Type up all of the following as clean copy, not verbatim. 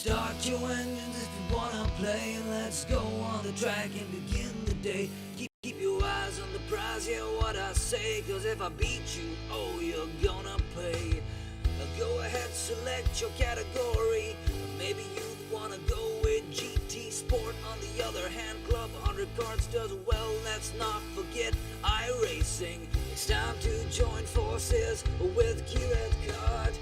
Start your engines if you wanna play, and let's go on the track and begin the day. Keep your eyes on the prize, yeah, what I say, cause if I beat you, oh, you're gonna pay. Go ahead, select your category. Maybe you wanna go with GT Sport. On the other hand, Club 100 Cards does well. Let's not forget iRacing. It's time to join forces with Q-Red Card.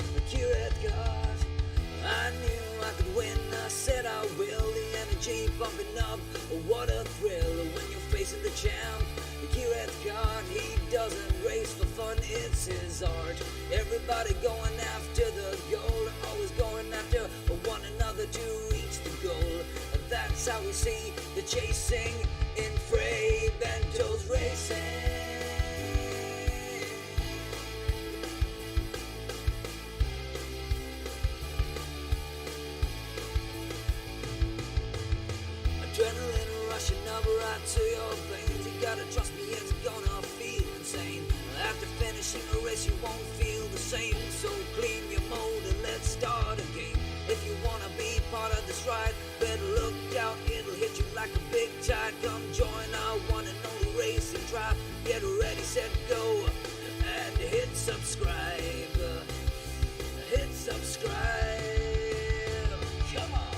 I knew I could win, I said I will. The energy pumping up, what a thrill when you're facing the champ. Q-Red Card, he doesn't race for fun, it's his art. Everybody going after the goal, always going after one another to reach the goal. That's how we see the chasing in Frey Bento's racing. Adrenaline rushing up right to your veins. You gotta trust me, it's gonna feel insane. After finishing a race, you won't feel the same. So clean your mode and let's start again. If you wanna be part of this ride, better look out, it'll hit you like a big tide. Come join our one and only racing tribe. Get ready, set, go, and hit subscribe. Hit subscribe. Come on.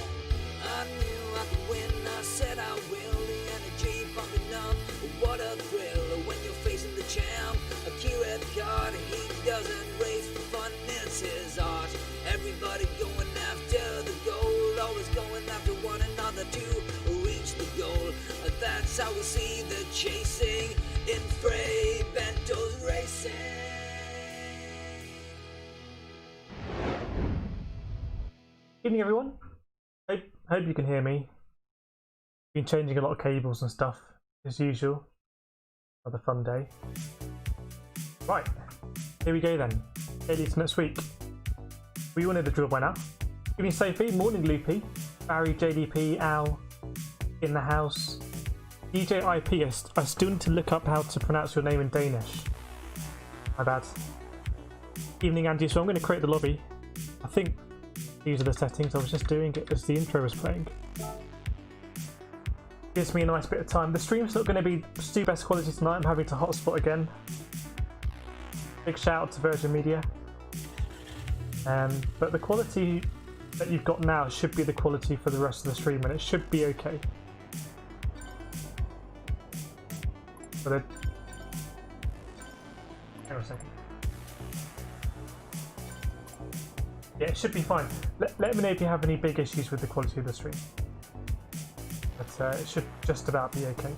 I knew I could win, I said I will. The energy pumping up, what a thrill when you're facing the champ. A Q-Red Card, he doesn't race for fun, it's his art. Everybody going after the goal, always going after one another to reach the goal. That's how we see the chasing in Frey Bento's racing. Evening everyone, hope you can hear me. Been changing a lot of cables and stuff as usual. Another fun day. Right, here we go then. Daily to next week. We all know the drill by now. Evening Sophie, morning Loopy, Barry, JDP, Al, in the house. DJ IP, I still need to look up how to pronounce your name in Danish. My bad. Evening Andy, so I'm going to create the lobby. I think these are the settings, I was just doing it as the intro was playing. Gives me a nice bit of time. The stream's not going to be super best quality tonight, I'm having to hotspot again. Big shout out to AverMedia. But the quality that you've got now should be the quality for the rest of the stream, and it should be okay. But hang on a second. Yeah, it should be fine. Let me know if you have any big issues with the quality of the stream. But it should just about be okay.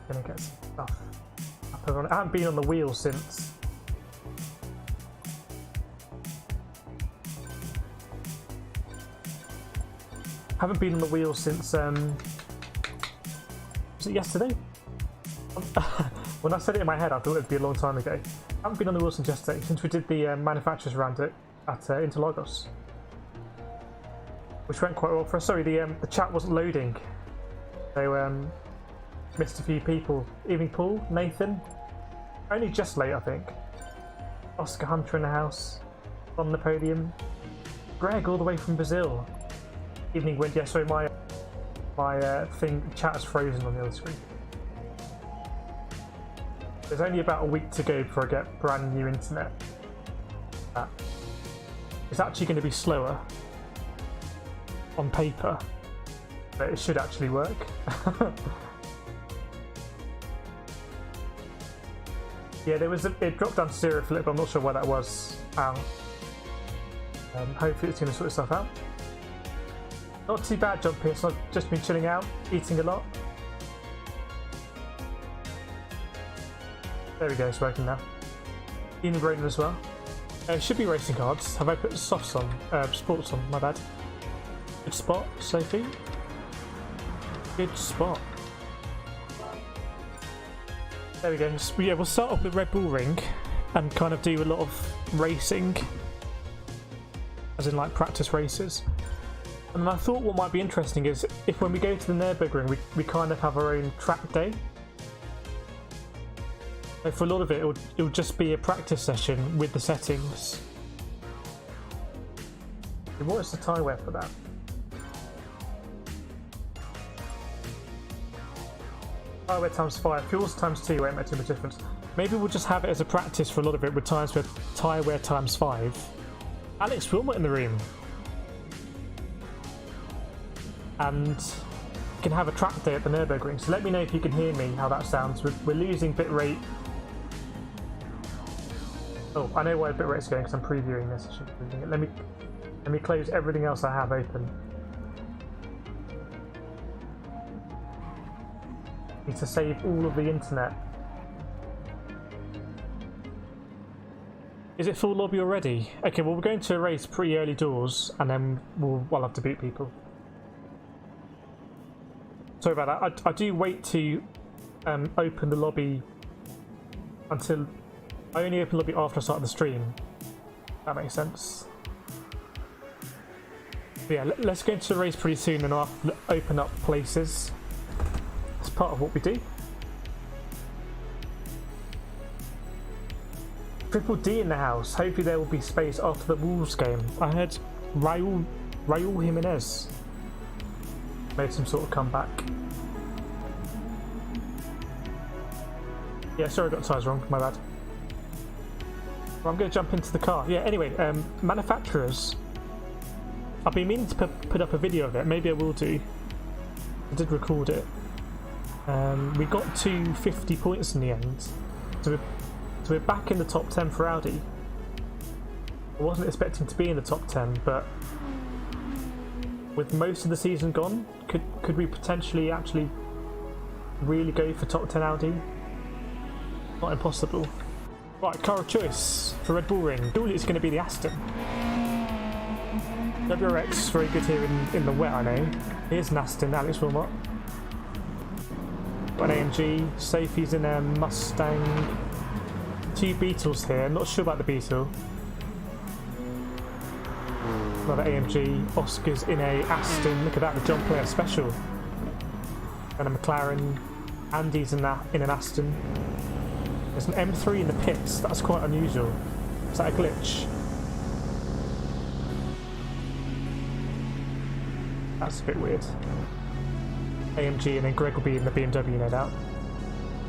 Gonna get some stuff up and on. I haven't been on the wheel since was it yesterday? When I said it in my head, I thought it would be a long time ago. I haven't been on the wheel since yesterday, since we did the manufacturers round it at Interlagos, which went quite well for us. Sorry, the chat wasn't loading, so missed a few people. Evening Paul, Nathan, only just late I think. Oscar Hunter in the house, on the podium. Greg all the way from Brazil. Evening Wind, yeah, sorry, my chat is frozen on the other screen. There's only about a week to go before I get brand new internet. It's actually going to be slower on paper, but it should actually work. Yeah, it dropped down to 0 for a little bit, I'm not sure why that was. Hopefully it's going to sort itself out. Not too bad, John Pierce. I've just been chilling out, eating a lot. There we go, it's working now. Ian Broden as well. Should be racing cards. Have I put softs on? Sports on, my bad. Good spot, Sophie. Good spot. There we go. So, yeah, we'll start off with Red Bull Ring and kind of do a lot of racing, as in like practice races. And I thought what might be interesting is if when we go to the Nurburgring, we kind of have our own track day. So for a lot of it, it'll just be a practice session with the settings. What is the tyre wear for that? Tyre wear times 5, fuels times 2 won't make too much difference. Maybe we'll just have it as a practice for a lot of it with tyre wear times 5. Alex Wilmot in the room. And we can have a track day at the Nurburgring. So let me know if you can hear me, how that sounds. We're losing bitrate. Oh, I know why bitrate's going because I'm previewing this. I should be previewing it. Let me close everything else I have open. Need to save all of the internet. Is it full lobby already? Okay, well we're going to a race pretty early doors, and then we'll have to beat people. Sorry about that. I do wait to open the lobby until I only open the lobby after I start the stream. That makes sense. But yeah, let's go into the race pretty soon, and I'll open up places. It's part of what we do. Triple D in the house. Hopefully there will be space after the Wolves game. I heard Raul Jimenez made some sort of comeback. Yeah, sorry I got the tyres wrong, my bad. Well, I'm going to jump into the car. Yeah, anyway, manufacturers. I've been meaning to put up a video of it. Maybe I will do. I did record it. We got to 50 points in the end. So we're back in the top 10 for Audi. I wasn't expecting to be in the top 10, but with most of the season gone, could we potentially actually really go for top 10 Audi? Not impossible. Right, car of choice for Red Bull Ring. Surely it's going to be the Aston. WRX very good here in the wet, I know. Here's an Aston, Alex Wilmot. Got an AMG, Sophie's in a Mustang. 2 Beetles here, not sure about the Beetle. Another AMG, Oscar's in a Aston, look at that, the John Player Special. And a McLaren, Andy's in an Aston. There's an M3 in the pits, that's quite unusual. Is that a glitch? That's a bit weird. AMG and then Greg will be in the BMW, no doubt.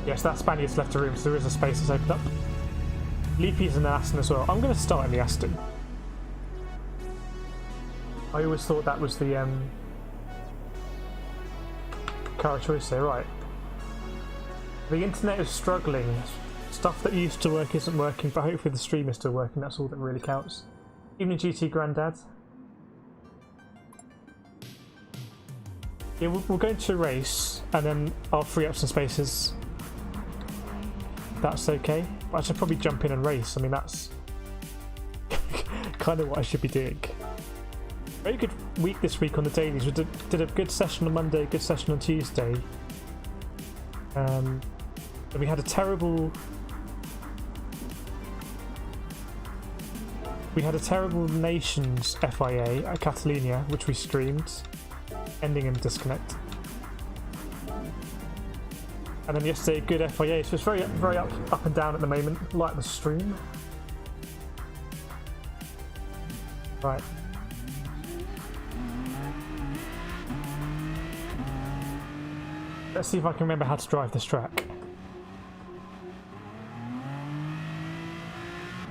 Yes, that Spaniard's left a room, so there is a space that's opened up. Leafy's in the Aston as well. I'm going to start in the Aston. I always thought that was the car of choice there, right. The internet is struggling. Stuff that used to work isn't working, but hopefully the stream is still working. That's all that really counts. Evening GT Grandad. Yeah, we'll go into a race, and then I'll free up some spaces. That's okay. But I should probably jump in and race. I mean, that's kind of what I should be doing. Very good week this week on the dailies. We did a good session on Monday, a good session on Tuesday. And we had a terrible... We had a terrible Nations FIA at Catalonia, which we streamed, ending in disconnect. And then yesterday, a good FIA, so it's very up and down at the moment, like the stream. Right. Let's see if I can remember how to drive this track.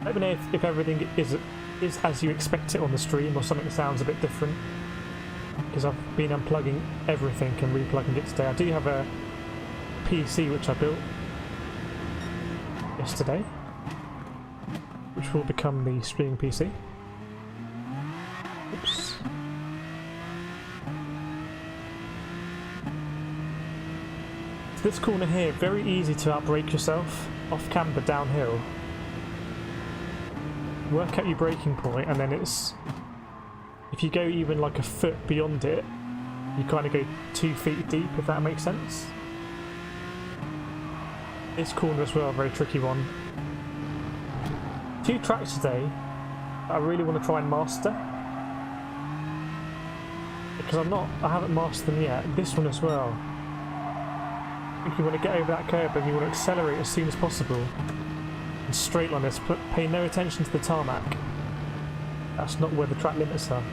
Let me know if everything is as you expect it on the stream, or something that sounds a bit different. Because I've been unplugging everything and replugging it today. I do have a PC which I built yesterday, which will become the streaming PC. Oops. So this corner here, very easy to outbrake yourself off camber downhill. Work out your braking point, and then it's, if you go even like a foot beyond it, you kind of go 2 feet deep, if that makes sense. This corner as well, a very tricky one. 2 tracks today that I really want to try and master, because I haven't mastered them yet. This one as well. I think you want to get over that curb and you want to accelerate as soon as possible. And straight line this, pay no attention to the tarmac. That's not where the track limits are.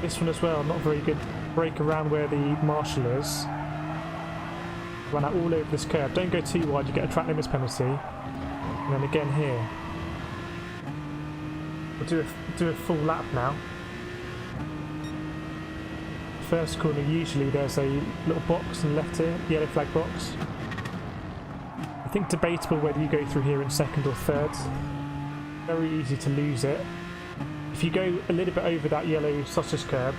This one as well, not very good. Brake around where the marshal is. Run out all over this curb. Don't go too wide, you get a track limits penalty. And then again here. We'll do a full lap now. First corner, usually there's a little box on the left here, yellow flag box. I think debatable whether you go through here in second or third. Very easy to lose it. If you go a little bit over that yellow sausage curb,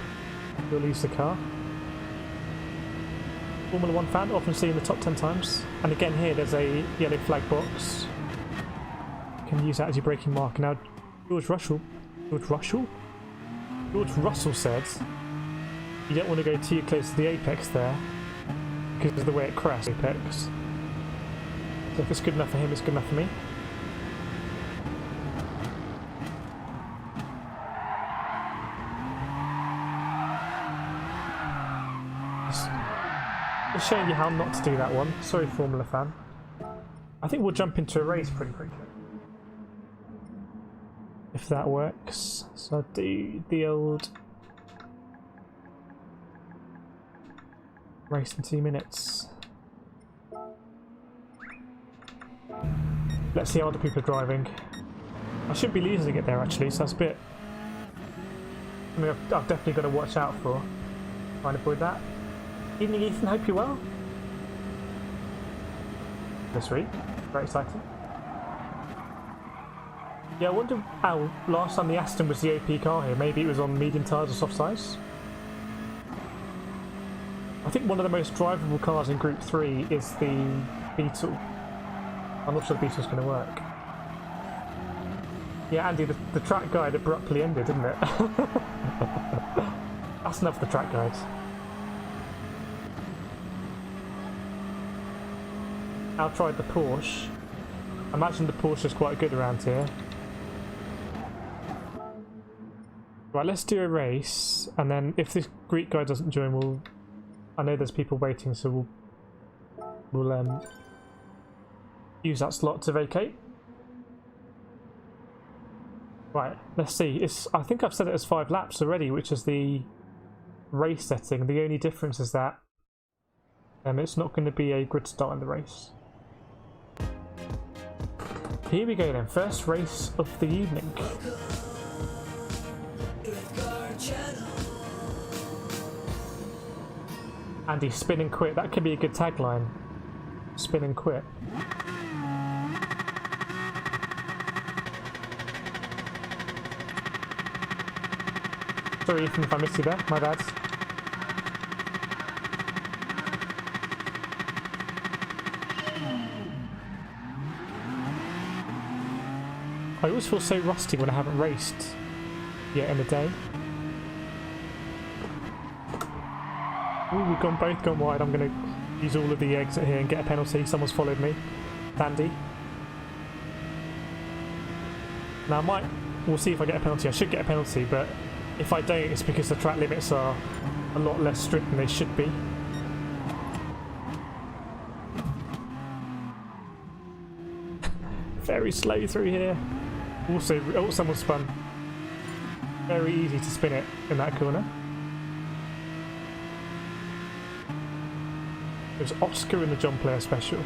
you'll lose the car. Formula 1 fan, often seen in the top 10 times. And again here, there's a yellow flag box. You can use that as your braking mark. Now, George Russell said you don't want to go too close to the apex there because of the way it crashed apex. So if it's good enough for him, it's good enough for me. Just showing you how not to do that one. Sorry, Formula fan. I think we'll jump into a race pretty quickly. If that works. So I'll do the old race in 2 minutes. Let's see how other people are driving. I should be losing it there actually, so that's a bit something I've definitely got to watch out for. Trying to avoid that. Evening Ethan, hope you're well. This week. Very exciting. Yeah, I wonder how last time the Aston was the OP car here. Maybe it was on medium tyres or soft tyres. I think one of the most drivable cars in Group 3 is the Beetle. I'm not sure the Beetle's going to work. Yeah, Andy, the track guide abruptly ended, didn't it? That's enough of the track guide. Al tried the Porsche. I imagine the Porsche is quite good around here. Right, let's do a race, and then if this Greek guy doesn't join, we'll... I know there's people waiting, so we'll use that slot to vacate. Right, let's see. I think I've set it as 5 laps already, which is the race setting. The only difference is that it's not going to be a grid start in the race. Here we go then, first race of the evening. Andy, spin and quit. That could be a good tagline. Spin and quit. Sorry Ethan if I missed you there, my bad. I always feel so rusty when I haven't raced yet in a day. Ooh, we've both gone wide. I'm going to use all of the exit here and get a penalty. Someone's followed me. Dandy. Now we'll see if I get a penalty. I should get a penalty, but if I don't, it's because the track limits are a lot less strict than they should be. Very slow through here. Also, oh, someone spun. Very easy to spin it in that corner. There's Oscar in the John Player special.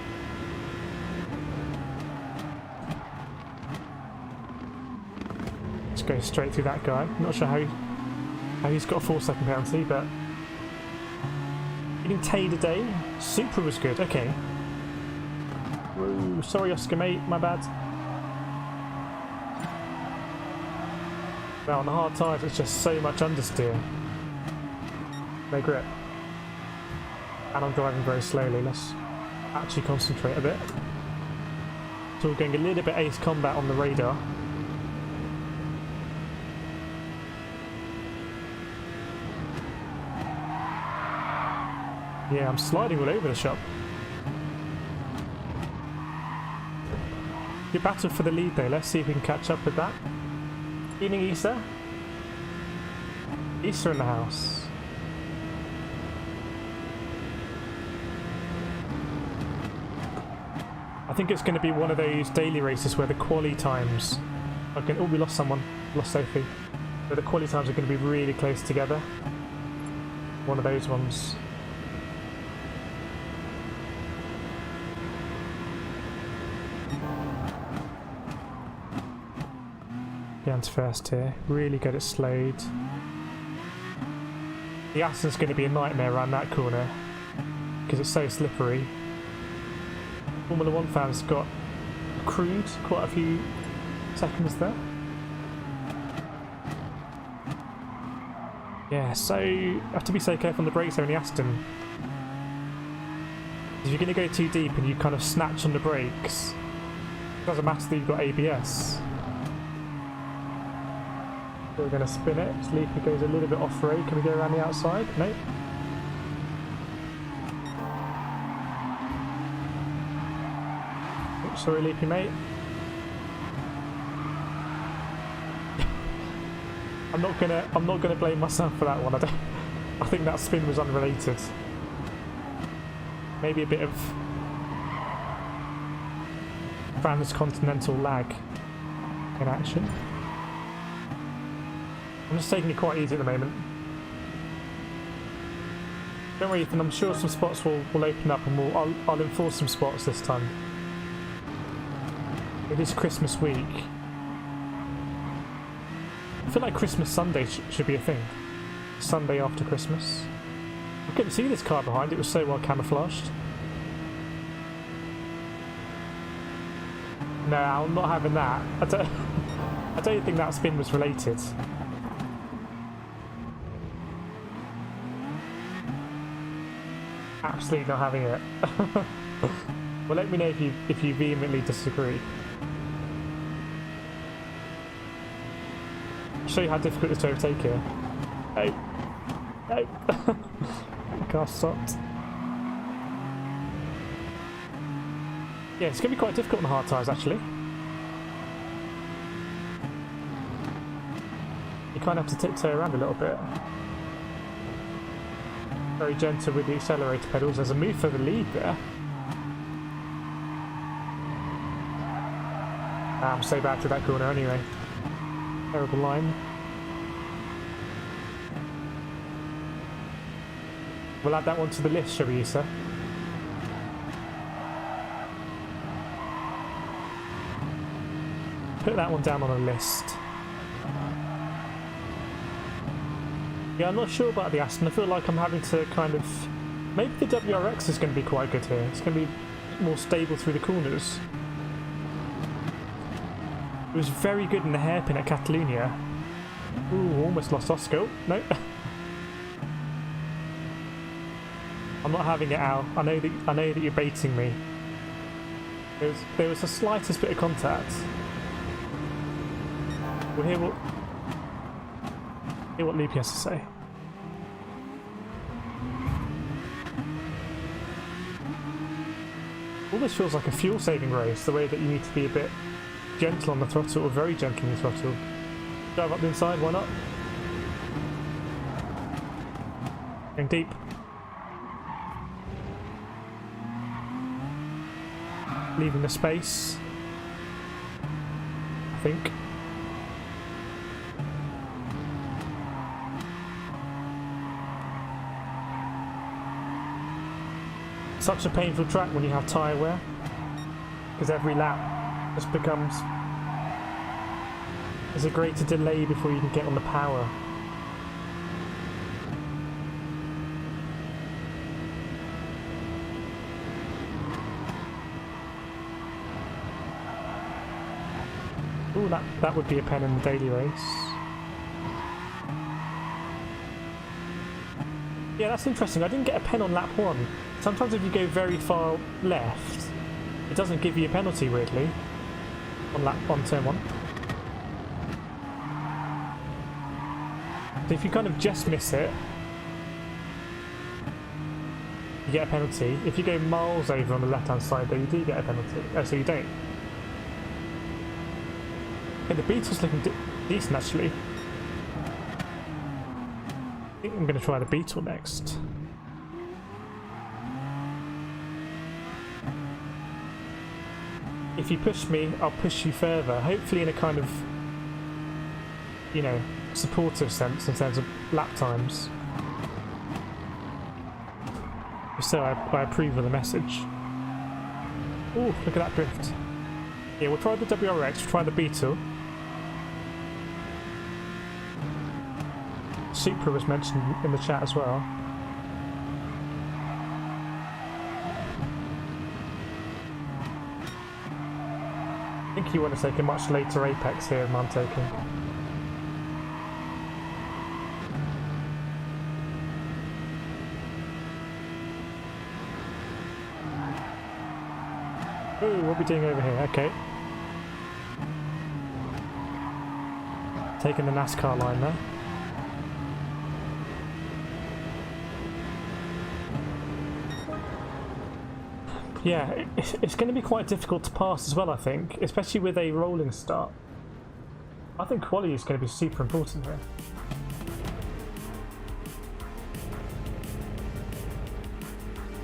Let's go straight through that guy. Not sure how he's got a 4-second penalty, but getting Tay today. Supra was good. Okay. Ooh, sorry, Oscar, mate. My bad. Now on the hard tyres, it's just so much understeer. No grip. And I'm driving very slowly. Let's actually concentrate a bit. So we're getting a little bit Ace Combat on the radar. Yeah, I'm sliding all over the shop. Good battle for the lead though. Let's see if we can catch up with that. Evening, Issa. Issa in the house. I think it's going to be one of those daily races where the quali times are going... Oh, we lost someone. Lost Sophie. but the quality times are going to be really close together. One of those ones. Down to first here, really good at slowed. The Aston's going to be a nightmare around that corner because it's so slippery. Formula 1 fans got accrued quite a few seconds there. Yeah, so you have to be so careful on the brakes there in the Aston. If you're going to go too deep and you kind of snatch on the brakes, it doesn't matter that you've got ABS. So we're going to spin it. Sleepy goes a little bit off road. Can we go around the outside? Nope. Oops, sorry, Leapy mate. I'm not gonna blame myself for that one. I think that spin was unrelated. Maybe a bit of transcontinental lag in action. I'm just taking it quite easy at the moment. Don't worry, Ethan, I'm sure some spots will open up and I'll enforce some spots this time. It is Christmas week. I feel like Christmas Sunday should be a thing. Sunday after Christmas. I couldn't see this car behind, it was so well camouflaged. No, I'm not having that. I don't think that spin was related. Absolutely not having it. Well, let me know if you vehemently disagree. I'll show you how difficult it is to overtake here. No. No. The car stopped. Yeah, it's going to be quite difficult on the hard tyres, actually. You kind of have to tiptoe around a little bit. Very gentle with the accelerator pedals. There's a move for the lead there. I'm so bad to that corner anyway. Terrible line. We'll add that one to the list, shall we, Issa? Put that one down on the list. Yeah, I'm not sure about the Aston. I feel like I'm having to kind of... Maybe the WRX is going to be quite good here. It's going to be more stable through the corners. It was very good in the hairpin at Catalunya. Ooh, almost lost Oscar. No. I'm not having it, Al. I know that you're baiting me. There was the slightest bit of contact. We'll hear what Loopy has to say. Almost feels like a fuel saving race, the way that you need to be a bit gentle on the throttle, or very gentle on the throttle. Drive up the inside, why not? Going deep. Leaving the space, I think. Such a painful track when you have tyre wear, because every lap just becomes... There's a greater delay before you can get on the power. Ooh, that would be a pen in the daily race. Yeah, that's interesting. I didn't get a pen on lap 1. Sometimes if you go very far left, it doesn't give you a penalty, weirdly, on turn 1. So if you kind of just miss it, you get a penalty. If you go miles over on the left-hand side, though, you do get a penalty. Oh, so you don't. Okay, the Beetle's looking decent, actually. I think I'm going to try the Beetle next. If you push me, I'll push you further. Hopefully in a kind of, you know, supportive sense in terms of lap times. So I approve of the message. Oh, look at that drift. Yeah, we'll try the WRX, we'll try the Beetle. Supra was mentioned in the chat as well. I think you want to take a much later apex here than I'm taking. Ooh, what are we doing over here? Okay. Taking the NASCAR line there. Yeah, it's going to be quite difficult to pass as well, I think, especially with a rolling start. I think quality is going to be super important here.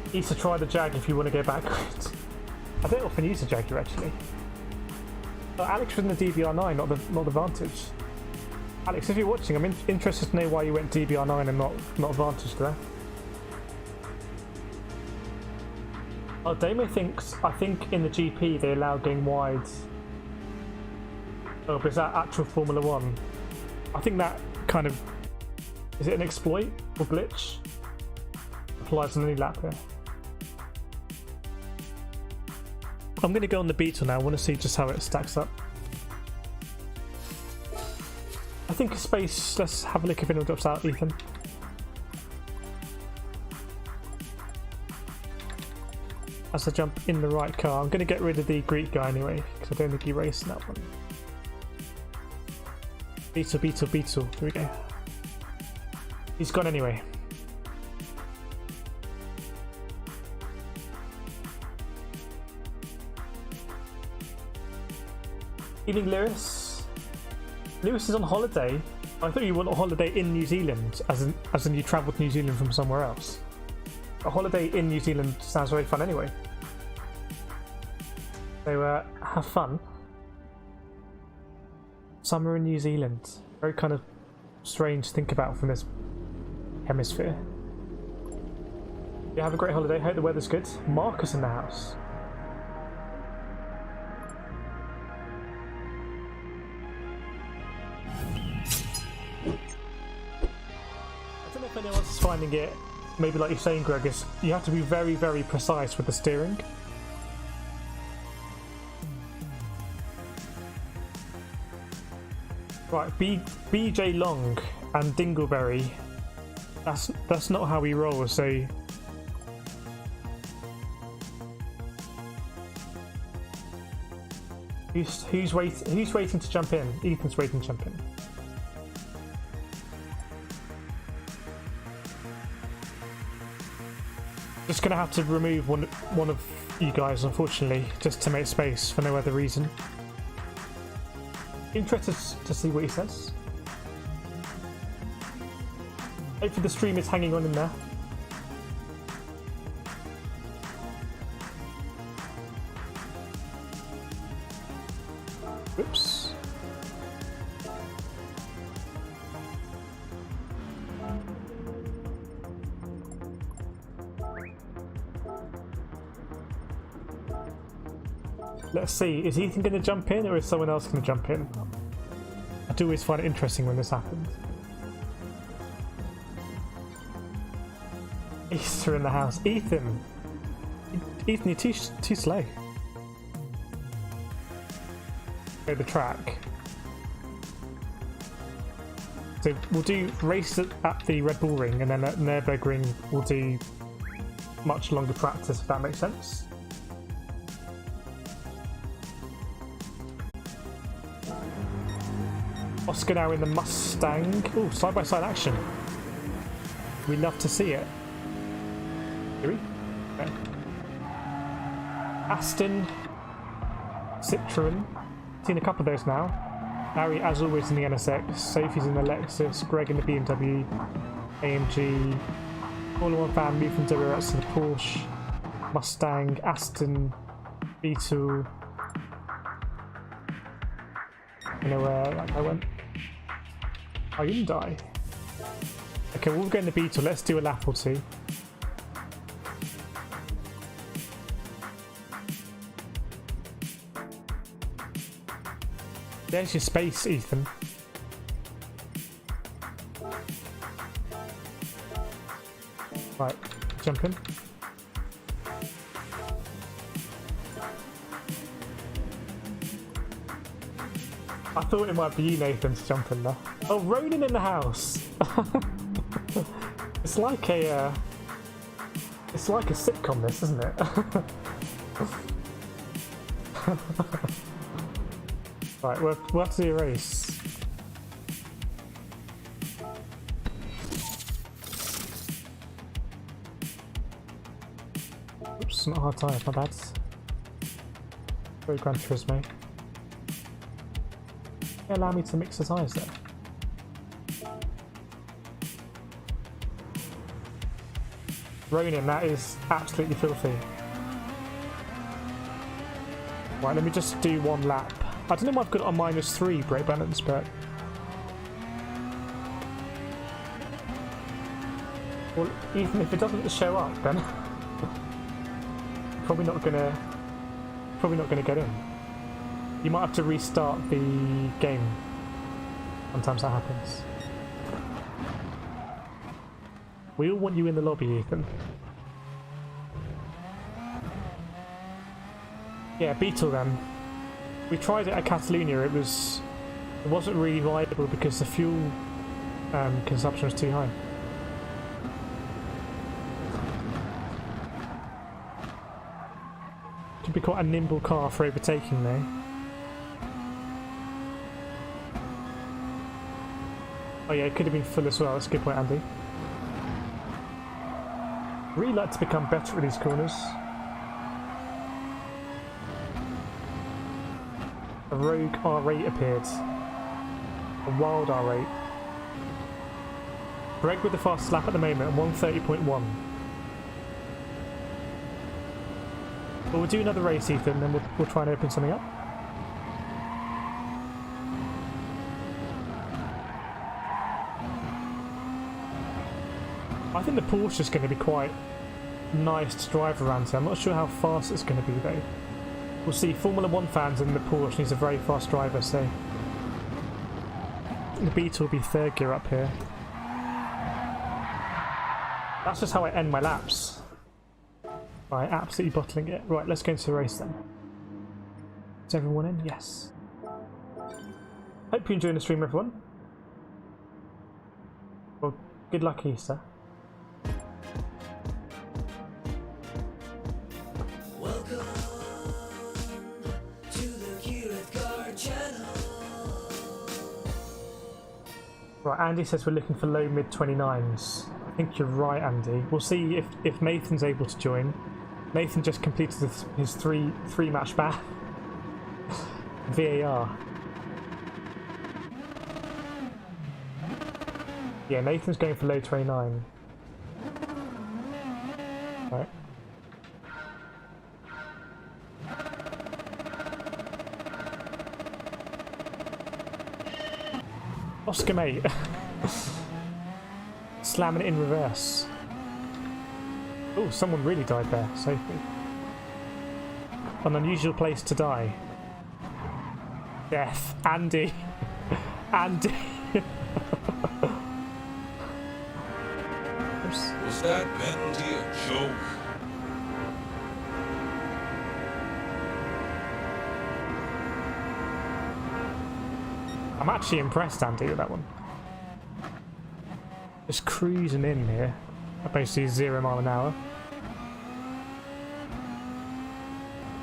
You need to try the Jag if you want to go backwards. I don't often use the Jaguar actually. But Alex was in the DBR9, not the Vantage. Alex, if you're watching, I'm interested to know why you went DBR9 and not Vantage there. Oh, Damo thinks, I think in the GP they allow going wide. Oh, but is that actual Formula 1? I think that kind of... Is it an exploit or glitch? Applies on any lap here. I'm going to go on the Beetle now. I want to see just how it stacks up. I think a space... Let's have a look if anyone drops out, Ethan. As I jump in the right car, I'm going to get rid of the Greek guy anyway, because I don't think he raced in that one. Beetle, Beetle, Beetle. Here we go. He's gone anyway. Evening, Lewis. Lewis is on holiday. I thought you were on holiday in New Zealand, as in you travelled to New Zealand from somewhere else. A holiday in New Zealand sounds very fun anyway. So have fun. Summer in New Zealand. Very kind of strange to think about from this hemisphere. Yeah, have a great holiday. Hope the weather's good. Marcus in the house. I don't know if anyone else is finding it. Maybe like you're saying, Greg, is you have to be very, very precise with the steering. Right, BJ Long and Dingleberry. That's not how we roll. So who's waiting to jump in? Ethan's waiting to jump in. Just gonna have to remove one of you guys, unfortunately, just to make space for no other reason. Interested to see what he says. Hopefully the stream is hanging on in there. Oops. Let's see, is Ethan going to jump in or is someone else going to jump in? I do always find it interesting when this happens. Easter in the house. Ethan! Ethan, you're too slow. Go the track. So we'll do race at the Red Bull Ring and then at Nurburgring we'll do much longer practice, if that makes sense. Oscar now in the Mustang. Oh, side-by-side action. We love to see it. Do we? No. Aston. Citroen. Seen a couple of those now. Larry, as always, in the NSX. Sophie's in the Lexus. Greg in the BMW. AMG. All in one family from WRX to the Porsche. Mustang. Aston. Beetle. I know where that guy went. Oh, you didn't die. Okay, we'll go in the Beetle. Let's do a lap or two. There's your space, Ethan. Right, jump in. I thought it might be you, Nathan, to jump in there. Oh, Ronan in the house. It's like a sitcom, this, isn't it? Right, we'll have to do a race. Oops, not a hard tire, my bad. Very Gran Turismo. Allow me to mix the tyres there. Ronan, that is absolutely filthy. Right, let me just do one lap. I don't know if I've got it on -3 brake balance, but... Well, even if it doesn't show up, then... probably not gonna get in. You might have to restart the game. Sometimes that happens. We all want you in the lobby, Ethan. Yeah, Beetle then. We tried it at Catalonia. It wasn't really viable because the fuel consumption was too high. Could be quite a nimble car for overtaking though. Oh yeah, it could have been full as well. That's a good point, Andy. Really like to become better at these corners. A rogue R8 appeared. A wild R8. Greg with the fastest lap at the moment, 1:30.1. But we'll do another race, Ethan, then we'll try and open something up. I think the Porsche is going to be quite nice to drive around here. I'm not sure how fast it's going to be though. We'll see. Formula 1 fans in the Porsche needs a very fast driver, so the Beetle will be third gear up here. That's just how I end my laps. Right, absolutely bottling it. Right, let's go into the race then. Is everyone in? Yes. Hope you're enjoying the stream, everyone. Well, good luck, Easter. Right, Andy says we're looking for low mid 29s. I think you're right, Andy. We'll see if Nathan's able to join. Nathan just completed his three match ban. VAR. Yeah, Nathan's going for low 29. Right. Oscar, mate. Slamming it in reverse. Oh, someone really died there. Sophie. An unusual place to die. Death. Andy. Andy. Was that penalty a joke? I'm actually impressed, Andy, with that one. Just cruising in here at basically 0 mile an hour.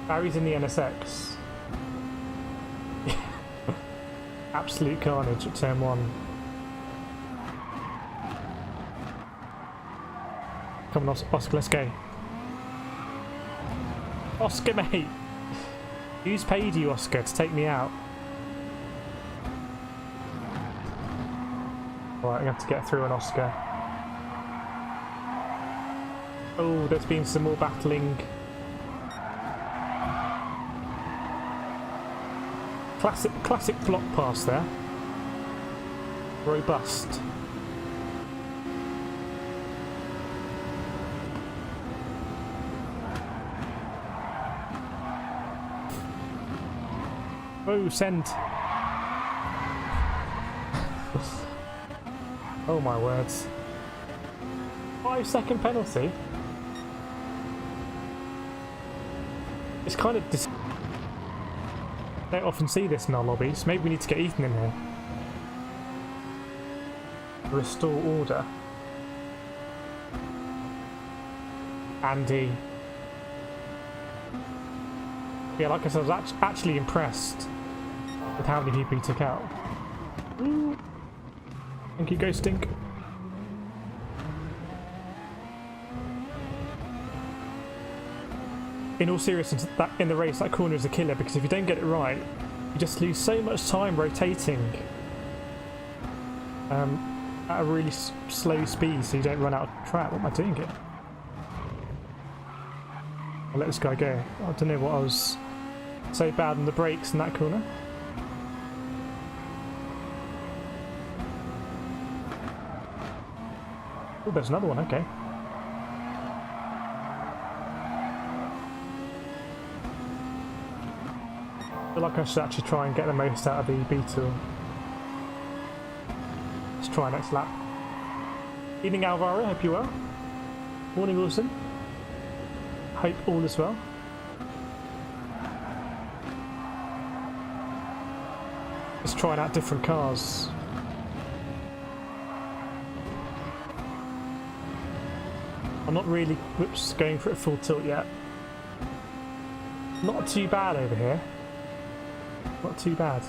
Barry's in the NSX. Absolute carnage at turn 1. Come on, Oscar, let's go. Oscar, mate! Who's paid you, Oscar, to take me out? Right, I have to get through an Oscar. Oh, there's been some more battling. Classic block pass there. Robust. Oh, send. Oh my words. 5-second penalty? It's kind of don't often see this in our lobbies. Maybe we need to get Ethan in here. Restore order. Andy. Yeah, like I said, I was actually impressed with how many people he took out. Ooh. Thank you, Ghostink. In all seriousness, that in the race, that corner is a killer, because if you don't get it right, you just lose so much time rotating at a really slow speed, so you don't run out of track. What am I doing here? I'll let this guy go. I don't know what I was so bad on the brakes in that corner. Oh, there's another one, okay. I feel like I should actually try and get the most out of the Beetle. Let's try next lap. Evening, Alvaro, hope you're well. Morning, Wilson. Hope all is well. Just trying out different cars. I'm not really going for it full tilt yet. Not too bad over here. Not too bad.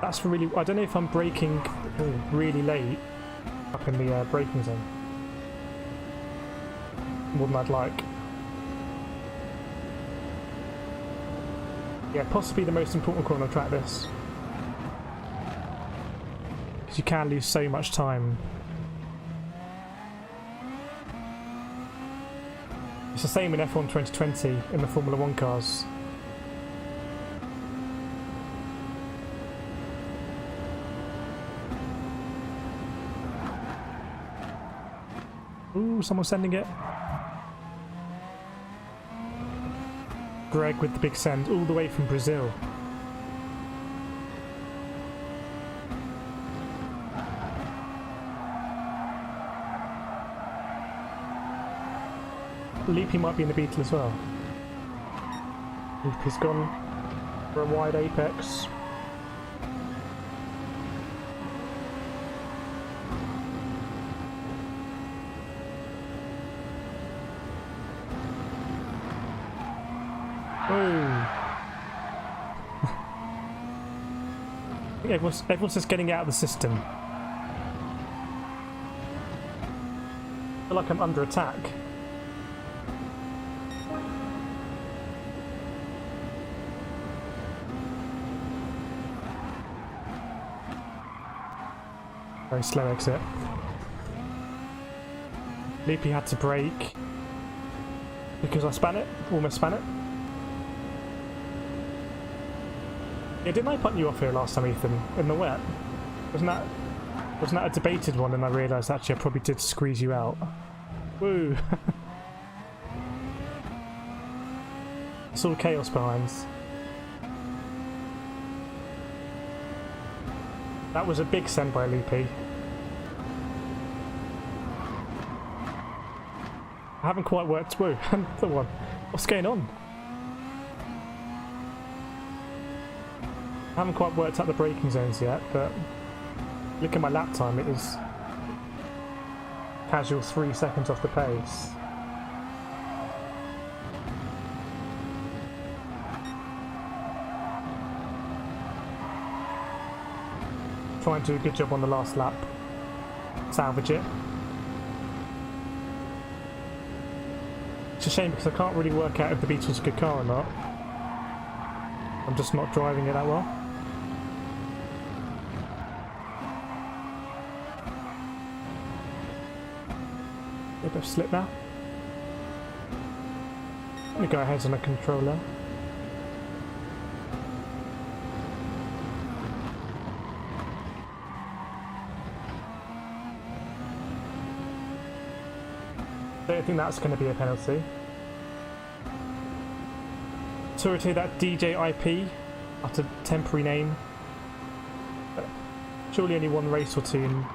That's really... I don't know if I'm braking really late up in the braking zone. More than I'd like. Yeah, possibly the most important corner on track, this. Because you can lose so much time. It's the same in F1 2020 in the Formula 1 cars. Ooh, someone's sending it. Greg with the big send all the way from Brazil. Leapy might be in the Beetle as well. Leapy's gone for a wide apex. Oh! I think everyone's just getting out of the system. I feel like I'm under attack. Very slow exit. Leapy had to brake because I span it, almost span it. Yeah, didn't I punt you off here last time, Ethan? In the wet? Wasn't that a debated one? And I realised actually I probably did squeeze you out. Woo! It's all chaos behind. That was a big send by Leapy. I haven't quite worked. Whoa, another one. What's going on? I haven't quite worked out the braking zones yet, but look at my lap time, it was casual 3 seconds off the pace. Try and do a good job on the last lap. Salvage it. It's a shame because I can't really work out if the Beetle's a good car or not. I'm just not driving it that well. A bit of slip now. I'm going to go ahead on a controller. Don't think that's going to be a penalty. To rotate that DJ IP after temporary name. But surely only one race or two and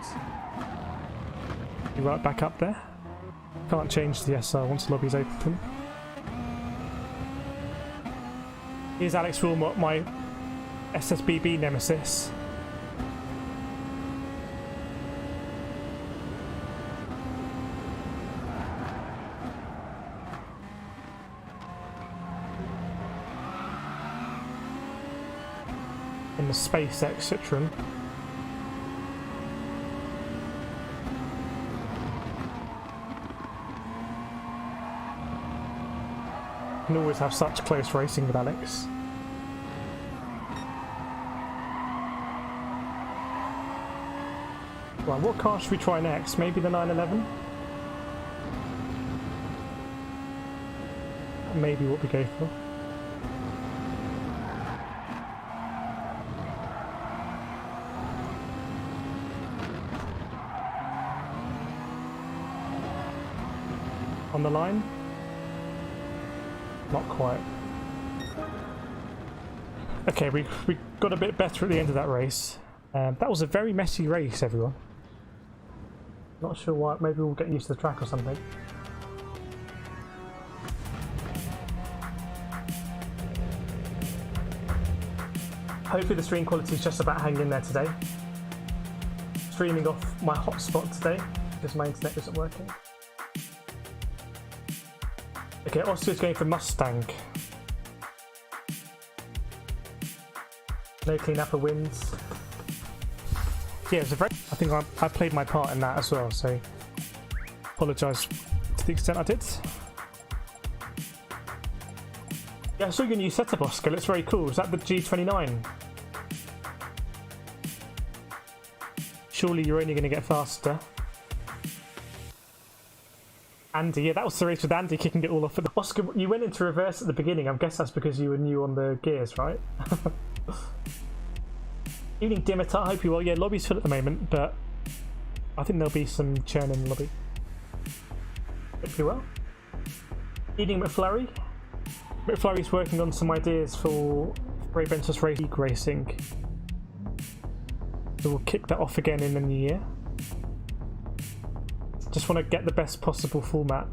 be right back up there. Can't change the SR once the lobby's open. Here's Alex Wilmot, my SSBB nemesis. In the SpaceX Citroen. You can always have such close racing with Alex. Right, what car should we try next? Maybe the 911? Maybe what we go for. On the line? Not quite. Okay, we got a bit better at the end of that race. That was a very messy race, everyone. Not sure why. Maybe we'll get used to the track or something. Hopefully the stream quality is just about hanging in there today. Streaming off my hotspot today because my internet isn't working. Okay, Oscar's going for Mustang. No clean upper wins. Yeah, it's a very. I think I played my part in that as well, so apologise to the extent I did. Yeah, I saw your new setup, Oscar. Looks very cool. Is that the G29? Surely you're only going to get faster. Andy, yeah, that was the race with Andy kicking it all off. Oscar, you went into reverse at the beginning. I guess that's because you were new on the gears, right? Evening, Dimitar. Hope you well. Yeah, lobby's full at the moment, but I think there'll be some churn in the lobby. Hope you well. Evening, McFlurry. McFlurry's working on some ideas for Ray Bentos League racing. So we'll kick that off again in the new year. Just want to get the best possible format.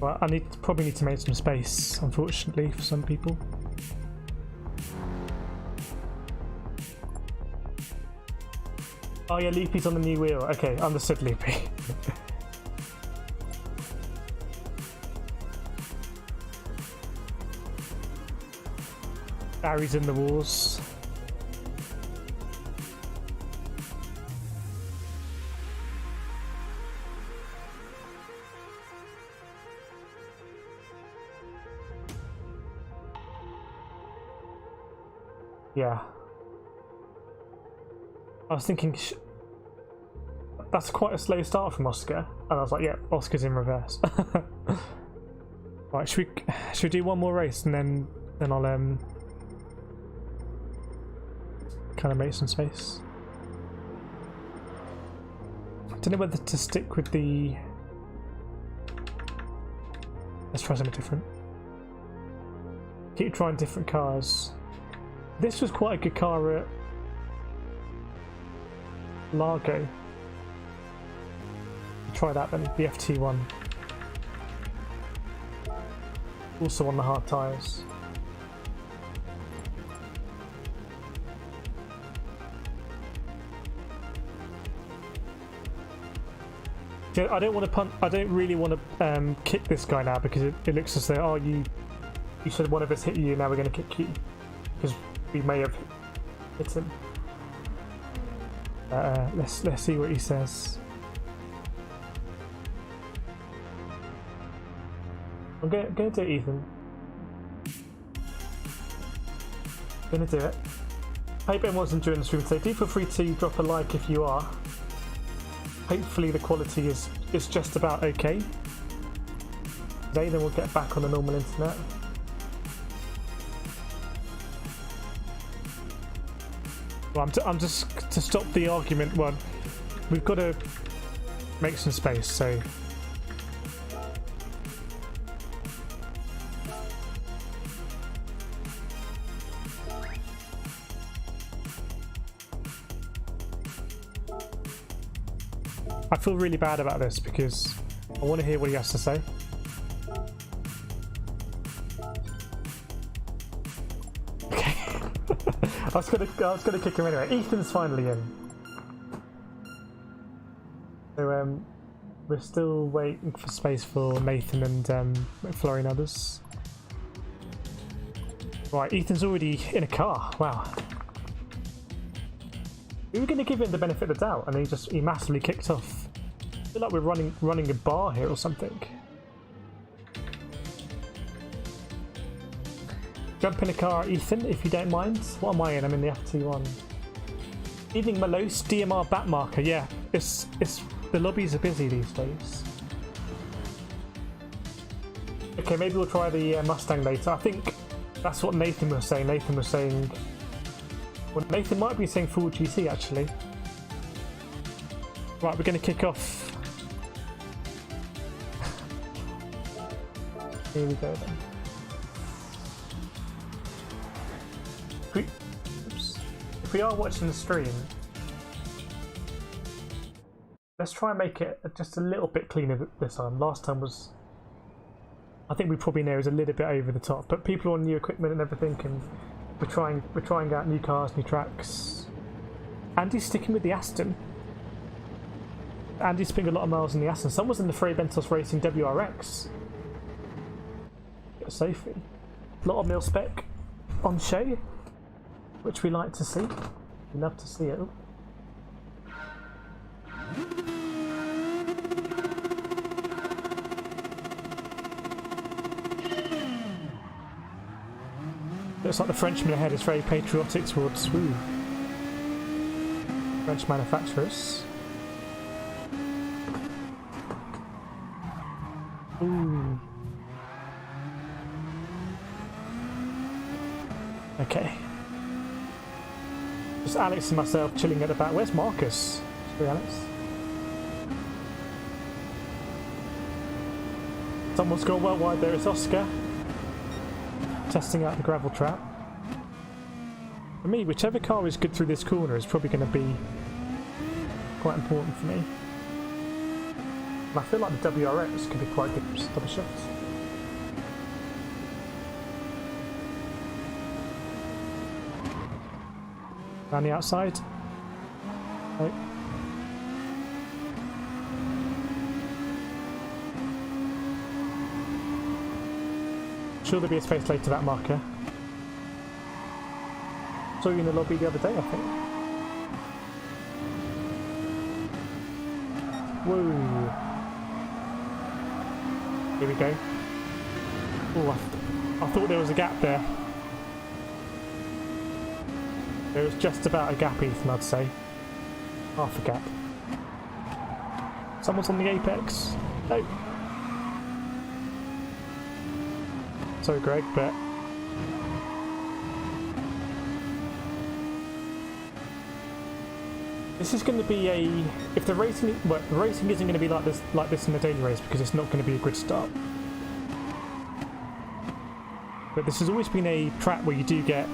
Well, I probably need to make some space, unfortunately, for some people. Oh yeah, Loopy's on the new wheel. Okay, understood, Loopy. Barry's in the wars. Yeah. I was thinking, that's quite a slow start from Oscar. And I was like, yeah, Oscar's in reverse. Right, should we do one more race and then I'll kind of make some space. I don't know whether to stick with the. Let's try something different. Keep trying different cars. This was quite a good car at Largo. Try that then, the FT1. Also on the hard tyres. Yeah, I don't want to punt. I don't really want to kick this guy now because it looks as though, oh, you said one of us hit you, now we're going to kick you because we may have hit him. Let's see what he says. I'm going to do it, Ethan. Going to do it. Hope everyone's enjoying the stream today. Do feel free to drop a like if you are. Hopefully the quality is just about okay. Today, then we'll get back on the normal internet. Well, I'm just to stop the argument. Well, we've got to make some space, so I feel really bad about this because I want to hear what he has to say. Okay. I was gonna kick him anyway. Ethan's finally in. So we're still waiting for space for Nathan and McFlurry and others. Right, Ethan's already in a car. Wow. We were going to give him the benefit of the doubt, and he massively kicked off. I feel like we're running a bar here or something. Jump in a car, Ethan, if you don't mind. What am I in? I'm in the FT1. Evening Malos, DMR bat marker. Yeah, it's the lobbies are busy these days. Okay, maybe we'll try the Mustang later. I think that's what Nathan was saying. Nathan was saying. Well, Nathan might be saying full GT actually. Right, we're going to kick off. Here we go then. If we are watching the stream, let's try and make it just a little bit cleaner this time. Last time was, I think we probably know, is a little bit over the top, but people are on new equipment and everything, and we're trying out new cars, new tracks. Andy's sticking with the Aston. Andy's putting a lot of miles in the Aston. Someone's in the Frey Bentos Racing WRX. Get Sophie. A lot of mil spec on show, which we like to see. We love to see it. Looks like the Frenchman ahead is very patriotic towards French manufacturers. Ooh. Okay. Just Alex and myself chilling at the back. Where's Marcus? Sorry, Alex. Someone's gone well wide there. It's Oscar. Testing out the gravel trap. For me, whichever car is good through this corner is probably going to be quite important for me. And I feel like the WRX could be quite good. Just double shot. Around the outside. Right. Sure there'll be a space later, that marker. Saw you in the lobby the other day, I think. Whoa. Here we go. Oh, I thought there was a gap there. There was just about a gap, Ethan, I'd say. Half a gap. Someone's on the apex. No. Sorry, Greg, but this is going to be a. If the racing, well, the racing isn't going to be like this in the daily race because it's not going to be a grid start. But this has always been a track where you do get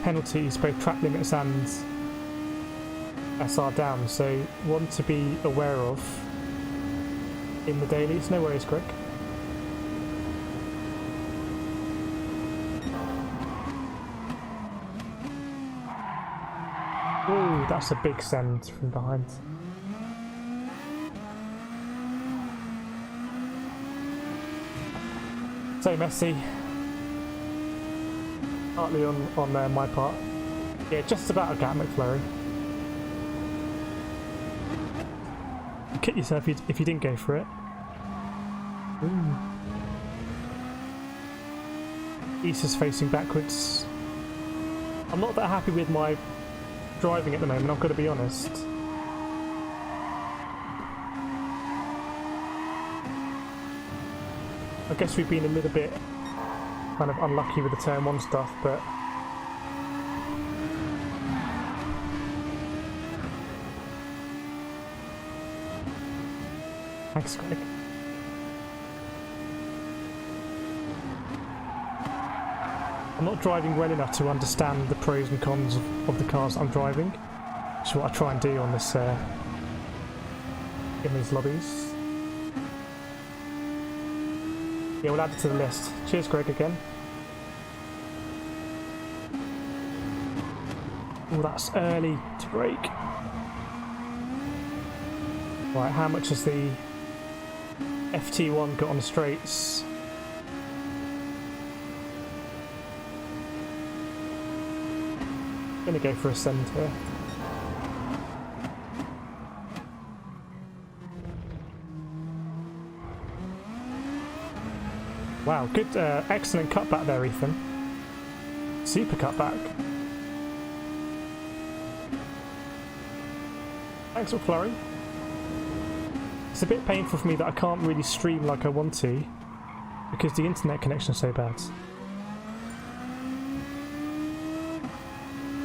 penalties, both track limits and SR down. So one to be aware of in the dailies. No worries, Greg. Ooh, that's a big send from behind. So messy. Partly on my part. Yeah, just about a gap, McFlurry. You kick yourself if you didn't go for it. Ooh. Issa's facing backwards. I'm not that happy with my driving at the moment, I've got to be honest. I guess we've been a little bit kind of unlucky with the turn 1 stuff, but Thanks, Greg. I'm not driving well enough to understand the pros and cons of the cars I'm driving. Which is what I try and do on this in these lobbies. Yeah, we'll add it to the list. Cheers, Greg, again. Oh, that's early to break. Right, how much has the FT1 got on the straights? Gonna go for a send here. Wow, good, excellent cutback there, Ethan. Super cutback. Thanks for Flurry. It's a bit painful for me that I can't really stream like I want to because the internet connection is so bad.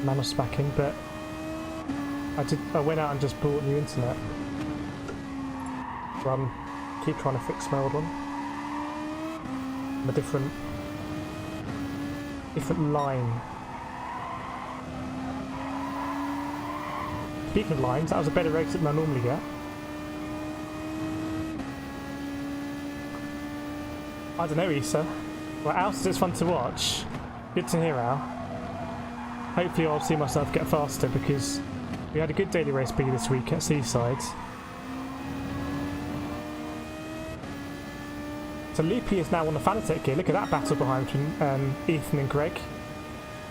Man was spacking, but I went out and just bought new internet. So keep trying to fix my old one. A different line. Speaking of lines, that was a better exit than I normally get. I don't know, Issa. Well, Al's is fun to watch. Good to hear, Al. Hopefully I'll see myself get faster because we had a good daily race B this week at Seaside. So Loopy is now on the Fanatec gear. Look at that battle behind between Ethan and Greg.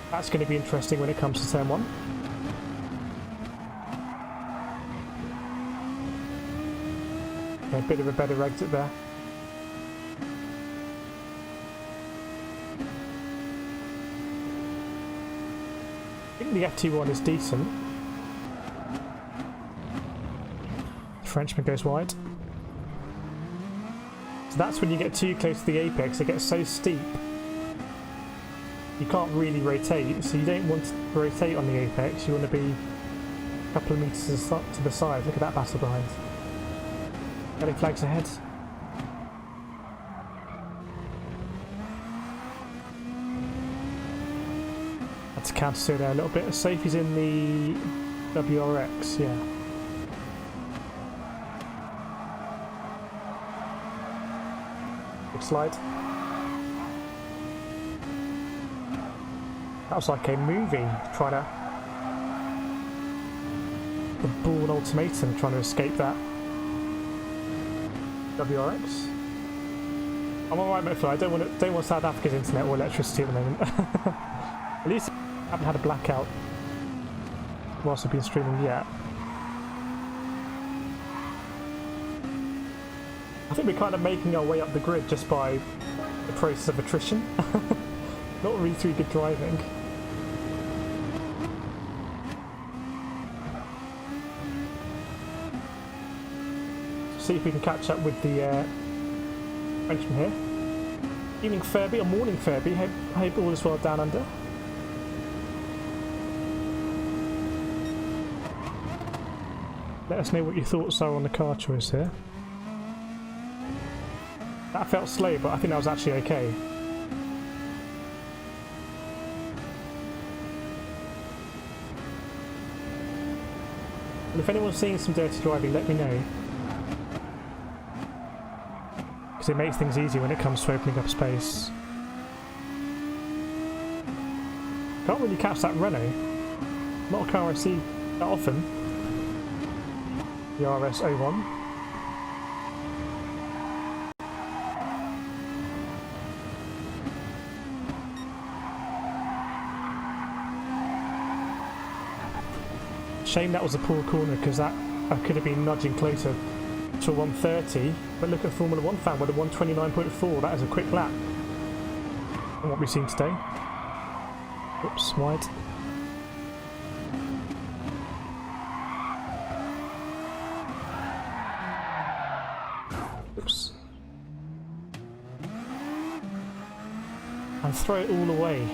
That's going to be interesting when it comes to turn 1. Okay, a bit of a better exit there. I think the FT1 is decent. The Frenchman goes wide. So that's when you get too close to the apex, it gets so steep you can't really rotate, so you don't want to rotate on the apex, you want to be a couple of meters to the side. Look at that battle behind. Yellow flags ahead. Had to counter steer there a little bit. Safety's in the WRX, yeah. Big slide. That was like a movie, trying to... the Ball Ultimatum, trying to escape that. WRX. I'm alright, mate, I don't want South Africa's internet or electricity at the moment. At least I haven't had a blackout whilst I've been streaming yet. I think we're kind of making our way up the grid just by the process of attrition. Not really through good driving. See if we can catch up with the Frenchman here. Evening Furby, or morning Furby. Hope all is well down under. Let us know what your thoughts are on the car choice here. That felt slow, but I think that was actually okay. And if anyone's seeing some dirty driving, let me know. Because it makes things easier when it comes to opening up space. Can't really catch that Renault. Not a car I see that often. The RS01. Shame that was a poor corner because that I could have been nudging closer to a 130. But look at Formula 1 fan with a 129.4. That is a quick lap on what we've seen today. Oops, wide. Oops. And throw it all away.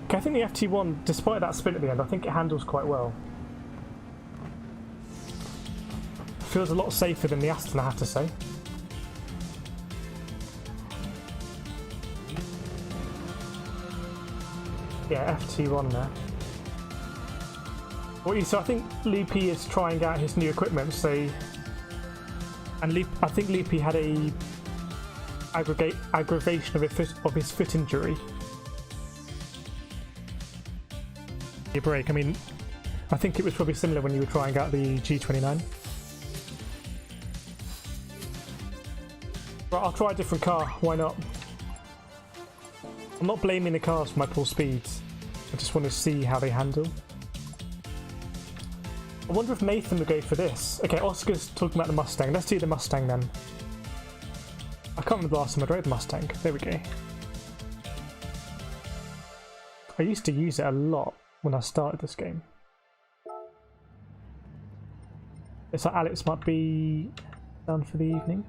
Okay, I think the FT1, despite that spin at the end, I think it handles quite well. feels a lot safer than the Aston, I have to say. Yeah, FT1 there. Well, so I think Loopy is trying out his new equipment, so... And I think Loopy had a aggravation of his foot injury. Your break, I mean, I think it was probably similar when you were trying out the G29. Right, I'll try a different car, why not? I'm not blaming the cars for my poor speeds. I just want to see how they handle. I wonder if Nathan would go for this. Okay, Oscar's talking about the Mustang. Let's do the Mustang then. I can't remember the last time I drove the Mustang. There we go. I used to use it a lot when I started this game. It's like Alex might be done for the evening.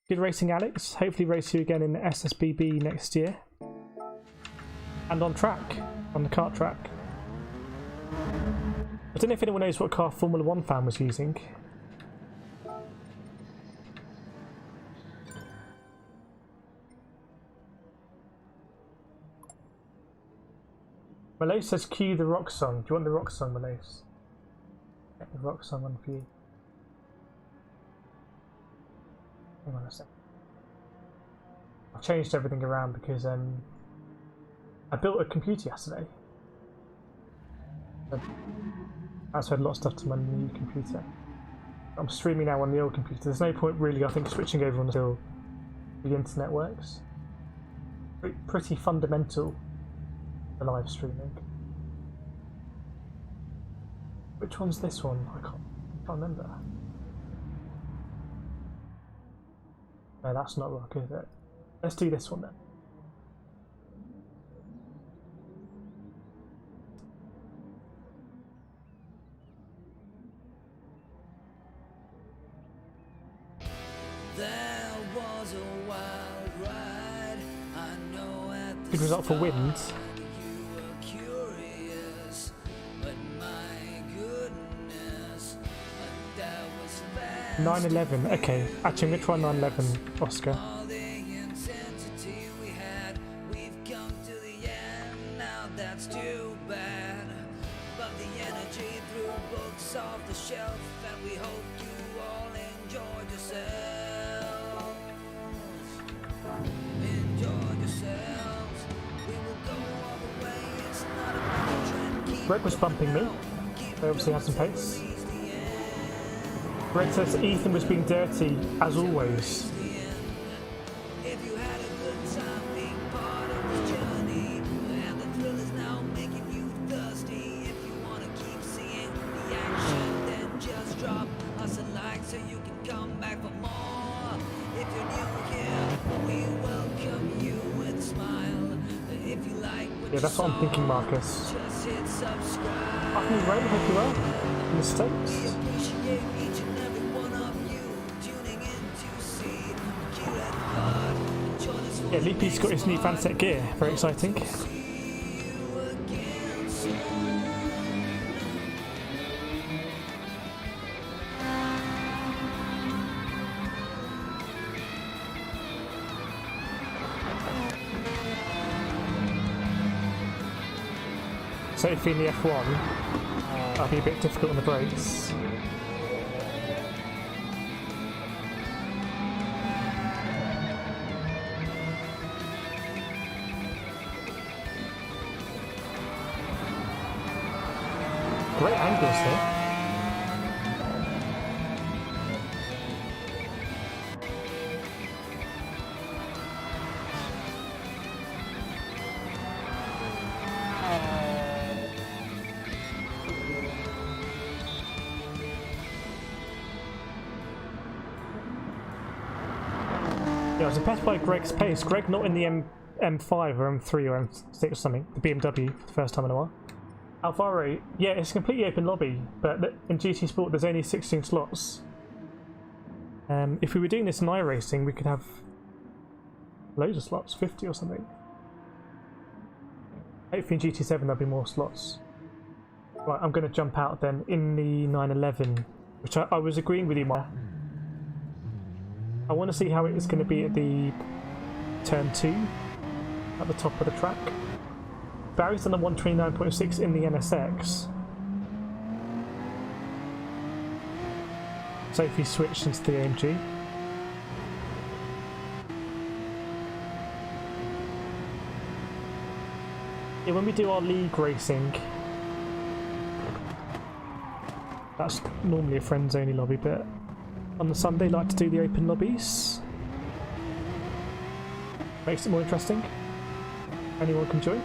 Good racing, Alex. Hopefully race you again in the SSBB next year. And on track. On the kart track. I don't know if anyone knows what car Formula 1 fan was using. Malose says cue the rock song. Do you want the rock song, Malose? Get the rock song on for you. Hang on a sec. I've changed everything around because I built a computer yesterday. I transferred a lot of stuff to my new computer. I'm streaming now on the old computer. There's no point really, I think, switching over until the internet works. Pretty fundamental for live streaming. Which one's this one? I can't remember. No, that's not rock, is it? Let's do this one then. There was a wild ride. I know at the Good result for wind. start you were curious, but my goodness, that was fast. 911. Okay, actually, I'm gonna try 911, Oscar. All the intensity we had, we've come to the end. Now that's too bad. But the energy threw books off the shelf, and we hope you all enjoyed yourselves. Enjoy yourselves. We will go all the way. It's not about the trend. Keep Greg was bumping me. They obviously had some pace. Greg says Ethan was being dirty, as always. If you had a good time being part of this journey, and the thrill is now making you thirsty. If you want to keep seeing the action, then just drop us a like so you can come back for more. If you're new here, we welcome you with a smile. If you like what Yeah, that's what I'm thinking, Marcus. just hit subscribe. Afternoon, Ray. Hope you're well. In the We States. appreciate each and every one of you tuning in to see the cute and hard. Join us for Yeah, the Loopy's got his new Fanatec gear. Very exciting. see you again soon. So if in the F1, that'll be a bit difficult on the brakes. Great angles here. Yeah, I was impressed by Greg's pace. Greg not in the M5 or M3 or M6 or something, the BMW for the first time in a while. Alvaro, yeah, it's a completely open lobby, but in GT Sport there's only 16 slots. If we were doing this in iRacing, we could have loads of slots, 50 or something. Hopefully in GT7 there'll be more slots. Right, I'm going to jump out then in the 911, which I was agreeing with you, Mark. I want to see how it's going to be at the turn 2, at the top of the track. Barry's done the 129.6 in the NSX. So if he switched into the AMG. Yeah, when we do our league racing, that's normally a friends only lobby, but on the Sunday like to do the open lobbies. Makes it more interesting. Anyone can join,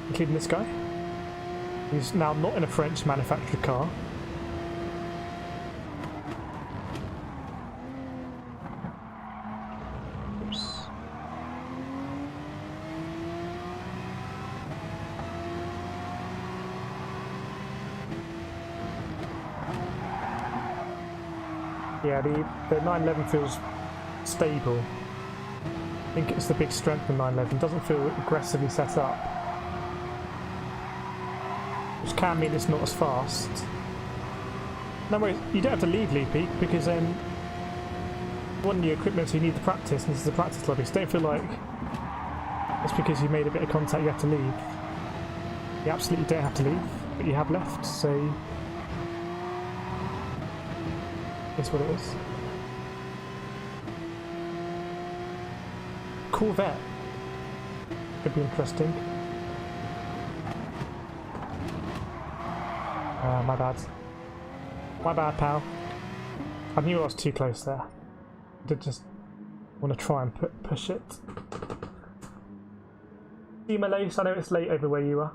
including this guy. He's now not in a French manufactured car. Oops. Yeah, the 911 feels stable. I think it's the big strength of 911. Doesn't feel aggressively set up, which can mean it's not as fast. No worries, you don't have to leave Loopy because one of your equipment, so you need the practice, and this is a practice lobby. So don't feel like it's because you made a bit of contact you have to leave. You absolutely don't have to leave, but you have left, so it's what it is. Corvette could be interesting. My bad. My bad, pal. I knew I was too close there. I did just want to try and push it. See my lace? I know it's late over where you are.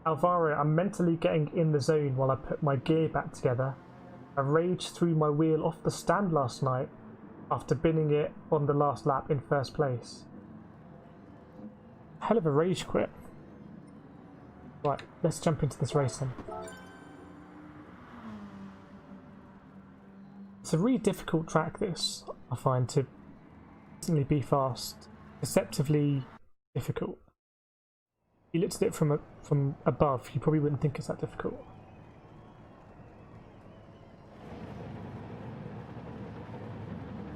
Alvaro, I'm mentally getting in the zone while I put my gear back together. I raged through my wheel off the stand last night after binning it on the last lap in first place. Hell of a rage quit. Right, let's jump into this race then. It's a really difficult track, this, I find, to instantly be fast. Deceptively difficult. If you looked at it from above, you probably wouldn't think it's that difficult.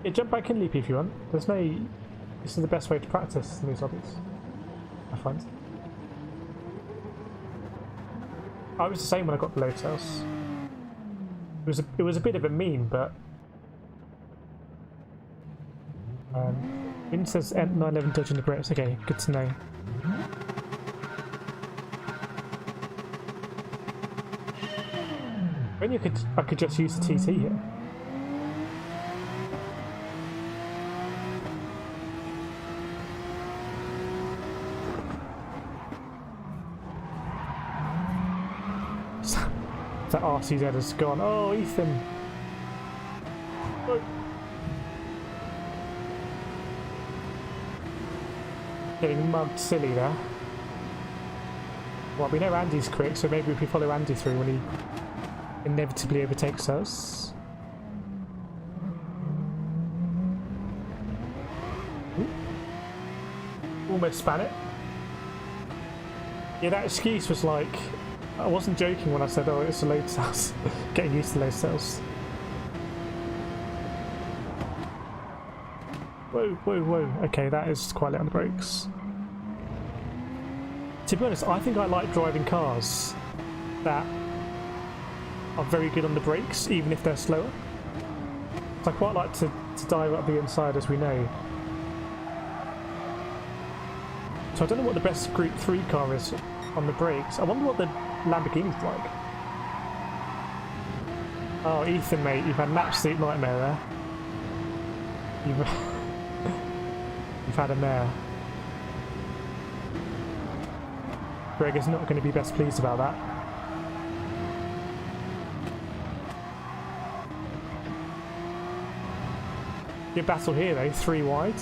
Yeah, jump back in, Leapy, if you want. There's no... This is the best way to practice in these lobbies, I find. I was the same when I got the load cells. It was a bit of a meme, but... It says 911 dodging the brakes. Okay, good to know. Maybe I could just use the TT here. That RCZ has gone. Oh, Ethan! Oh. Getting mugged silly there. Well, we know Andy's quick, so maybe if we follow Andy through when he inevitably overtakes us. Ooh. Almost span it. Yeah, that excuse was like... I wasn't joking when I said, oh, it's a load cells. Getting used to load cells. Whoa, whoa, whoa. Okay, that is quite late on the brakes. To be honest, I think I like driving cars that are very good on the brakes, even if they're slower. So I quite like to dive up the inside, as we know. So I don't know what the best Group 3 car is on the brakes. I wonder what the Lamborghini's like. Oh, Ethan, mate, you've had an absolute nightmare there. You've had a mare. Greg is not going to be best pleased about that. Good battle here though, 3 wide.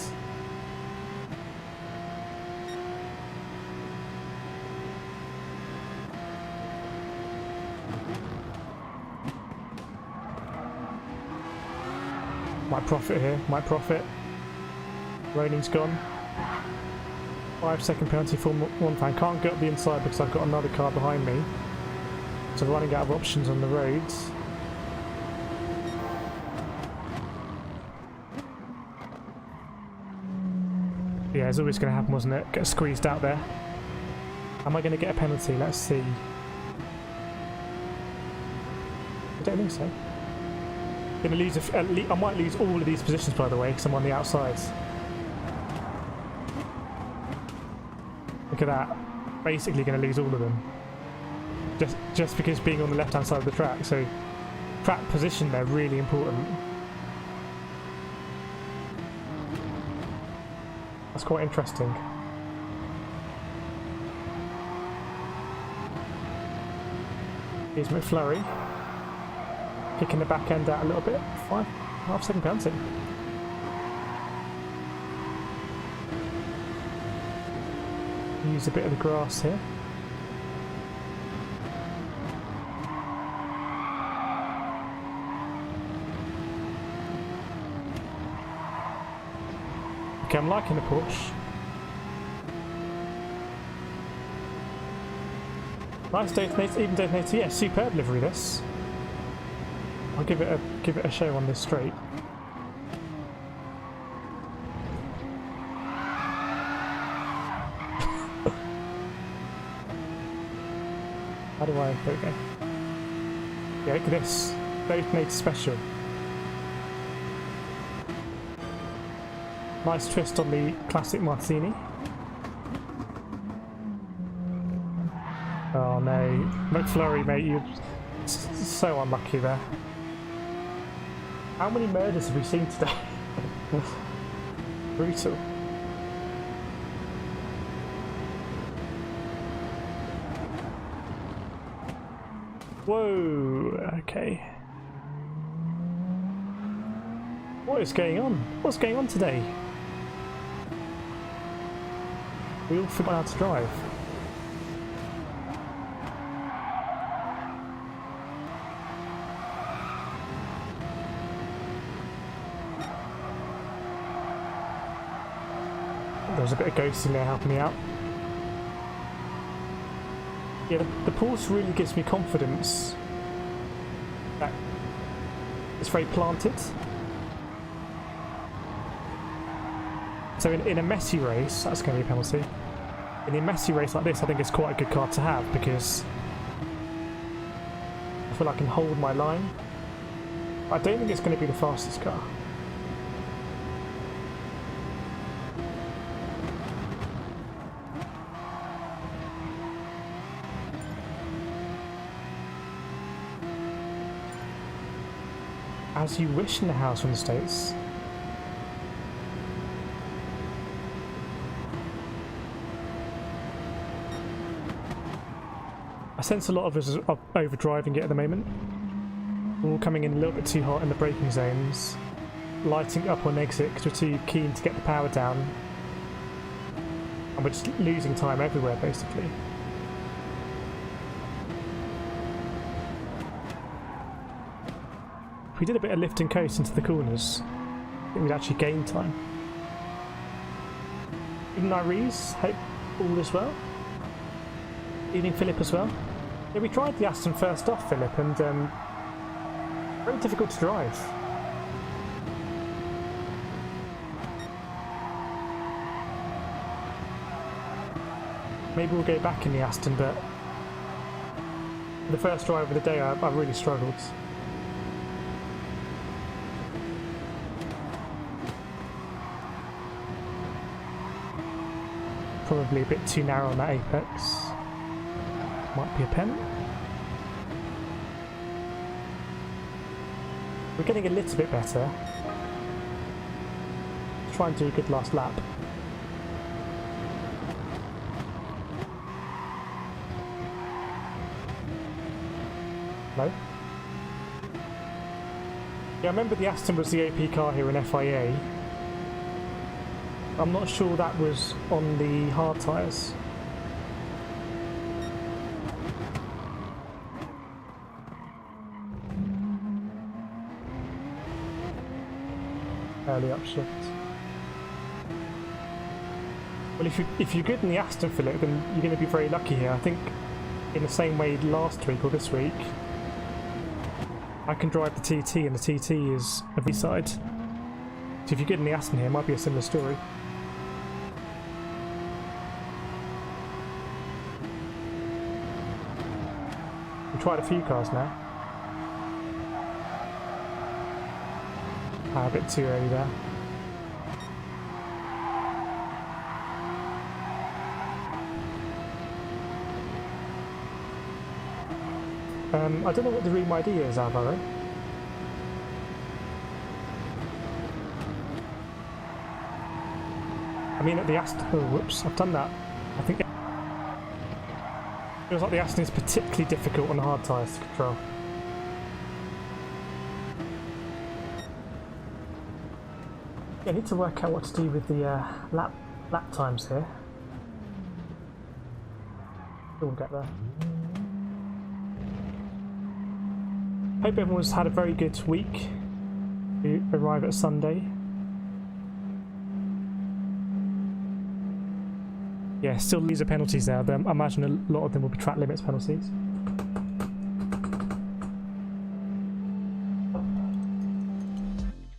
Might profit here, might profit. Roning's gone. 5-second penalty for one fan. Can't go up the inside because I've got another car behind me. So running out of options on the roads. Yeah, it's always going to happen, wasn't it? Get squeezed out there. Am I going to get a penalty? Let's see. I don't think so. Gonna lose. I might lose all of these positions, by the way, because I'm on the outsides. Look at that. Basically, going to lose all of them. Just because being on the left-hand side of the track. So, track position there really important. That's quite interesting. Here's McFlurry. Kicking the back end out a little bit. 5.5 second penalty. Use a bit of the grass here. Okay, I'm liking the Porsche. Nice detonator, even detonator. Yeah, superb livery this. I'll give it a show on this straight. How do I? There we go. Yeah, look at this. Detonator special. Nice twist on the classic Martini. Oh no, McFlurry, mate, you're so unlucky there. How many murders have we seen today? Brutal. Whoa, okay. What is going on? What's going on today? We all forgot how to drive. There's a bit of ghosting there helping me out. Yeah, the Porsche really gives me confidence that it's very planted. So in a messy race, that's going to be a penalty. In a messy race like this, I think it's quite a good car to have because I feel I can hold my line. I don't think it's going to be the fastest car. As you wish in the house from the States. I sense a lot of us are overdriving it at the moment. We're all coming in a little bit too hot in the braking zones, lighting up on exit because we're too keen to get the power down, and we're just losing time everywhere basically. If we did a bit of lift and coast into the corners, I think we'd actually gain time. Evening Iris, hope all is well. Evening Philip as well. Yeah, we tried the Aston first off, Philip, and very difficult to drive. Maybe we'll go back in the Aston, but the first drive of the day I really struggled. Probably a bit too narrow on that apex. Might be a pen. We're getting a little bit better. Try and do a good last lap. No? Yeah, I remember the Aston was the OP car here in FIA. I'm not sure that was on the hard tyres. Early upshift. Well, if you're good in the Aston Philip, then you're going to be very lucky here. I think in the same way last week or this week, I can drive the TT, and the TT is a B-side. So if you're good in the Aston here, it might be a similar story. We've tried a few cars now. A bit too early there. I don't know what the Ream ID is, Alvaro. I mean, at the Aston. Oh, whoops! I've done that. I think it feels like the Aston is particularly difficult on the hard tyres to control. Yeah, I need to work out what to do with the lap times here. We'll get there. Hope everyone's had a very good week. We arrive at Sunday. Yeah, still loser penalties there. I imagine a lot of them will be track limits penalties.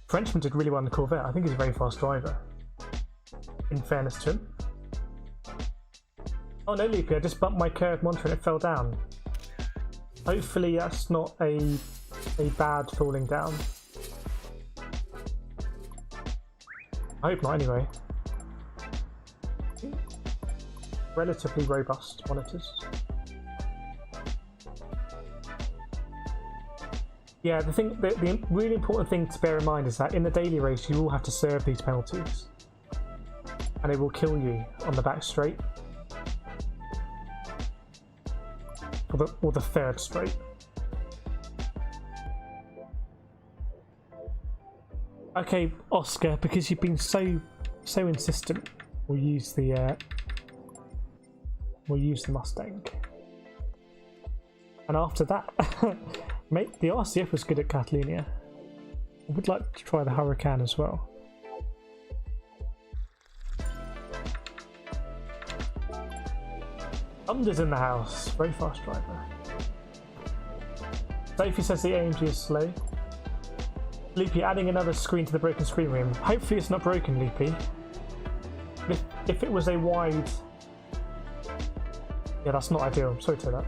Frenchman did really well in the Corvette. I think he's a very fast driver, in fairness to him. Oh no, Loopy, I just bumped my curved monitor and it fell down. Hopefully that's not a bad falling down. I hope not anyway. Relatively robust monitors. Yeah, the really important thing to bear in mind is that in the daily race you will have to serve these penalties, and it will kill you on the back straight, or the third straight. Okay, Oscar, because you've been so insistent, we'll use the Mustang, and after that. Mate, the RCF was good at Catalonia. I would like to try the Huracan as well. Under's in the house. Very fast driver. Sophie says the AMG is slow. Loopy adding another screen to the broken screen room. Hopefully it's not broken, Loopy. If it was a wide... Yeah, that's not ideal. I'm sorry to hear that.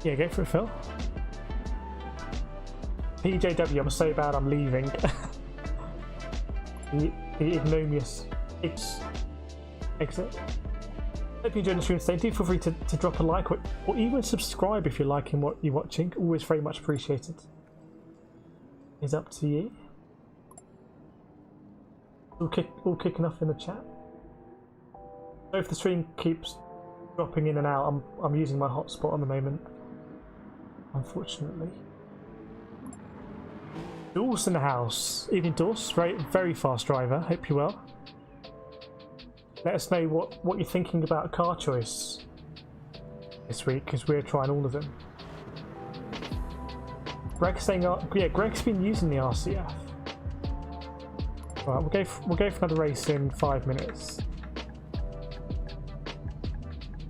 Yeah, go for it, Phil. PJW, I'm so bad I'm leaving. the ignominious exit. Hope you enjoyed the stream today. Do feel free to drop a like or even subscribe if you're liking what you're watching. Always very much appreciated. It's up to you. All kicking off in the chat. So if the stream keeps dropping in and out, I'm using my hotspot at the moment. Unfortunately. Dawes in the house. Evening, Dawes. Very fast driver. Hope you're well. Let us know what you're thinking about car choice this week, because we're trying all of them. Greg's saying, yeah, Greg's been using the RCF. Right, we'll go for another race in 5 minutes.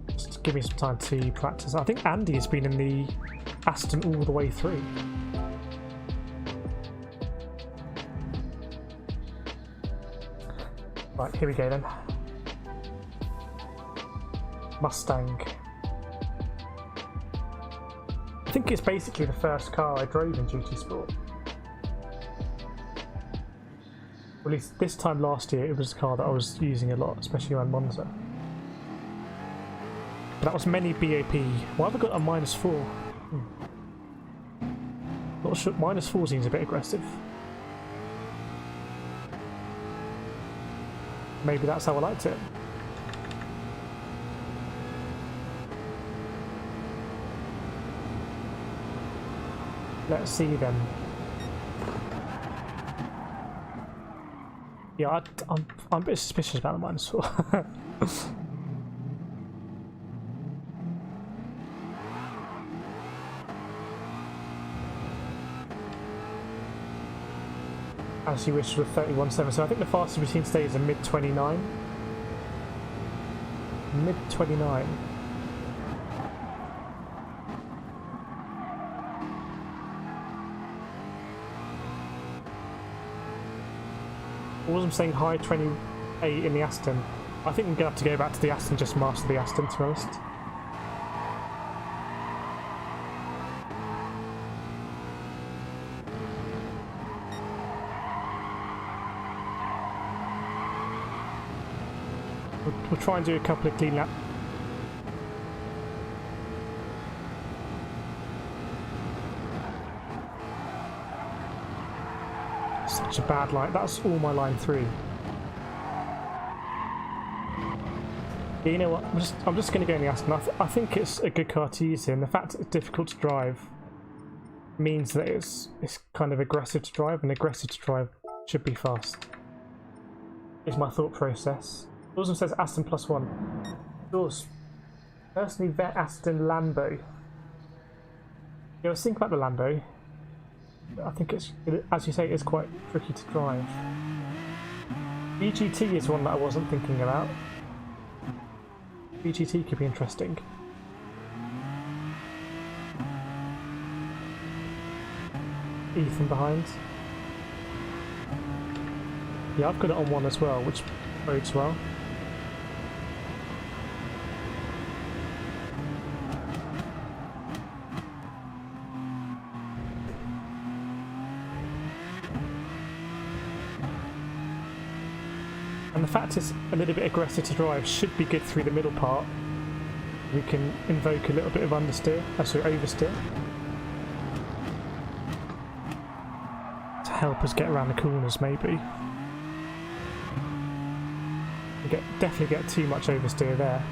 Just give me some time to practice. I think Andy has been in the Aston all the way through. Right, here we go then. Mustang. I think it's basically the first car I drove in GT Sport. Or at least this time last year it was a car that I was using a lot, especially around Monza. But that was many BAP. Why have I got a -4? Not sure. -4 seems a bit aggressive. Maybe that's how I liked it. Let's see then. Yeah, I'm a bit suspicious about the -4. as you wish with 31.7. So I think the fastest we've seen today is a mid 29. Mid 29. Or I'm saying high 28 in the Aston. I think we're going to have to go back to the Aston, just master the Aston, to be honest. We'll try and do a couple of clean laps. Such a bad line. That's all my line 3. Yeah, you know what? I'm just going to go in the Aston. I think it's a good car to use here, and the fact it's difficult to drive means that it's kind of aggressive to drive, and aggressive to drive should be fast. Is my thought process. Also says Aston +1. Yours. Personally, vet Aston Lambo. Yeah, I was thinking about the Lambo. I think as you say, it's quite tricky to drive. BGT is one that I wasn't thinking about. BGT could be interesting. Ethan behind. Yeah, I've got it on 1 as well, which bodes well. And the fact it's a little bit aggressive to drive should be good through the middle part. We can invoke a little bit of understeer, oversteer. To help us get around the corners, maybe. We definitely get too much oversteer there.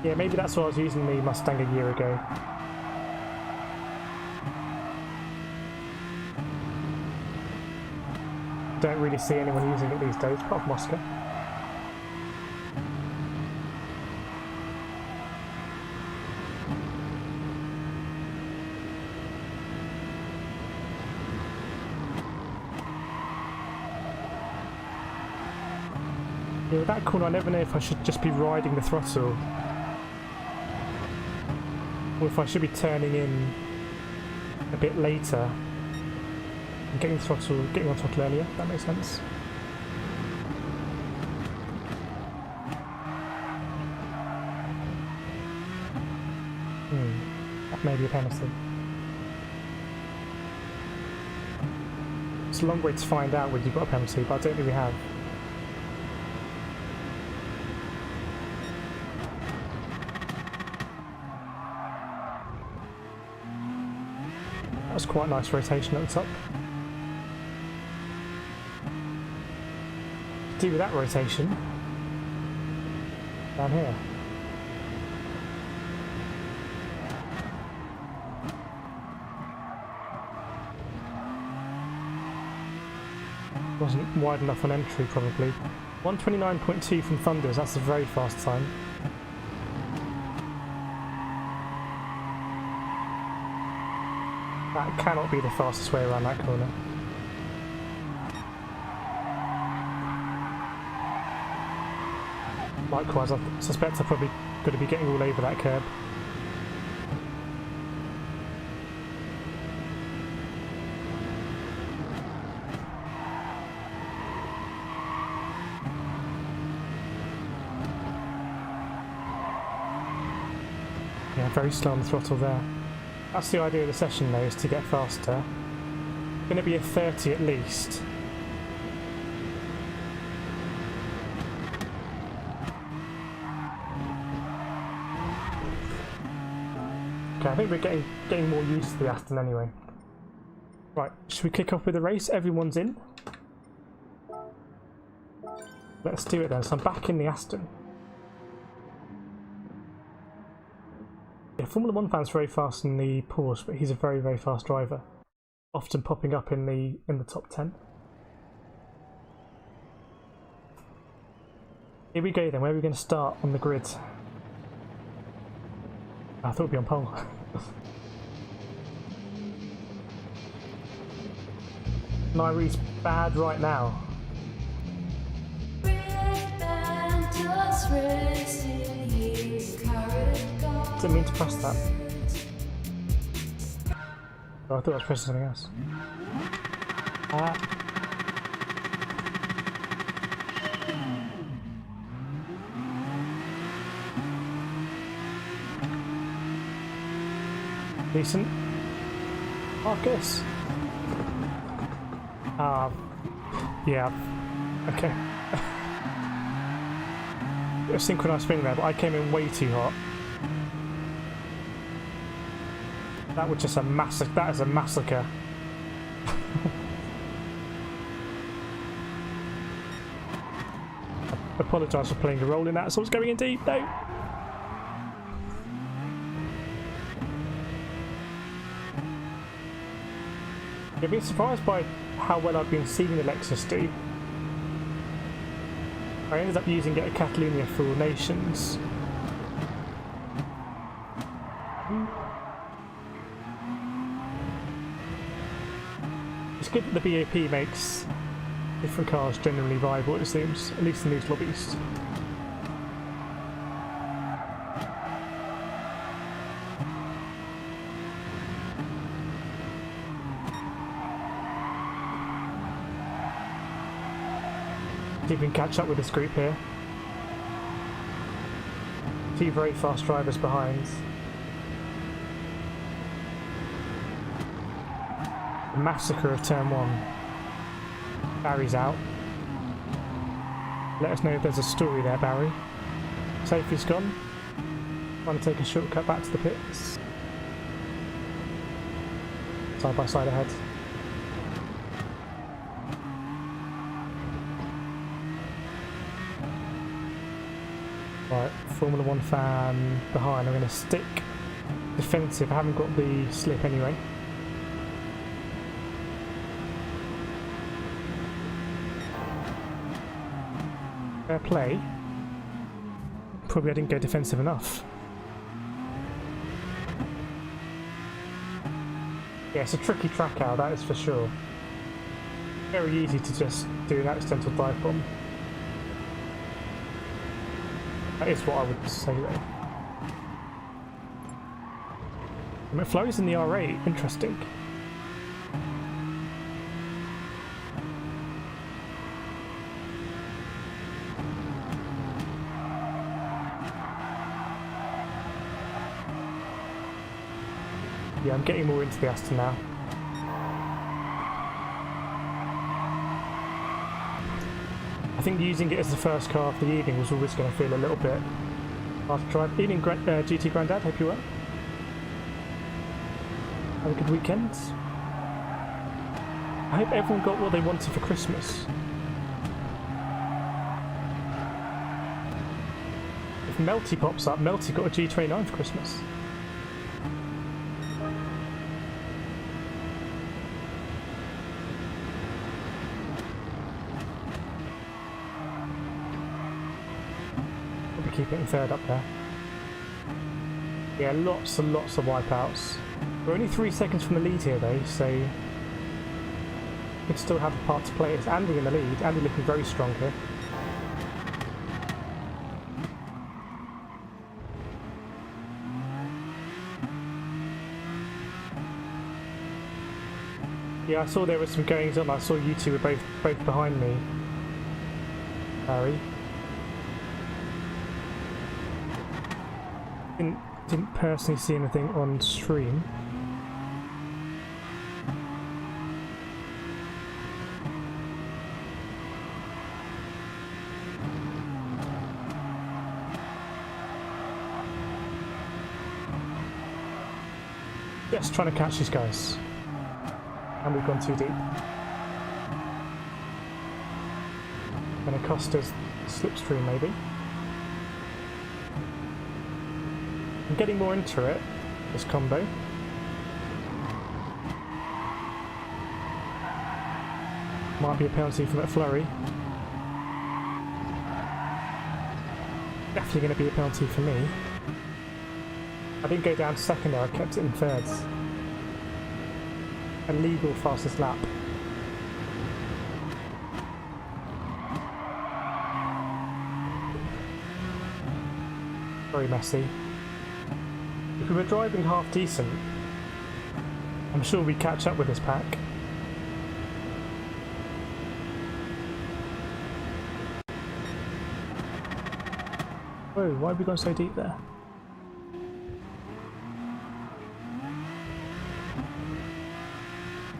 Yeah, maybe that's why I was using the Mustang a year ago. Don't really see anyone using it these days, apart from Oscar. Yeah, with that corner, I never know if I should just be riding the throttle, or if I should be turning in a bit later. Getting on throttle earlier, if that makes sense. That may be a penalty. It's a long way to find out whether you've got a penalty, but I don't think we have. That was quite a nice rotation at the top. Do with that rotation down here. Wasn't wide enough on entry, probably. 129.2 from Thunders, that's a very fast time. That cannot be the fastest way around that corner. Likewise, I suspect I'm probably going to be getting all over that curb. Yeah, very slow on the throttle there. That's the idea of the session though, is to get faster. It's going to be a 30 at least. Okay, I think we're getting more used to the Aston anyway. Right, should we kick off with the race? Everyone's in. Let's do it then. So I'm back in the Aston. Yeah, Formula 1 fan's very fast in the Porsche, but he's a very, very fast driver. Often popping up in the top 10. Here we go then. Where are we going to start on the grid? I thought it'd be on pole. Nairobi's bad right now. Didn't mean to press that. Oh, I thought I was pressing something else. Decent. Marcus. Yeah. Okay. A synchronized spin there, but I came in way too hot. That was just a massacre. That is a massacre. I apologise for playing a role in that. So I was going in deep. No. I've been surprised by how well I've been seeing the Lexus do. I ended up using it at Catalonia for All Nations. It's good that the BAP makes different cars generally viable, it seems, at least in these lobbies. See if we can catch up with this group here. Two very fast drivers behind. The massacre of turn 1. Barry's out. Let us know if there's a story there, Barry. Safety's gone. Trying to take a shortcut back to the pits. Side by side ahead. Right, Formula 1 fan behind. I'm going to stick defensive. I haven't got the slip anyway. Fair play. Probably I didn't go defensive enough. Yeah, it's a tricky track out, that is for sure. Very easy to just do an accidental dive bomb. That is what I would say though. McFlurry's in the R8, interesting. Yeah, I'm getting more into the Aston now. I think using it as the first car of the evening was always going to feel a little bit hard to drive. Evening, GT Grandad, hope you're well. Have a good weekend. I hope everyone got what they wanted for Christmas. If Melty pops up, Melty got a G29 for Christmas. Keep it in third up there. Yeah, lots and lots of wipeouts. We're only 3 seconds from the lead here though, so we could still have a part to play. It's Andy in the lead. Andy looking very strong here. Yeah, I saw there was some goings on. I saw you two were both behind me, Barry. Didn't personally see anything on stream. Just trying to catch these guys. And we've gone too deep. Gonna cost us SlipStream maybe. I'm getting more into it, this combo. Might be a penalty for McFlurry. Definitely going to be a penalty for me. I didn't go down to second there, I kept it in thirds. A legal fastest lap. very messy. If we were driving half decent, I'm sure we'd catch up with this pack. Whoa, why have we gone so deep there?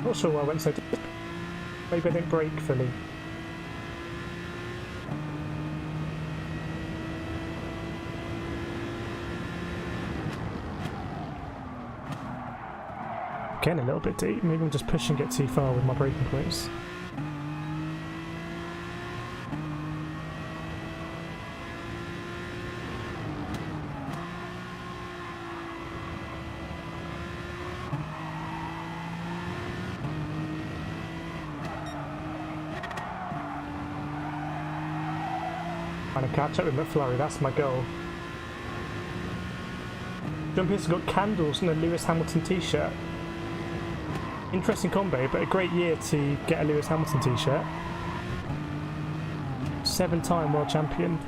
Not sure why I went so deep. Maybe I didn't brake fully. Again, a little bit deep. Maybe I'm just pushing it too far with my braking points. Trying to catch up with McFlurry, that's my goal. Jump Hits got candles and a Lewis Hamilton t-shirt. Interesting combo, but a great year to get a Lewis Hamilton t-shirt. 7-time world champion.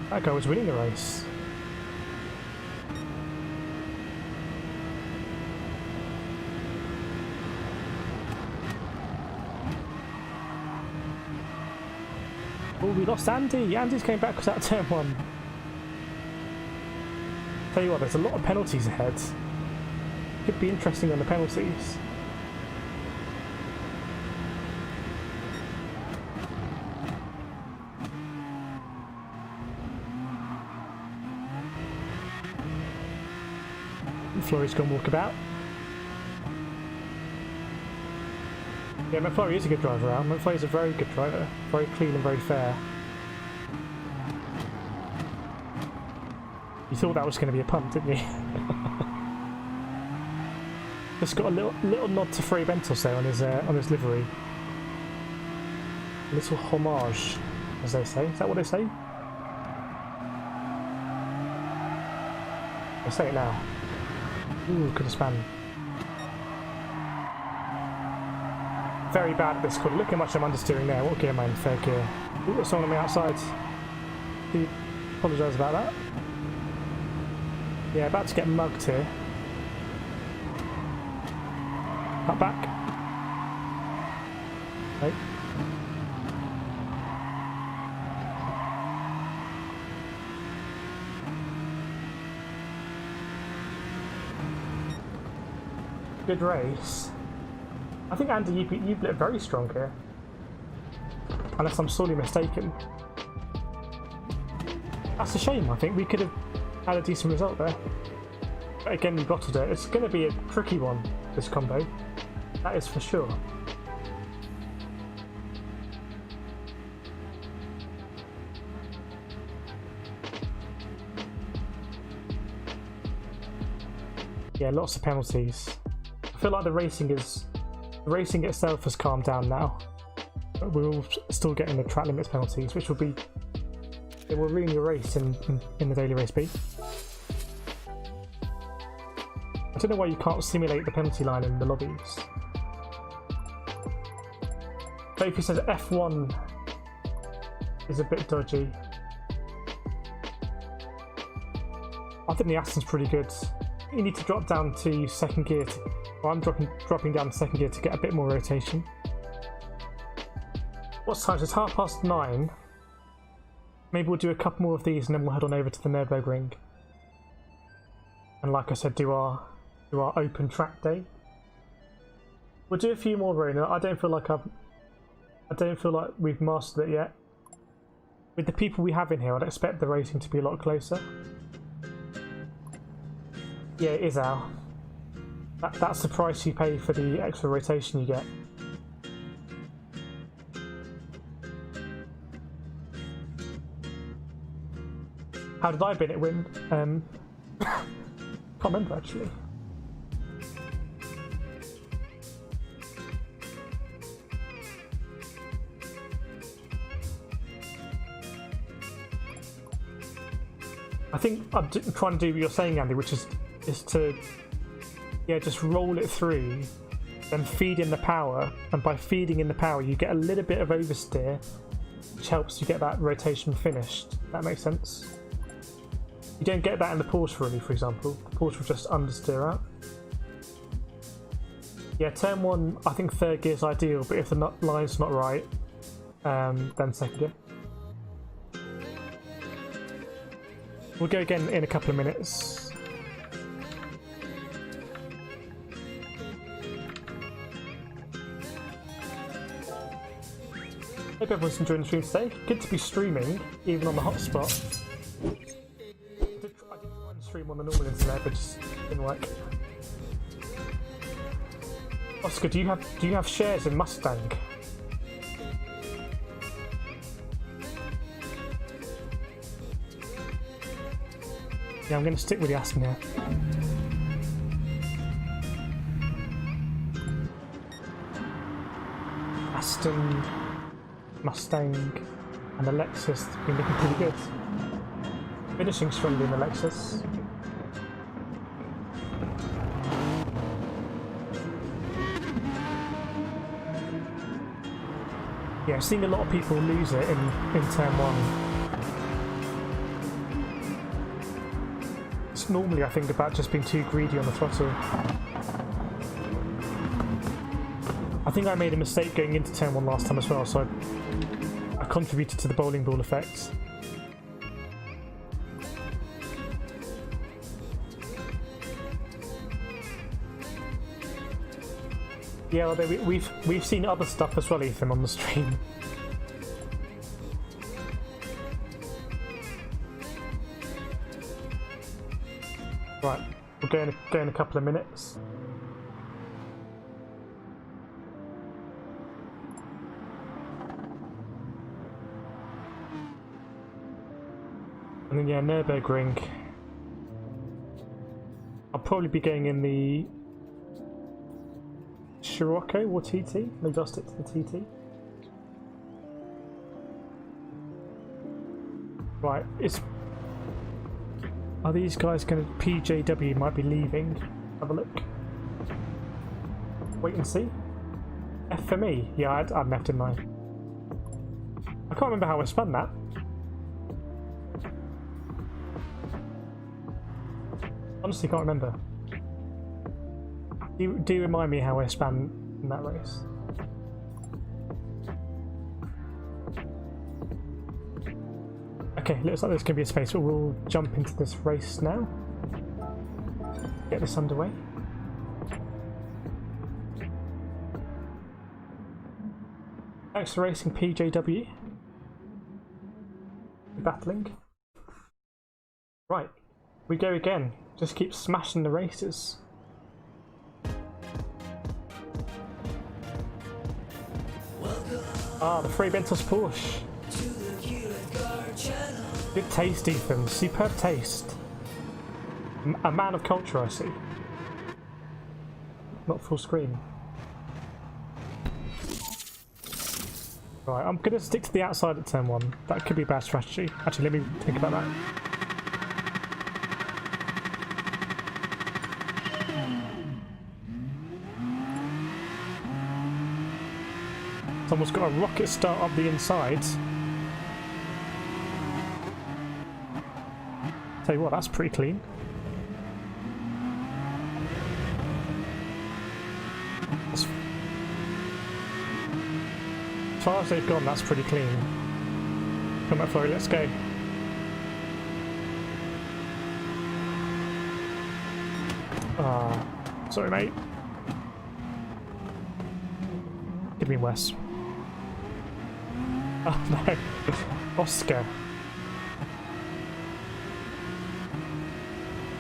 That guy was winning the race. Oh, we lost Andy. Andy's came back without turn 1. Tell you what, there's a lot of penalties ahead. Could be interesting on the penalties. Flurry's gone walkabout. Yeah, McFlurry is a good driver around. McFlurry's a very good driver. Very clean and very fair. You thought that was going to be a punt, didn't you? Just got a little nod to Frey Bentos there on his livery. A little homage, as they say. Is that what they say? They say it now. Ooh, could have spun. Very bad at this corner. Look how much I'm understeering there. What gear am I in? Third gear. Ooh, there's someone on the outside. Do apologise about that. Yeah, about to get mugged here. Cut back. Right. Good race. I think Andy, you lit very strong here. Unless I'm sorely mistaken. That's a shame, I think. We could have had a decent result there. But again, we bottled it. It's going to be a tricky one, this combo. That is for sure. Yeah, lots of penalties. I feel like the racing itself has calmed down now. But we're all still getting the track limits penalties, which will be... It will ruin your race in the daily race beat. I don't know why you can't simulate the penalty line in the lobbies. Sophie says F1 is a bit dodgy. I think the Aston's pretty good. You need to drop down to second gear. I'm dropping down to second gear to get a bit more rotation. What's time? It's 9:30. Maybe we'll do a couple more of these and then we'll head on over to the Nurburgring. And like I said, do our open track day. We'll do a few more, Rona. I don't feel like we've mastered it yet. With the people we have in here, I'd expect the racing to be a lot closer. Yeah, it is, Al. That's the price you pay for the extra rotation you get. How did I Bennett win? Can't remember actually. I think I'm trying to do what you're saying, Andy, which is to just roll it through, then feed in the power, and by feeding in the power you get a little bit of oversteer, which helps you get that rotation finished. If that makes sense. You don't get that in the Porsche really, for example. The Porsche will just understeer out. Yeah, turn 1, I think third gear is ideal, but if the line's not right, then second gear. We'll go again in a couple of minutes. Hope everyone's enjoying the stream today. Good to be streaming, even on the hotspot. I did try and stream on the normal internet, but just didn't work. Oscar, do you have shares in Mustang? Yeah, I'm going to stick with the Aston here. Aston, Mustang, and the Lexus have been looking pretty good. Finishing strongly in the Lexus. Yeah, I've seen a lot of people lose it in turn 1. It's normally, I think, about just being too greedy on the throttle. I think I made a mistake going into turn 1 last time as well, so I contributed to the bowling ball effect. Yeah, although we've seen other stuff as well, Ethan, on the stream. Right, we'll go in a couple of minutes. And then yeah, Nurburgring. I'll probably be going in the Scirocco or TT. Maybe I'll stick to the TT. Right, are these guys going to... PJW might be leaving. Have a look. Wait and see. F for me. Yeah, I'd left in mine. I can't remember how I spun that. Honestly, can't remember. Do remind me how I span in that race. Okay, looks like there's going to be a space, but we'll jump into this race now. Get this underway. Thanks for racing, PJW. Battling. Right, we go again. Just keep smashing the races. Ah, the Frey Bentos Porsche. Good taste, Ethan. Superb taste. A man of culture, I see. Not full screen. Right, I'm going to stick to the outside at turn 1. That could be a bad strategy. Actually, let me think about that. Someone's got a rocket start up the inside. Tell you what, that's pretty clean. As far as they've gone, that's pretty clean. Come back, Flurry, let's go. Ah, sorry, mate. Could be worse. Oh no, Oscar.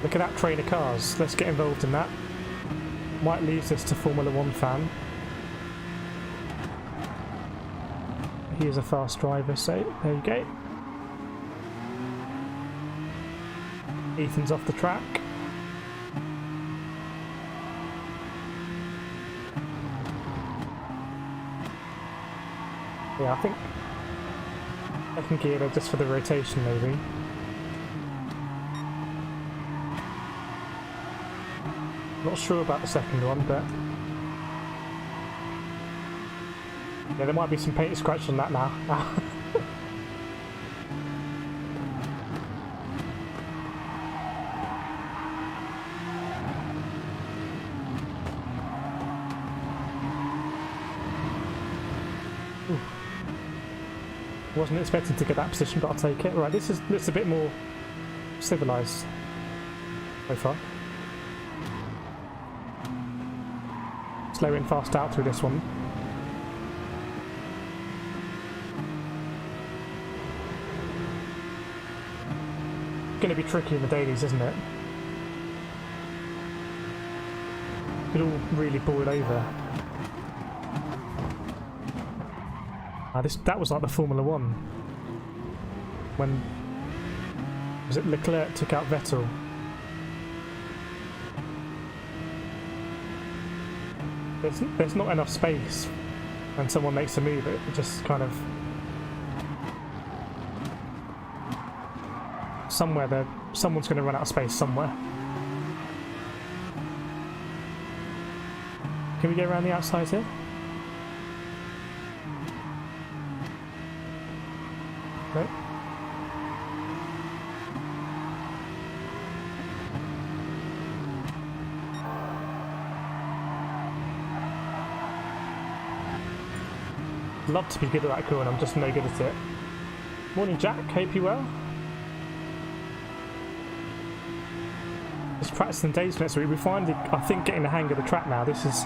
Look at that train of cars. Let's get involved in that. Might leave this to Formula 1 fan. He is a fast driver, so there you go. Ethan's off the track. Yeah, I think second gear there just for the rotation, maybe. Not sure about the second one, but yeah, there might be some paint scratch on that now. Ooh. Wasn't expecting to get that position, but I'll take it. Right, this looks a bit more civilised so far. Slow in, fast out through this one. Going to be tricky in the dailies, isn't it? Could all really boil over. That was like the Formula 1 when was it Leclerc took out Vettel. There's not enough space when someone makes a move. It just kind of someone's going to run out of space somewhere. Can we go around the outside here? No. Love to be good at that corner, I'm just no good at it. Morning Jack, hope you well. Just practicing days for next week. We're finally, I think, getting the hang of the track now. This is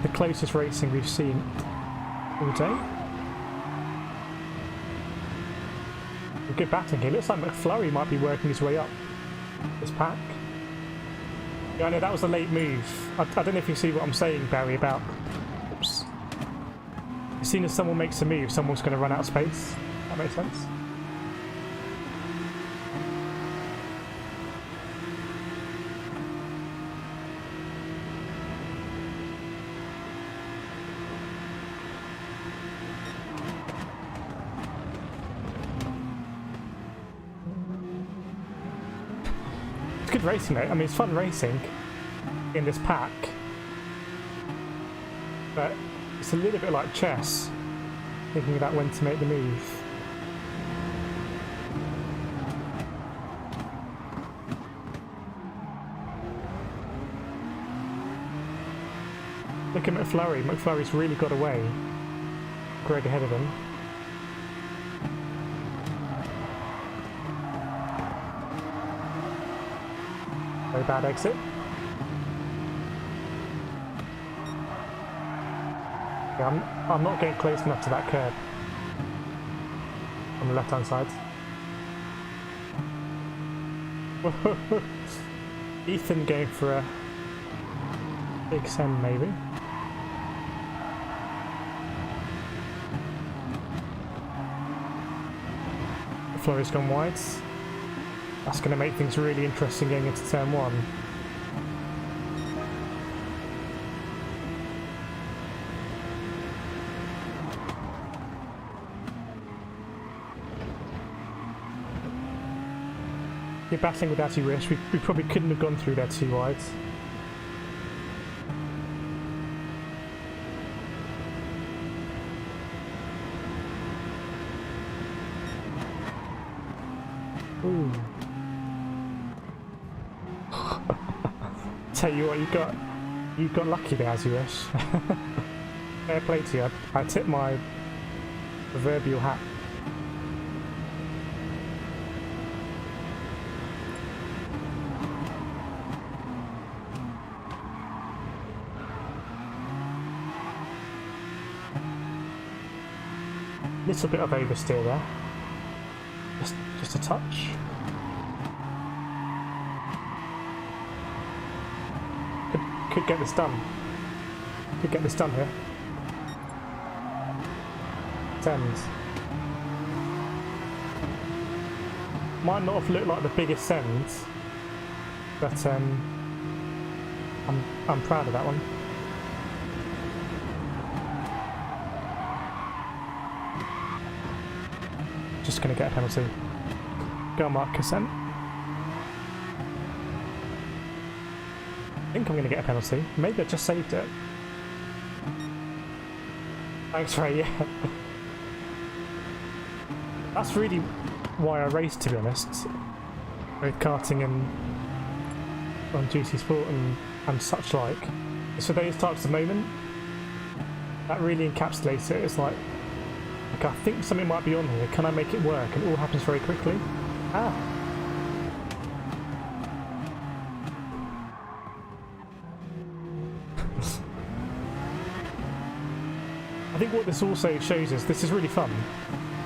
the closest racing we've seen all day. Good batting here. Looks like McFlurry might be working his way up this pack. Yeah, I know that was a late move. I don't know if you see what I'm saying, Barry, about... Oops. As soon as someone makes a move, someone's going to run out of space. That makes sense. Good racing, mate. I mean, it's fun racing in this pack, but it's a little bit like chess, thinking about when to make the move. Look at McFlurry. McFlurry's really got away. Greg ahead of him. Very bad exit. Yeah, I'm not getting close enough to that curb on the left hand side. Ethan going for a big send maybe. Flurry's gone wide. That's going to make things really interesting going into turn one. You're battling with as you wish. We probably couldn't have gone through there too wide. Ooh. Tell you what, you got lucky there, as you wish. Fair play to you. I tip my proverbial hat. Little bit of oversteer there. Just a touch. Could get this done. Could get this done here. Sends. Might not have looked like the biggest sends, but I'm proud of that one. Just going to get a penalty. Go on, Mark Cassent. I think I'm going to get a penalty. Maybe I just saved it. Thanks, Ray. Yeah. That's really why I race, to be honest. With karting and on GC Sport and such like. It's for those types of moment. That really encapsulates it. It's like, okay, I think something might be on here. Can I make it work? And it all happens very quickly. Ah. I think what this also shows is this is really fun.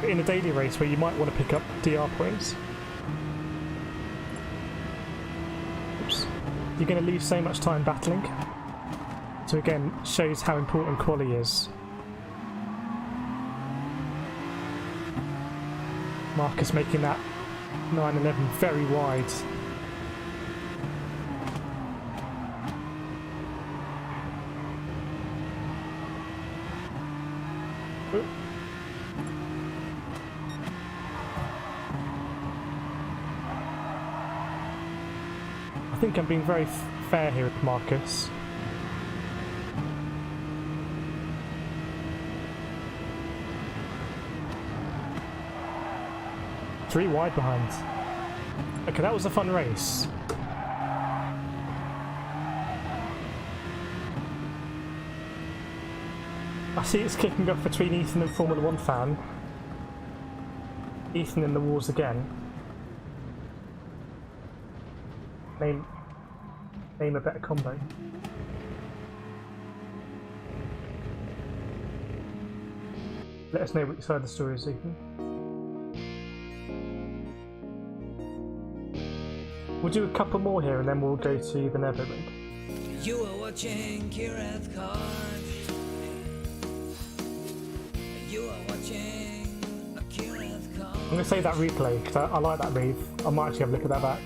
In a daily race where you might want to pick up DR points, oops, you're going to lose so much time battling. So again, shows how important quali is. Marcus making that 911 very wide. Ooh. I think I'm being very fair here with Marcus. Three wide behind. Okay, that was a fun race. I see it's kicking up between Ethan and Formula 1 fan. Ethan in the wars again. Name a better combo. Let us know which side of the story is, Ethan. We'll do a couple more here and then we'll go to the Nurburgring. You are watching Kireth Card. You are watching a Kireth Card. I'm going to save that replay because I like that move. I might actually have a look at that back.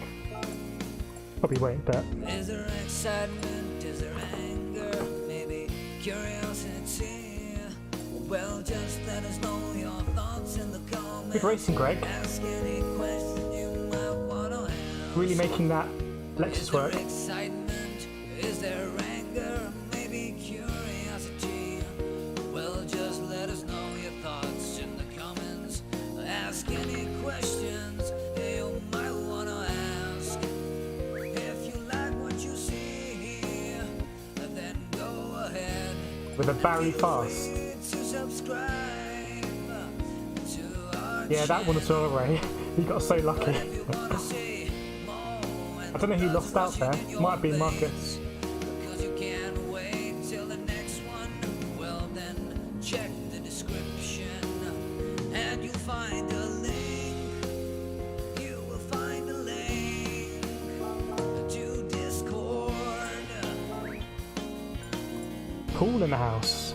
Probably won't, but... Is there excitement? Is there anger? Maybe curiosity? Well, just let us know your thoughts in the comments. Good racing, Greg. Ask any question you might want to ask. Really making that Lexus work. Is there excitement? Is there anger? Maybe curiosity? Well, just let us know your thoughts in the comments. Ask any questions you might want to ask. If you like what you see, then go ahead. With a Barry fast. Yeah, that one as well, Ray. He got so lucky. I don't know who lost out there. Might have been Marcus. Because you can't wait till the next one. Well then, check the description and you'll find a link. You will find a link to Discord. Paul in the house.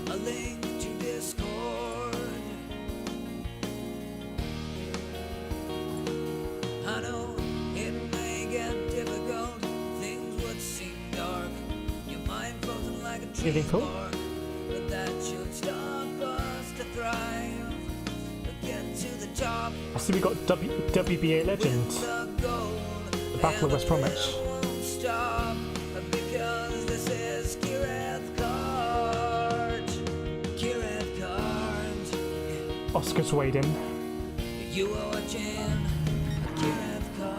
A link to Discord. I know it may get difficult. Things would seem dark. Your mind frozen like a tree Anything cool? bark. But that should stop us to thrive. Get to the top. I see we got WBA legend. With the gold. The Battle of West Bromwich. And won't stop. Because this is Kireth Card. Kireth Card. Oscar's weighed in. You are watching Kireth Card.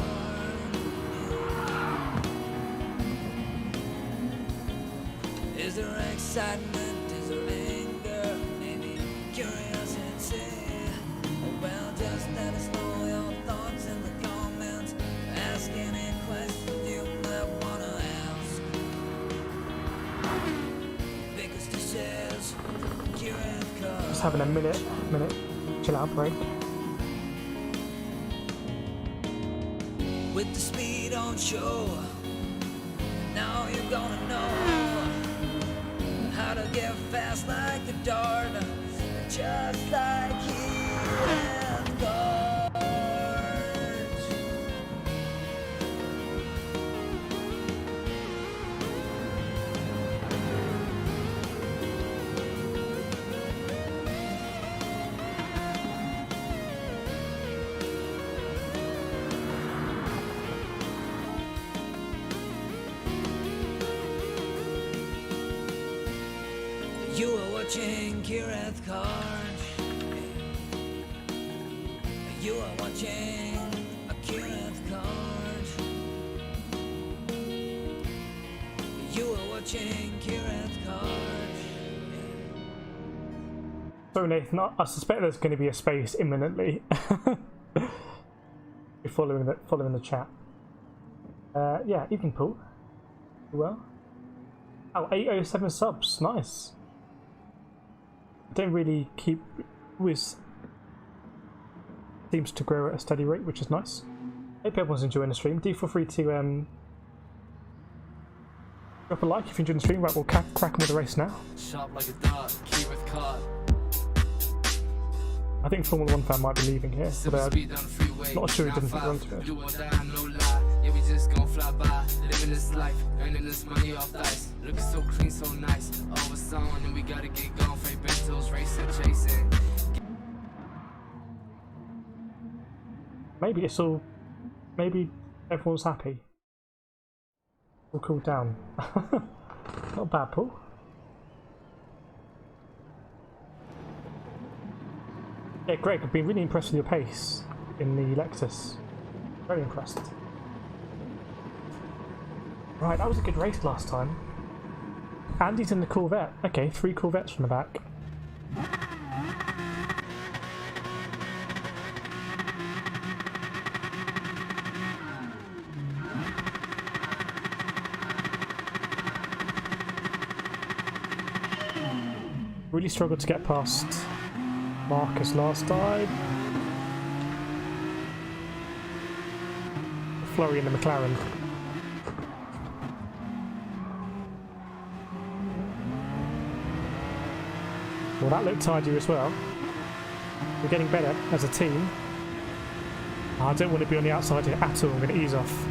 Is there excitement? Is there anger? Maybe curiosity? Well, just let us know your thoughts in the comments. Ask any question you might want to ask. Because this is Kireth Card. Just having a minute chill out break. With the speed on show, now you're gonna know how to get fast like a dart, just like Kireth Card. You are watching Kireth Card. You are watching a Kireth Card. You are watching Kireth Card. So Nathan, I suspect there's going to be a space imminently. You're following the chat. Yeah, evening Paul. Well. Oh, 807 subs, nice. I don't really keep with. Seems to grow at a steady rate, which is nice. Hope everyone's enjoying the stream. Do feel free to drop a like if you're enjoying the stream. Right, we'll crack on with the race now. Sharp like a dart, keep it caught. I think Formula 1 fan might be leaving here, but not sure he didn't think run to it. Yeah, we just gon' fly by, living this life, earning this money off dice. Looking so clean, so nice. All was on, and we gotta get going. Freight bentos, racing, chasing. Maybe it's all. Maybe everyone's happy. All cooled down. Not bad, Paul. Yeah, Greg, I've been really impressed with your pace in the Lexus. Very impressed. Right, that was a good race last time. Andy's in the Corvette. Okay, 3 Corvettes from the back. Really struggled to get past Marcus last time. Flurry in the McLaren. Well, that looked tidy as well. We're getting better as a team. I don't want to be on the outside here at all. I'm going to ease off.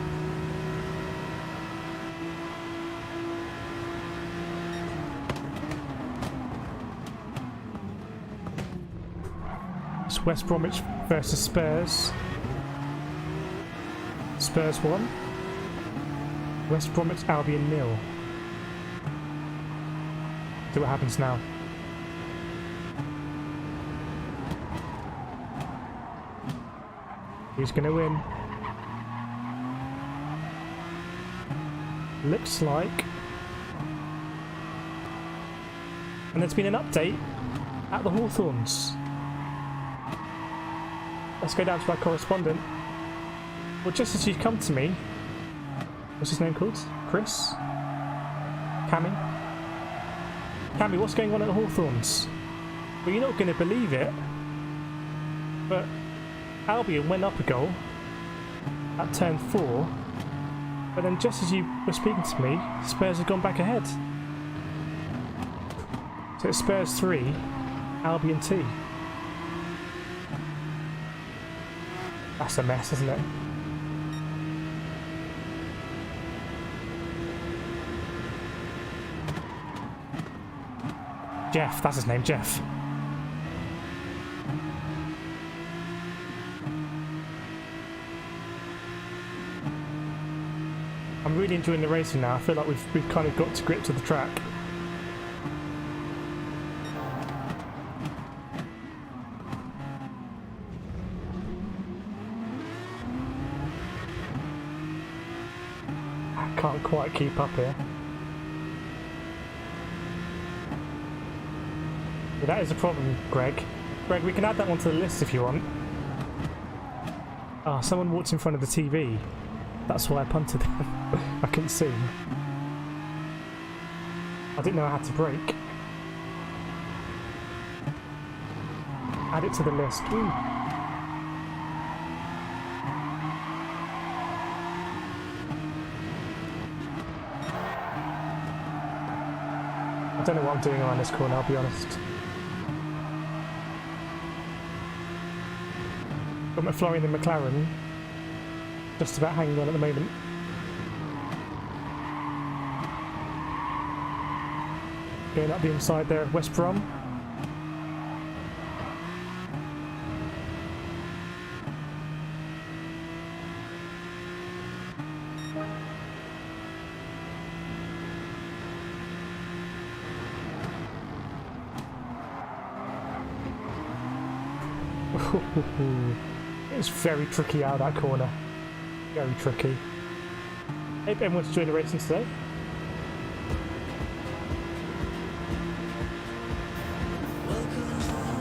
It's West Bromwich versus Spurs. Spurs 1. West Bromwich Albion 0. See what happens now. Who's going to win? Looks like. And there's been an update at the Hawthorns. Let's go down to our correspondent. Well, just as you've come to me, what's his name called? Chris? Cammy? Cammy, what's going on at the Hawthorns? Well, you're not going to believe it, but Albion went up a goal at turn 4, but then just as you were speaking to me, Spurs have gone back ahead. So it's Spurs 3, Albion 2. That's a mess, isn't it? Jeff, that's his name, Jeff. I'm really enjoying the racing now. I feel like we've kind of got to grips with the track. I can't quite keep up here. But that is a problem, Greg. Greg, we can add that one to the list if you want. Ah, someone walked in front of the TV. That's why I punted them. I couldn't see. I didn't know I had to brake. Add it to the list. Ooh. I don't know what I'm doing around this corner, I'll be honest. Got McFlurry and the McLaren just about hanging on at the moment. Going up the inside there of West Brom. It's very tricky out of that corner. Very tricky. Hope everyone's enjoying the racing today. Welcome home.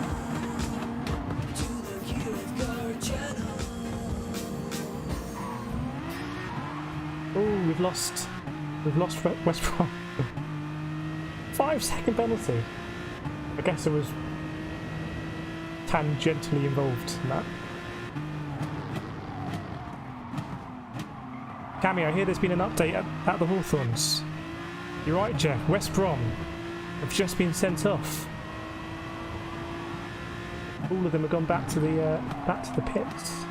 we've lost West Brom. 5-second penalty. I guess it was tangentially involved in that. Cammy, I hear there's been an update at the Hawthorns. You're right, Jeff. West Brom have just been sent off. All of them have gone back to the pits.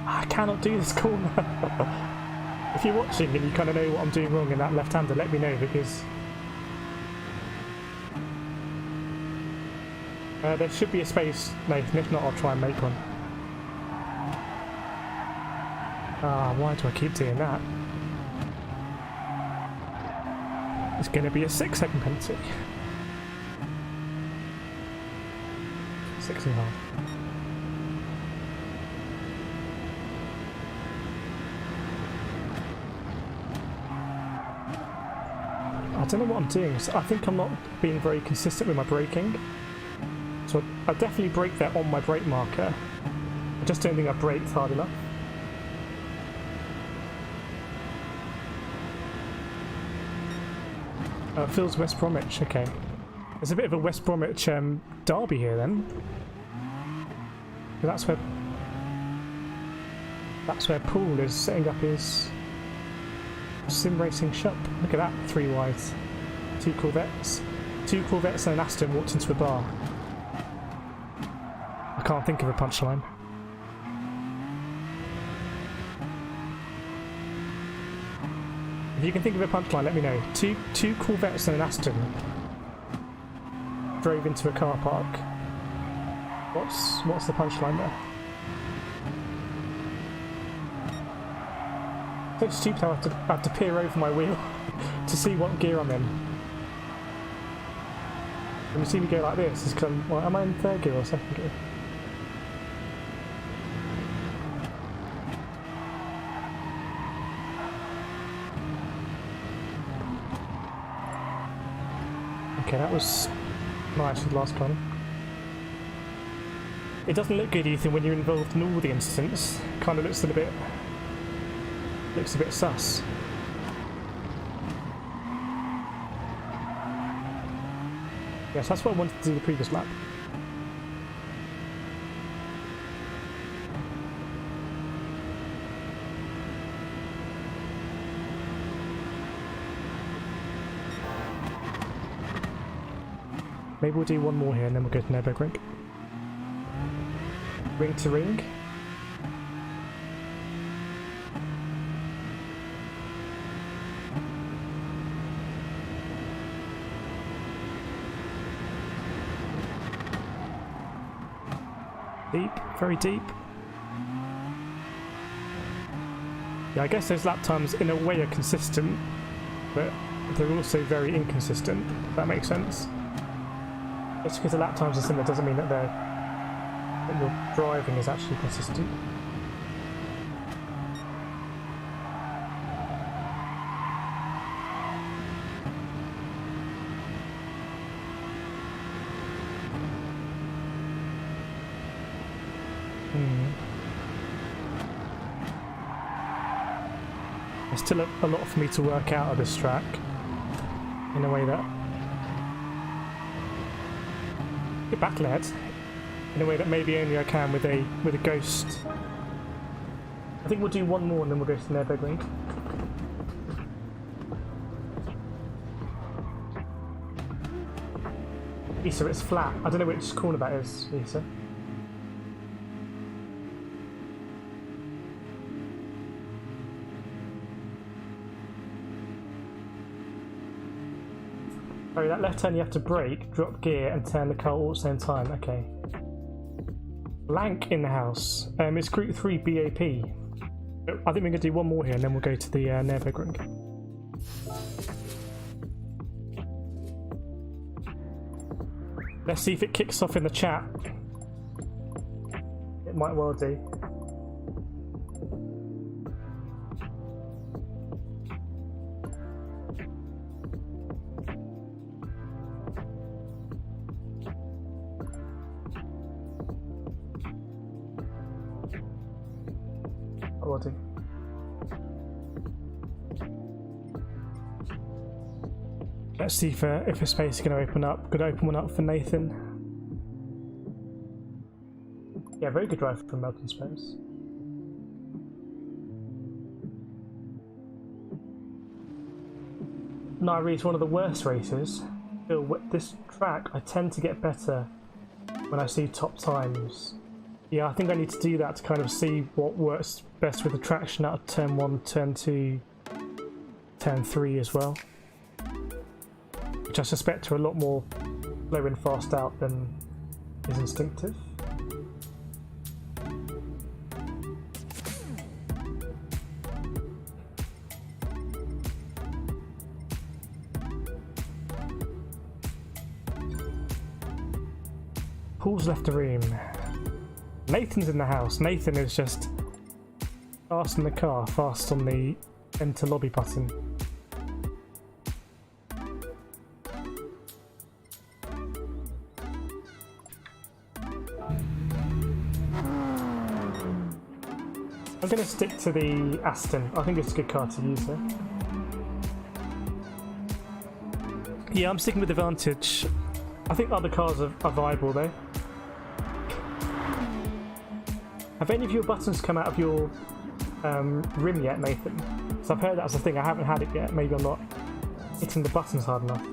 I cannot do this corner. If you're watching and you kind of know what I'm doing wrong in that left-hander, let me know, because there should be a space, Nathan. If not, I'll try and make one. Why do I keep doing that? It's going to be a 6-second penalty. 6.5. I don't know what I'm doing. I think I'm not being very consistent with my braking. So I definitely brake there on my brake marker. I just don't think I braked hard enough. Phil's West Bromwich, okay. There's a bit of a West Bromwich derby here then. That's where Paul is setting up his sim racing shop. Look at that, 3 wides. 2 Corvettes. 2 Corvettes and an Aston walked into a bar. I can't think of a punchline. If you can think of a punchline, let me know. Two Corvettes and an Aston drove into a car park. What's the punchline there? So stupid I have to peer over my wheel to see what gear I'm in. When you see me go like this, it's because am I in 3rd gear or 2nd gear? Okay, that was nice with the last corner. It doesn't look good, Ethan, when you're involved in all the incidents. Kind of looks a bit sus. Yes, that's what I wanted to do the previous lap. Maybe we'll do one more here and then we'll go to Nurburgring. Ring to ring. Deep, very deep. Yeah, I guess those lap times in a way are consistent, but they're also very inconsistent, if that makes sense. Just because the lap times are similar doesn't mean that your driving is actually consistent. There's still a lot for me to work out of this track in a way that get back, lads, in a way that maybe only I can with a ghost. I think we'll do one more and then we'll go to Nurburgring. Lisa, it's flat. I don't know which corner that is, Lisa. Sorry, that left turn you have to brake, drop gear and turn the car all at the same time. Okay. Blank in the house. It's Group 3 BAP. I think we're going to do one more here and then we'll go to the Nurburgring. Let's see if it kicks off in the chat. It might well do. Let's see if a space is going to open up. Could open one up for Nathan. Yeah, very good drive from Melton Space. Nairi is one of the worst races. This track, I tend to get better when I see top times. Yeah, I think I need to do that to kind of see what works best with the traction out of turn 1, turn 2, turn 3 as well. Which I suspect are a lot more slow and fast out than is instinctive. Paul's left a room. Nathan's in the house. Nathan is just fast in the car, fast on the enter lobby button. I'm going to stick to the Aston. I think it's a good car to use here. Yeah, I'm sticking with the Vantage. I think other cars are viable though. Have any of your buttons come out of your rim yet, Nathan? So I've heard that's the thing. I haven't had it yet. Maybe I'm not hitting the buttons hard enough.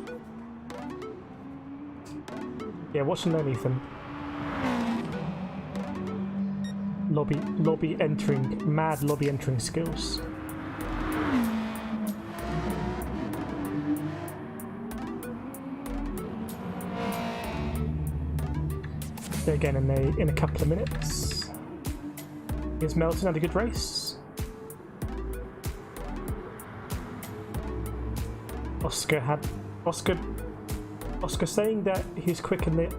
Yeah, watch and learn, Ethan. Lobby entering, mad lobby entering skills. Again in a couple of minutes. Here's Melton, had a good race. Oscar saying that he's quick in the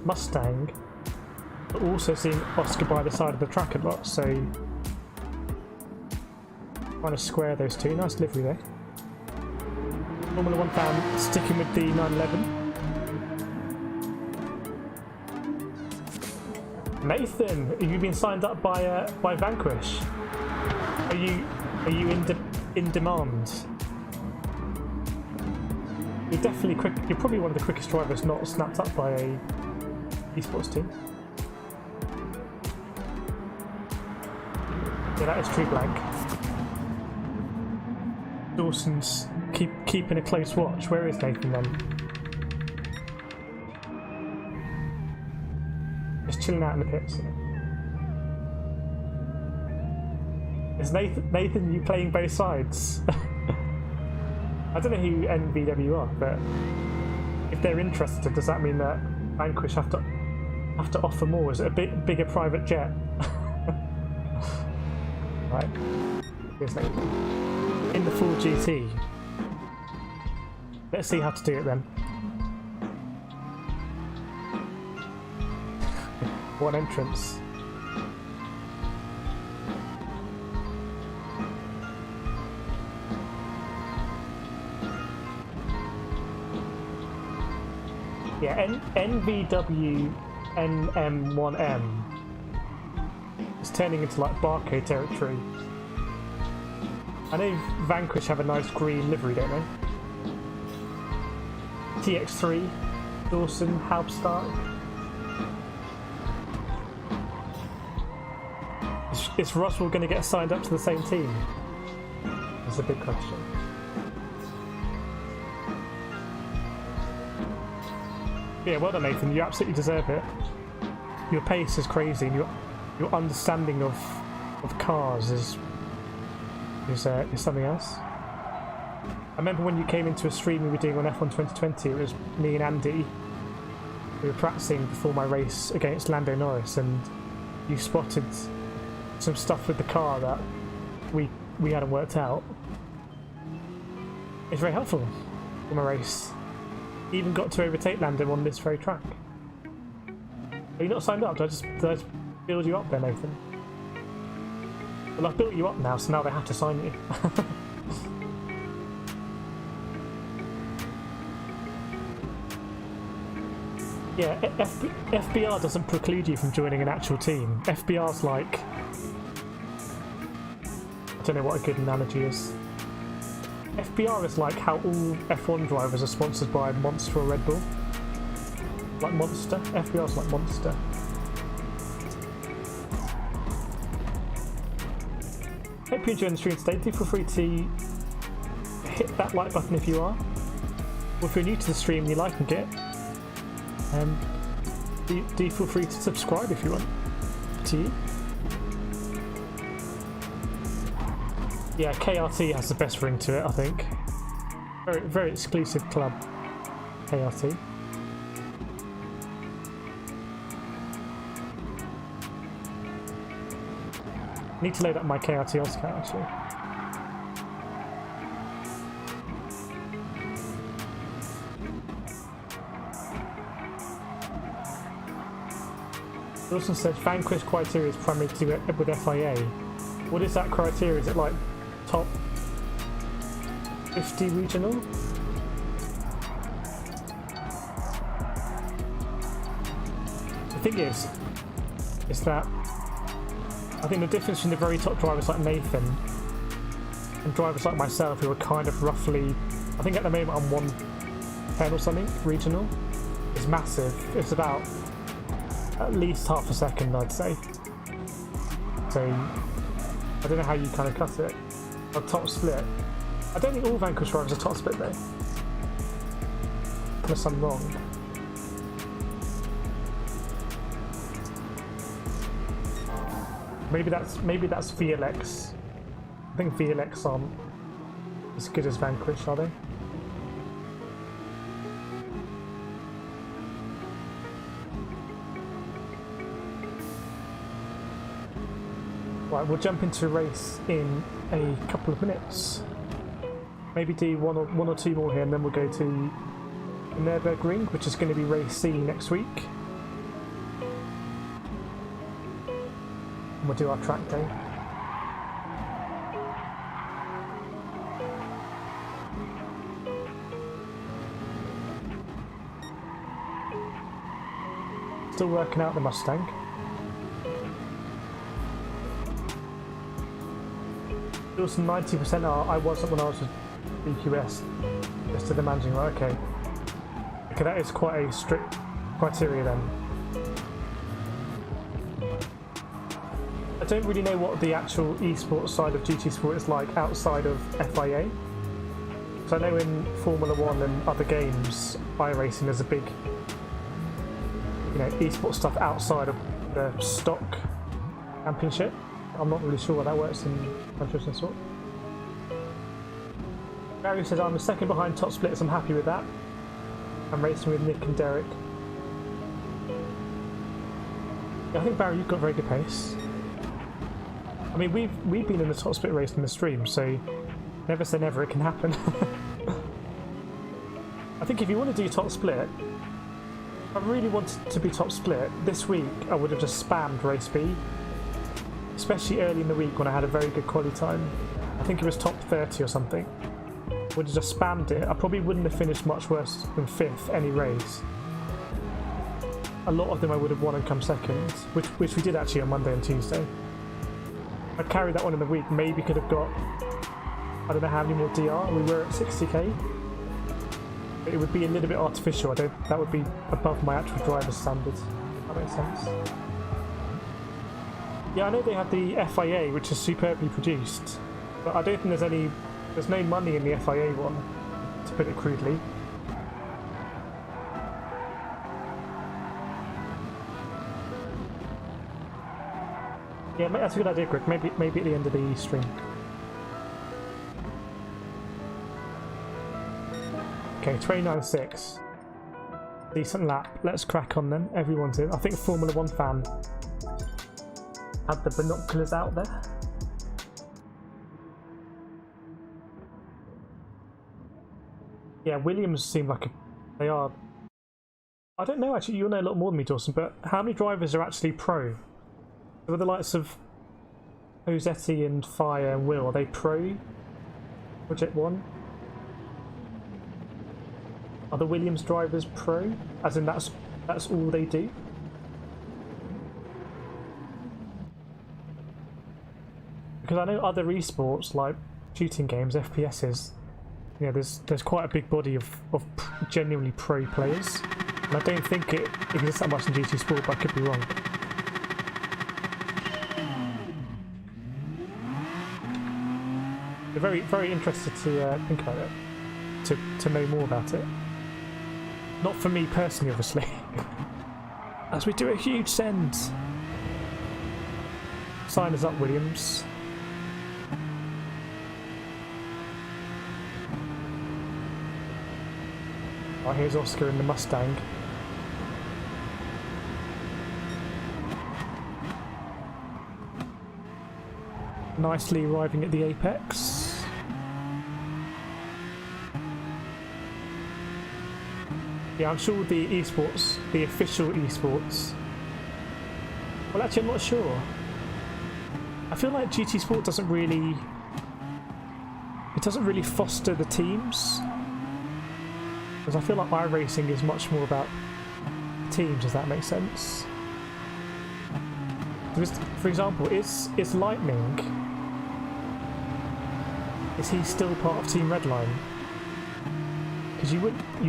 Mustang, but also seeing Oscar by the side of the track a lot, so trying to square those two. Nice livery there. Formula 1 fan sticking with the 911. Nathan, have you been signed up by Vanquish? Are you in demand? You're definitely quick. You're probably one of the quickest drivers not snapped up by a esports team. Yeah, that is true, blank. Dawson's keeping a close watch. Where is Nathan then? Chilling out in the pits. Is Nathan, you playing both sides? I don't know who NVW are, but if they're interested, does that mean that Vanquish have to offer more? Is it a bigger private jet? Right. Here's Nathan. In the full GT. Let's see how to do it then. One entrance. Yeah, NVW NM1M is turning into like barcode territory. I know Vanquish have a nice green livery, don't they? TX3, Dawson, Halbstart. Is Russell going to get signed up to the same team? That's a big question. Yeah, well done, Nathan. You absolutely deserve it. Your pace is crazy, and your understanding of cars is something else. I remember when you came into a stream we were doing on F1 2020. It was me and Andy. We were practicing before my race against Lando Norris, and you spotted some stuff with the car that we hadn't worked out. It's very helpful in my race. Even got to overtake Lando on this very track. Are you not signed up? Did I just build you up there, Nathan? Well, I've built you up now, so now they have to sign you. Yeah, FBR doesn't preclude you from joining an actual team. FBR's like... I don't know what a good analogy is. FBR is like how all F1 drivers are sponsored by Monster or Red Bull. Like Monster. FBR is like Monster. Hope you enjoy the stream today. Do feel free to hit that like button if you are. Or if you're new to the stream and you liking it, do feel free to subscribe if you want. To you. Yeah, KRT has the best ring to it, I think. Very, very exclusive club, KRT. Need to load up my KRT Oscar actually. Wilson said Vanquish criteria is primarily to do with FIA. What is that criteria? Is it like top 50 regional? The thing is that I think the difference between the very top drivers like Nathan and drivers like myself who are kind of roughly, I think at the moment I'm 110 or something regional, is massive. It's about at least half a second, I'd say. So I don't know how you kind of cut it. A top split. I don't think all Vanquish drivers are top split though. Unless I'm wrong. Maybe that's VLX. I think VLX aren't as good as Vanquish, are they? Right, we'll jump into a race in a couple of minutes. Maybe do one or two more here, and then we'll go to Nurburgring, which is going to be race C next week. And we'll do our track day. Still working out the Mustang. Also 90% are, I wasn't when I was with BQS, just to the managing, right, okay. Okay, that is quite a strict criteria then. I don't really know what the actual esports side of GT Sport is like outside of FIA. So I know in Formula 1 and other games, iRacing is a big, esports stuff outside of the stock championship. I'm not really sure how that works in countries and sort. Barry says, I'm a second behind top splitters, I'm happy with that. I'm racing with Nick and Derek. Yeah, I think Barry, you've got very good pace. I mean, we've been in the top split race in the stream, so never say never, it can happen. I think if you want to do top split, if I really wanted to be top split, this week I would have just spammed race B. Especially early in the week when I had a very good quali time. I think it was top 30 or something. Would have just spammed it. I probably wouldn't have finished much worse than 5th any race. A lot of them I would have won and come second, which we did actually on Monday and Tuesday. I carried that one in the week, maybe could have got, I don't know how many more DR, we were at 60k. But it would be a little bit artificial, that would be above my actual driver's standards. That makes sense. Yeah, I know they have the FIA, which is superbly produced, but I don't think there's no money in the FIA one, to put it crudely. Yeah, that's a good idea, Greg. Maybe at the end of the stream. Okay, 29.6. Decent lap. Let's crack on then. Everyone's in. I think Formula 1 fan had the binoculars out there. Yeah, Williams seem like they are. I don't know actually. You'll know a lot more than me, Dawson. But how many drivers are actually pro? Are the likes of Josetti and Fire and Will? Are they pro? Project 1? Are the Williams drivers pro? As in that's all they do? Because I know other esports like shooting games, FPSs, Yeah, there's quite a big body of genuinely pro players, and I don't think it exists that much in GT Sport, but I could be wrong. We're very interested to think about it, to know more about it. Not for me personally, obviously. As we do a huge send. Sign us up, Williams. Oh, here's Oscar in the Mustang. Nicely arriving at the apex. Yeah, I'm sure the Esports, the official Esports. Well, actually, I'm not sure. I feel like GT Sport doesn't really foster the teams, because I feel like iRacing is much more about teams. Does that make sense? For example, is Lightning? Is he still part of Team Redline? Because you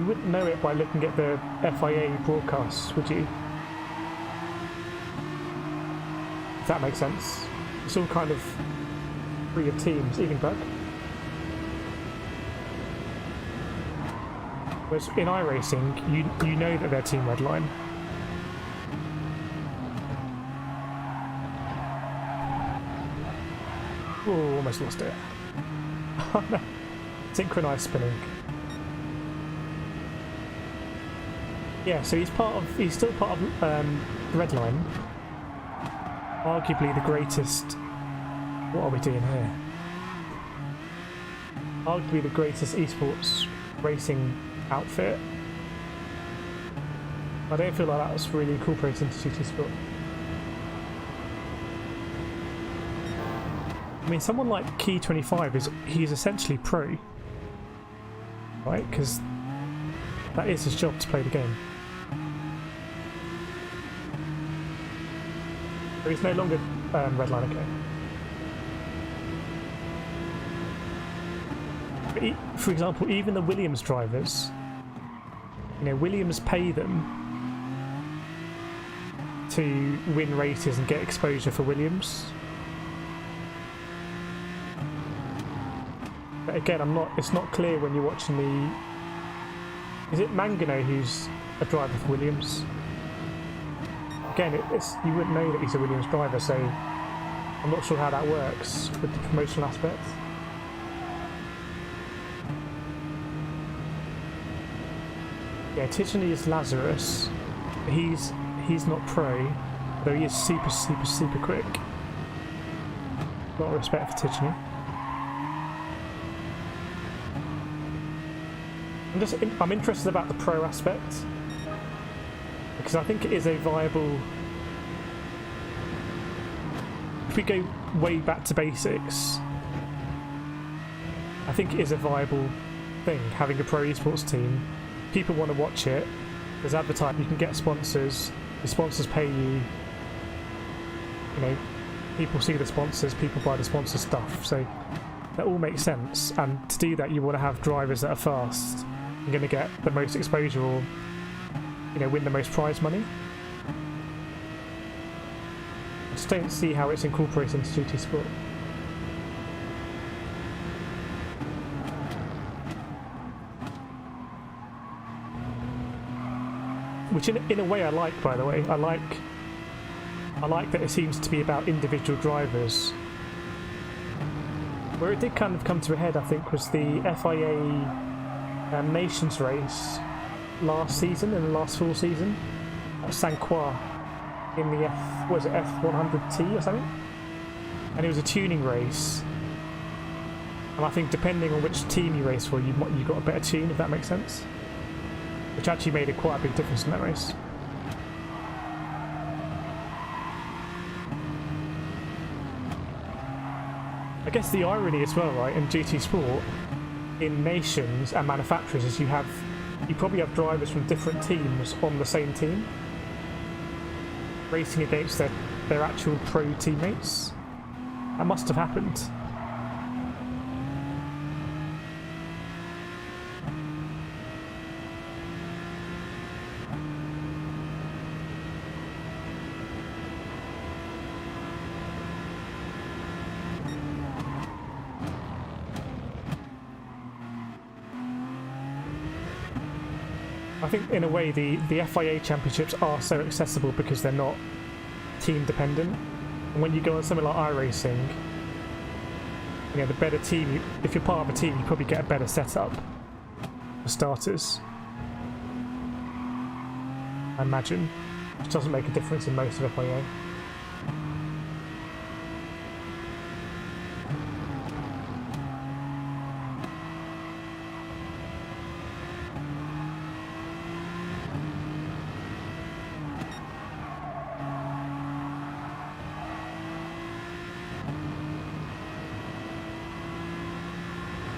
wouldn't know it by looking at the FIA broadcasts, would you? If that makes sense. It's all kind of free of teams, even Bug. Whereas in iRacing, you know that they're Team Redline. Oh, almost lost it. Oh no. Synchronized spinning. Yeah, so he's still part of Redline. Arguably the greatest. What are we doing here? Arguably the greatest esports racing outfit. I don't feel like that was really incorporated into GT Sport. I mean, someone like Key 25 he's essentially pro, right? Because that is his job, to play the game. But he's no longer Redline, okay. But for example, even the Williams drivers, you know, Williams pay them to win races and get exposure for Williams. But again, it's not clear when you're watching the... Is it Mangano who's a driver for Williams? Again, you wouldn't know that he's a Williams driver, so I'm not sure how that works with the promotional aspect. Yeah, Tijani is Lazarus. He's not pro, though he is super quick. A lot of respect for Tijani. I'm interested about the pro aspect, because I think it is a viable... If we go way back to basics, I think it is a viable thing, having a pro esports team. People want to watch it, there's advertising, you can get sponsors, the sponsors pay you, you know, people see the sponsors, people buy the sponsor stuff, so that all makes sense. And to do that, you want to have drivers that are fast, you're going to get the most exposure, or, you know, win the most prize money. I just don't see how it's incorporated into GT Sport. Which in a way I like, by the way. I like that it seems to be about individual drivers. Where it did kind of come to a head, I think, was the FIA Nations race last season, in the last full season, at Saint Croix in the F100T or something, and it was a tuning race. And I think depending on which team you race for, you got a better tune, if that makes sense. Which actually made quite a big difference in that race. I guess the irony as well, right, in GT Sport, in nations and manufacturers, is you probably have drivers from different teams on the same team, racing against their actual pro teammates. That must have happened. I think in a way the FIA championships are so accessible because they're not team dependent. And when you go on something like iRacing, you know, the better team, if you're part of a team, you probably get a better setup for starters. I imagine. Which doesn't make a difference in most of FIA.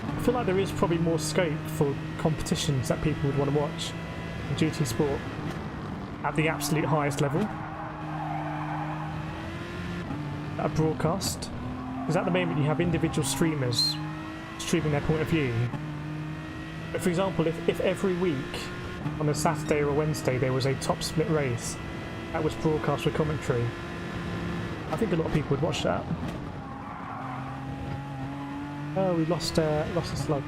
I feel like there is probably more scope for competitions that people would want to watch in GT Sport at the absolute highest level. A broadcast. Because at the moment you have individual streamers streaming their point of view. But for example, if every week on a Saturday or a Wednesday there was a top split race that was broadcast with commentary, I think a lot of people would watch that. Oh, we lost a slug.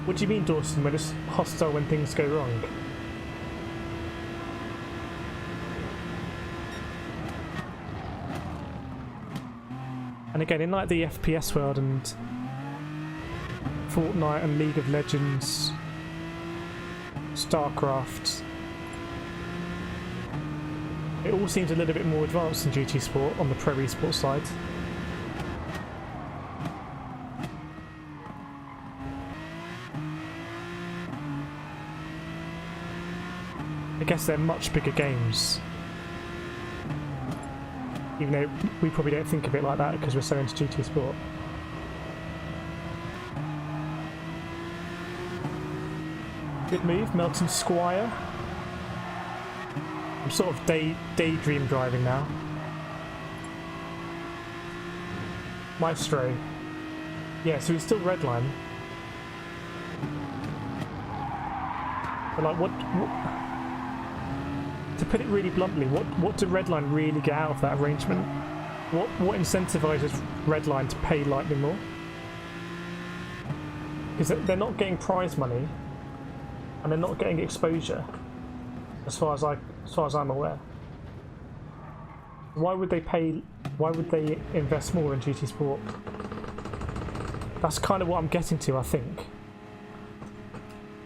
What do you mean, Dawson, when it's hostile when things go wrong? And again, in like the FPS world and Fortnite and League of Legends, StarCraft, it all seems a little bit more advanced than GT Sport on the pro esports side. I guess they're much bigger games. Even though we probably don't think of it like that because we're so into GT Sport. Good move, Melton Squire. I'm sort of daydream driving now. Maestro. Yeah, so he's still redline. But like, what to put it really bluntly, what did Redline really get out of that arrangement? What incentivizes Redline to pay Lightning more? Because they're not getting prize money, and they're not getting exposure, as far as I'm aware. Why would they pay? Why would they invest more in GT Sport? That's kind of what I'm getting to, I think.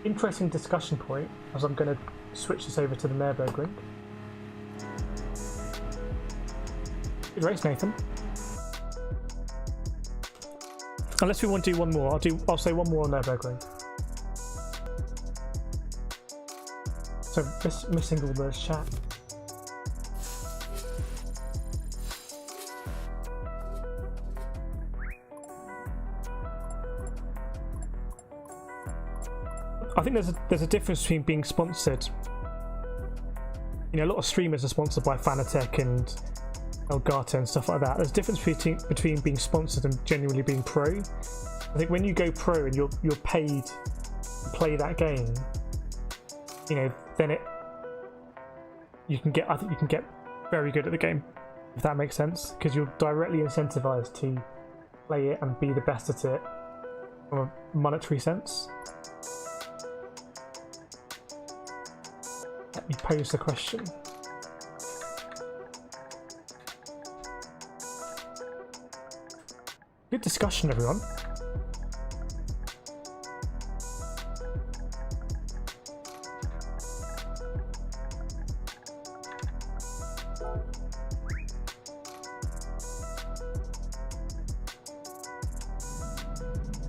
Interesting discussion point, as I'm going to switch this over to the Nurburgring. Good race, Nathan. Unless we want to do one more, I'll say one more on Nurburgring. So missing all the chat. I think there's a difference between being sponsored. You know, a lot of streamers are sponsored by Fanatec and Elgato and stuff like that. There's a difference between being sponsored and genuinely being pro. I think when you go pro and you're paid to play that game, you know, then you can get very good at the game, if that makes sense, because you're directly incentivized to play it and be the best at it from a monetary sense. Let me pose the question. Good discussion, everyone.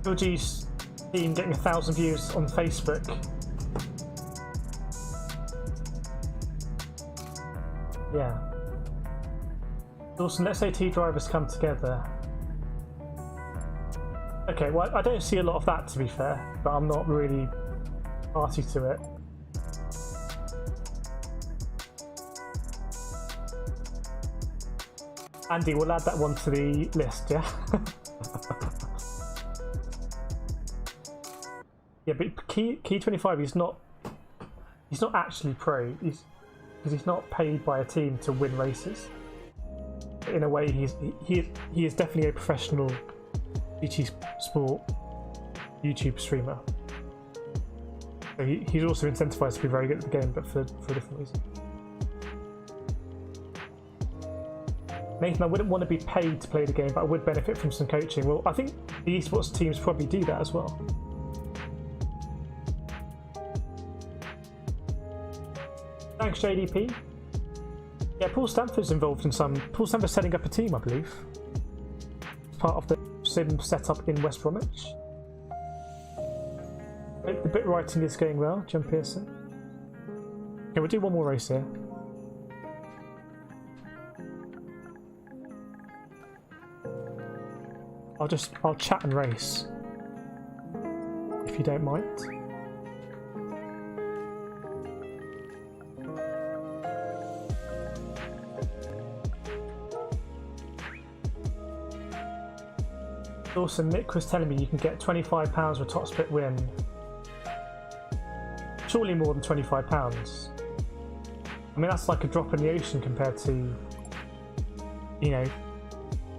LG's team getting 1,000 views on Facebook. Yeah. Dawson, let's say two drivers come together. Okay, well, I don't see a lot of that, to be fair, but I'm not really party to it. Andy, we'll add that one to the list, yeah? Yeah, but Key 25, he's not actually pro. Because he's not paid by a team to win races. In a way, he is definitely a professional GT Sport YouTube streamer. So he's also incentivized to be very good at the game, but for a different reason. Nathan, I wouldn't want to be paid to play the game, but I would benefit from some coaching. Well, I think the esports teams probably do that as well. Thanks, JDP. Yeah, Paul Stanford's involved in some. Paul Stanford's setting up a team, I believe. It's part of the sim setup in West Bromwich. The bit writing is going well, Jim Pearson. Okay, we'll do one more race here. I'll chat and race, if you don't mind. Also, Nick was telling me you can get £25 with top split win. Surely more than £25. I mean, that's like a drop in the ocean compared to, you know,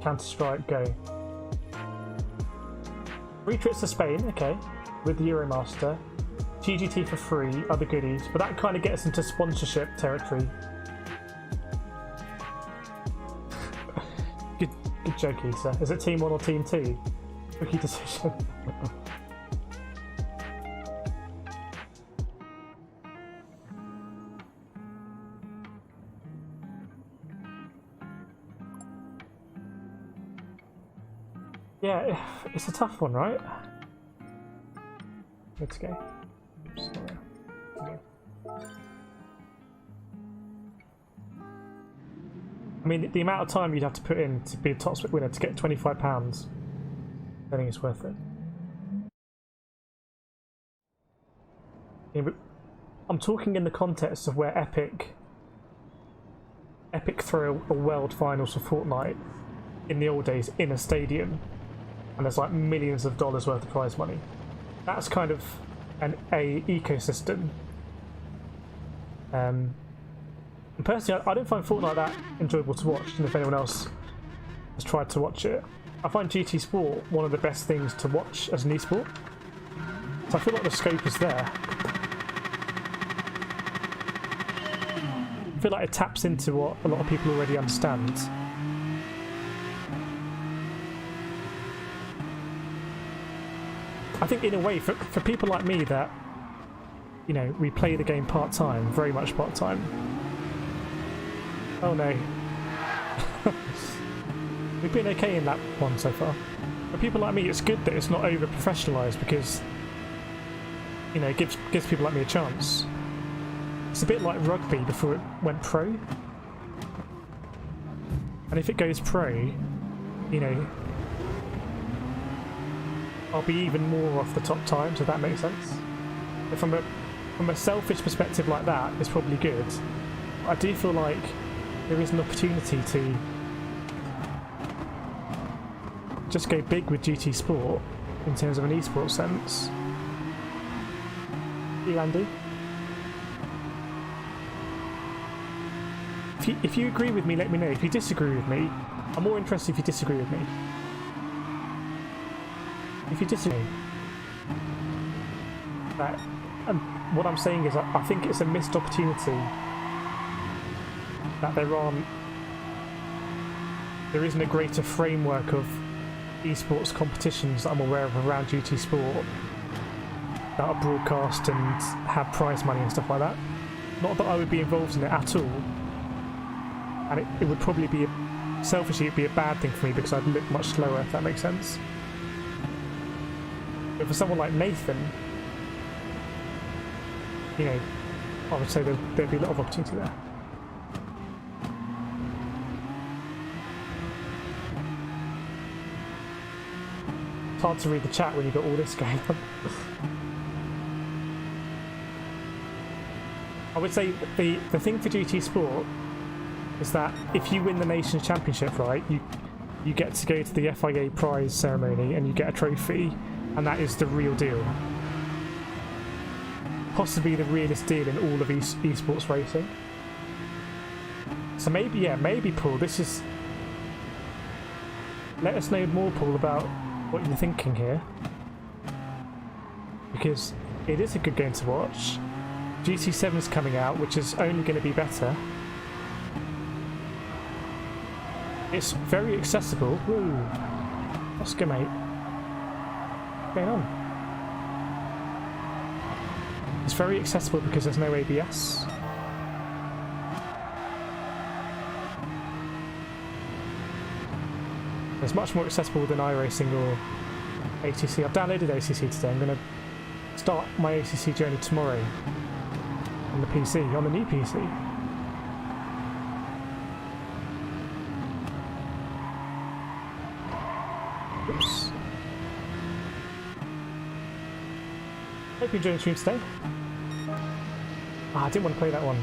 Counter-Strike Go. 3 trips to Spain, okay, with the Euromaster. GGT for free, other goodies, but that kind of gets into sponsorship territory. Good joke, Issa. Is it Team 1 or Team 2? Tricky decision. Yeah, it's a tough one, right? Let's go. Oops, sorry. I mean, the amount of time you'd have to put in to be a top split winner to get £25, I think it's worth it. Yeah, but I'm talking in the context of where Epic throw a world finals for Fortnite in the old days in a stadium, and there's like millions of dollars worth of prize money. That's kind of a ecosystem. And personally, I don't find Fortnite that enjoyable to watch, and if anyone else has tried to watch it, I find GT Sport one of the best things to watch as an esport. So I feel like the scope is there. I feel like it taps into what a lot of people already understand. I think in a way, for people like me that, you know, we play the game part-time, very much part-time. Oh no. We've been okay in that one so far. For people like me, it's good that it's not over-professionalised because, you know, it gives people like me a chance. It's a bit like rugby before it went pro. And if it goes pro, you know, I'll be even more off the top times, if that makes sense. But from a selfish perspective like that, it's probably good. I do feel like there is an opportunity to just go big with GT Sport in terms of an esports sense. You, Andy? If you agree with me, let me know. If you disagree with me, I'm more interested if you disagree with me. If you disagree, that, and what I'm saying is I think it's a missed opportunity that there isn't a greater framework of esports competitions that I'm aware of around GT Sport that are broadcast and have prize money and stuff like that. Not that I would be involved in it at all, and it would probably be, selfishly, it'd be a bad thing for me because I'd look much slower, if that makes sense. But for someone like Nathan, you know, I would say there'd be a lot of opportunity there. It's hard to read the chat when you've got all this going on. I would say the thing for GT Sport is that if you win the Nations Championship, right, you get to go to the FIA prize ceremony and you get a trophy, and that is the real deal. Possibly the realest deal in all of esports racing. So maybe, yeah, maybe Paul, this is... Let us know more, Paul, about what you're thinking here. because it is a good game to watch. GT7 is coming out, which is only going to be better. It's very accessible. Woo! Oscar, mate. What's going on? It's very accessible because there's no ABS. It's much more accessible than iRacing or ATC. I've downloaded ACC today. I'm going to start my ACC journey tomorrow on the PC, on the new PC. Oops. Hope you're enjoying the stream today. Ah, I didn't want to play that one.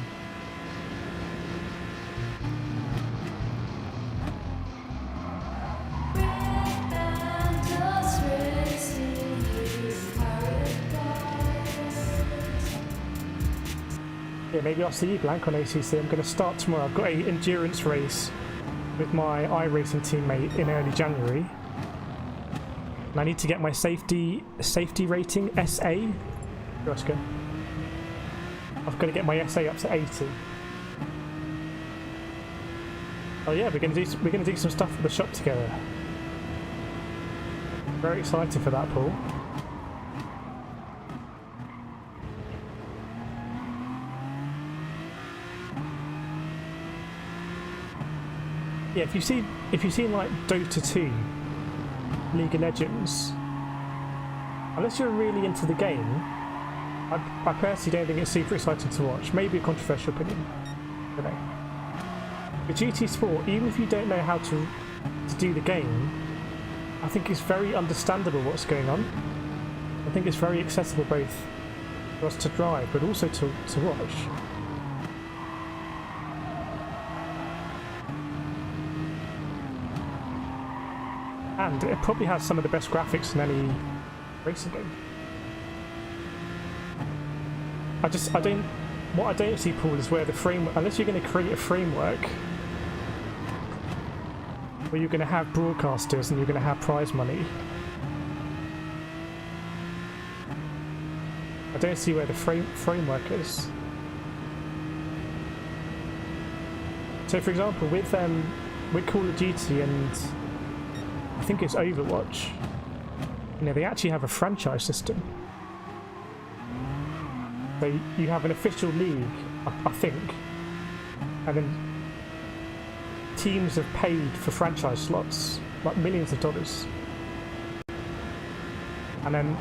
Yeah, maybe I'll see you blank on ACC. I'm going to start tomorrow. I've got an endurance race with my iRacing teammate in early January. And I need to get my safety rating, SA. Oscar. I've got to get my SA up to 80. Oh yeah, we're going to do some stuff at the shop together. Very excited for that, Paul. Yeah, if you've seen like Dota 2, League of Legends, unless you're really into the game, I personally don't think it's super exciting to watch. Maybe a controversial opinion, I don't know. But GT Sport, even if you don't know how to do the game, I think it's very understandable what's going on. I think it's very accessible both for us to drive, but also to watch. And it probably has some of the best graphics in any racing game. What I don't see, Paul, is where the framework, unless you're going to create a framework where you're going to have broadcasters and you're going to have prize money, I don't see where the framework is. So, for example, with Call of Duty and I think it's Overwatch, you know, they actually have a franchise system. So you have an official league, I think, and then teams have paid for franchise slots, like millions of dollars. And then,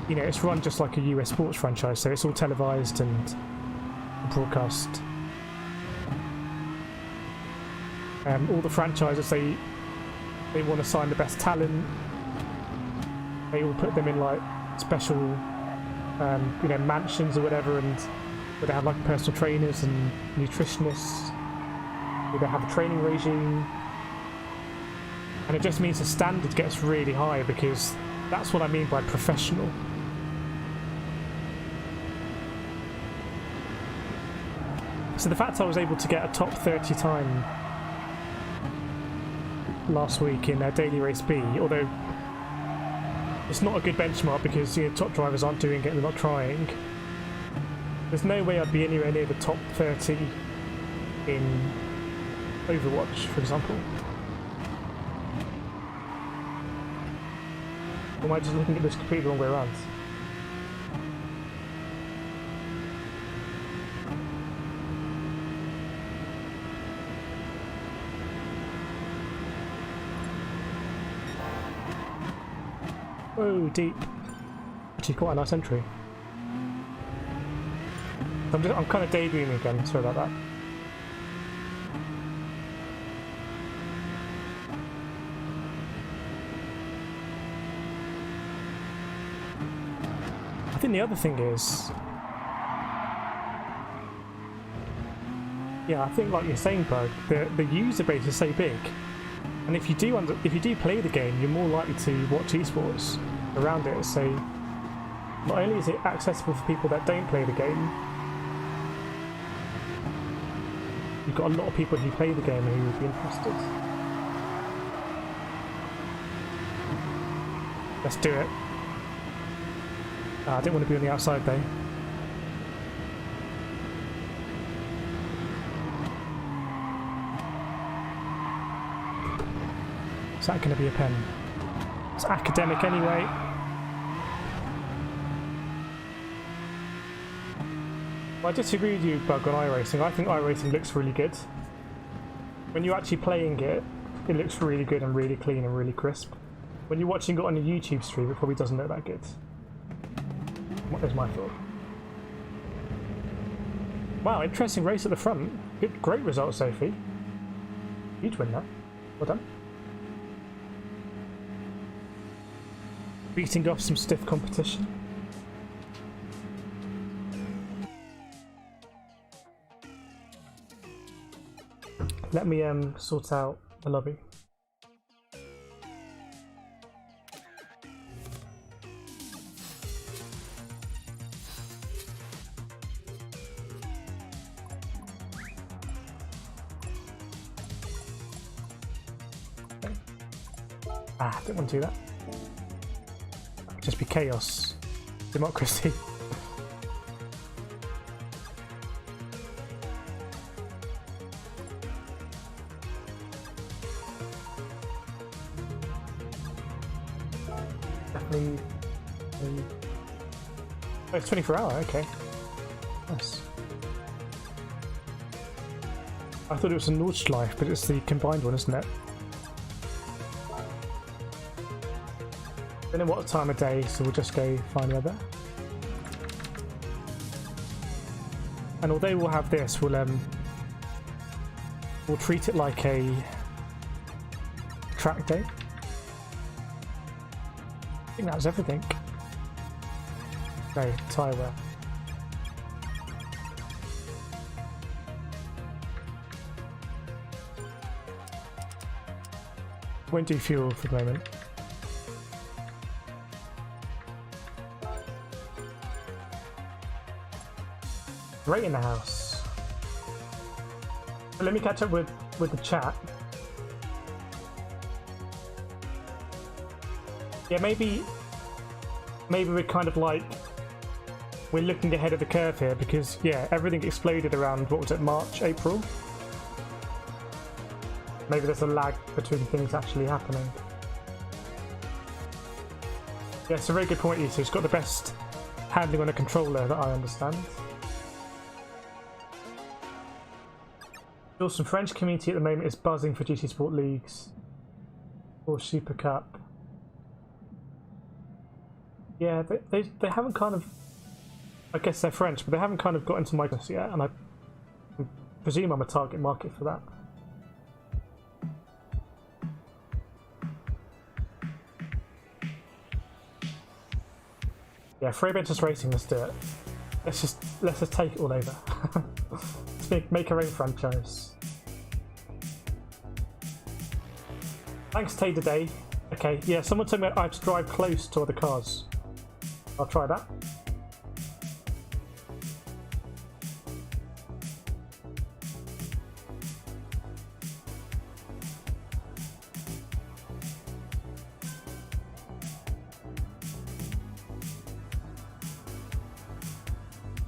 you know, it's run just like a US sports franchise, so it's all televised and broadcast. All the franchises, they want to sign the best talent. They all put them in like special, you know, mansions or whatever, and where they have like personal trainers and nutritionists. Where they have a training regime, and it just means the standard gets really high because that's what I mean by professional. So the fact I was able to get a top 30 time last week in Daily Race B, although it's not a good benchmark because, you know, top drivers aren't doing it and they're not trying. There's no way I'd be anywhere near the top 30 in Overwatch, for example. Or am I just looking at this completely the wrong way around? Oh, deep. Actually, quite a nice entry. I'm kind of daydreaming again, sorry about that. I think the other thing is, yeah, I think like you're saying, Bug, the user base is so big, and if you do play the game, you're more likely to watch esports around it. So not only is it accessible for people that don't play the game, you've got a lot of people who play the game who would be interested. Let's do it. I didn't want to be on the outside though. Is that going to be a pen? It's academic anyway. Well, I disagree with you, Bug, on iRacing. I think iRacing looks really good. When you're actually playing it, it looks really good and really clean and really crisp. When you're watching it on a YouTube stream, it probably doesn't look that good. What is my thought? Wow, interesting race at the front. Good, great result, Sophie. Huge win there. Well done. Beating off some stiff competition. Let me sort out the lobby. Okay. Didn't want to do that. Just be chaos. Democracy. Definitely. Oh, it's 24 hour, okay. Nice. I thought it was a Nordschleife, but it's the combined one, isn't it? I don't know what time of day, so we'll just go find the other. And although we'll have this, we'll treat it like a track day. I think that was everything. No, tyre wear. Won't do fuel for the moment. Right in the house. But let me catch up with the chat. Yeah, maybe we're kind of like we're looking ahead of the curve here because yeah, everything exploded around what was it, March, April? Maybe there's a lag between things actually happening. Yeah, it's a very good point, Issa. It's got the best handling on a controller that I understand. The awesome French community at the moment is buzzing for GT Sport Leagues or Super Cup. Yeah, they haven't kind of, I guess they're French, but they haven't kind of got into my business yet, and I presume I'm a target market for that. Yeah, Freebentos Racing, let's do it. Let's just take it all over. Let's make our own franchise. Thanks, Tay today. Okay, yeah, someone told me I have to drive close to other cars. I'll try that.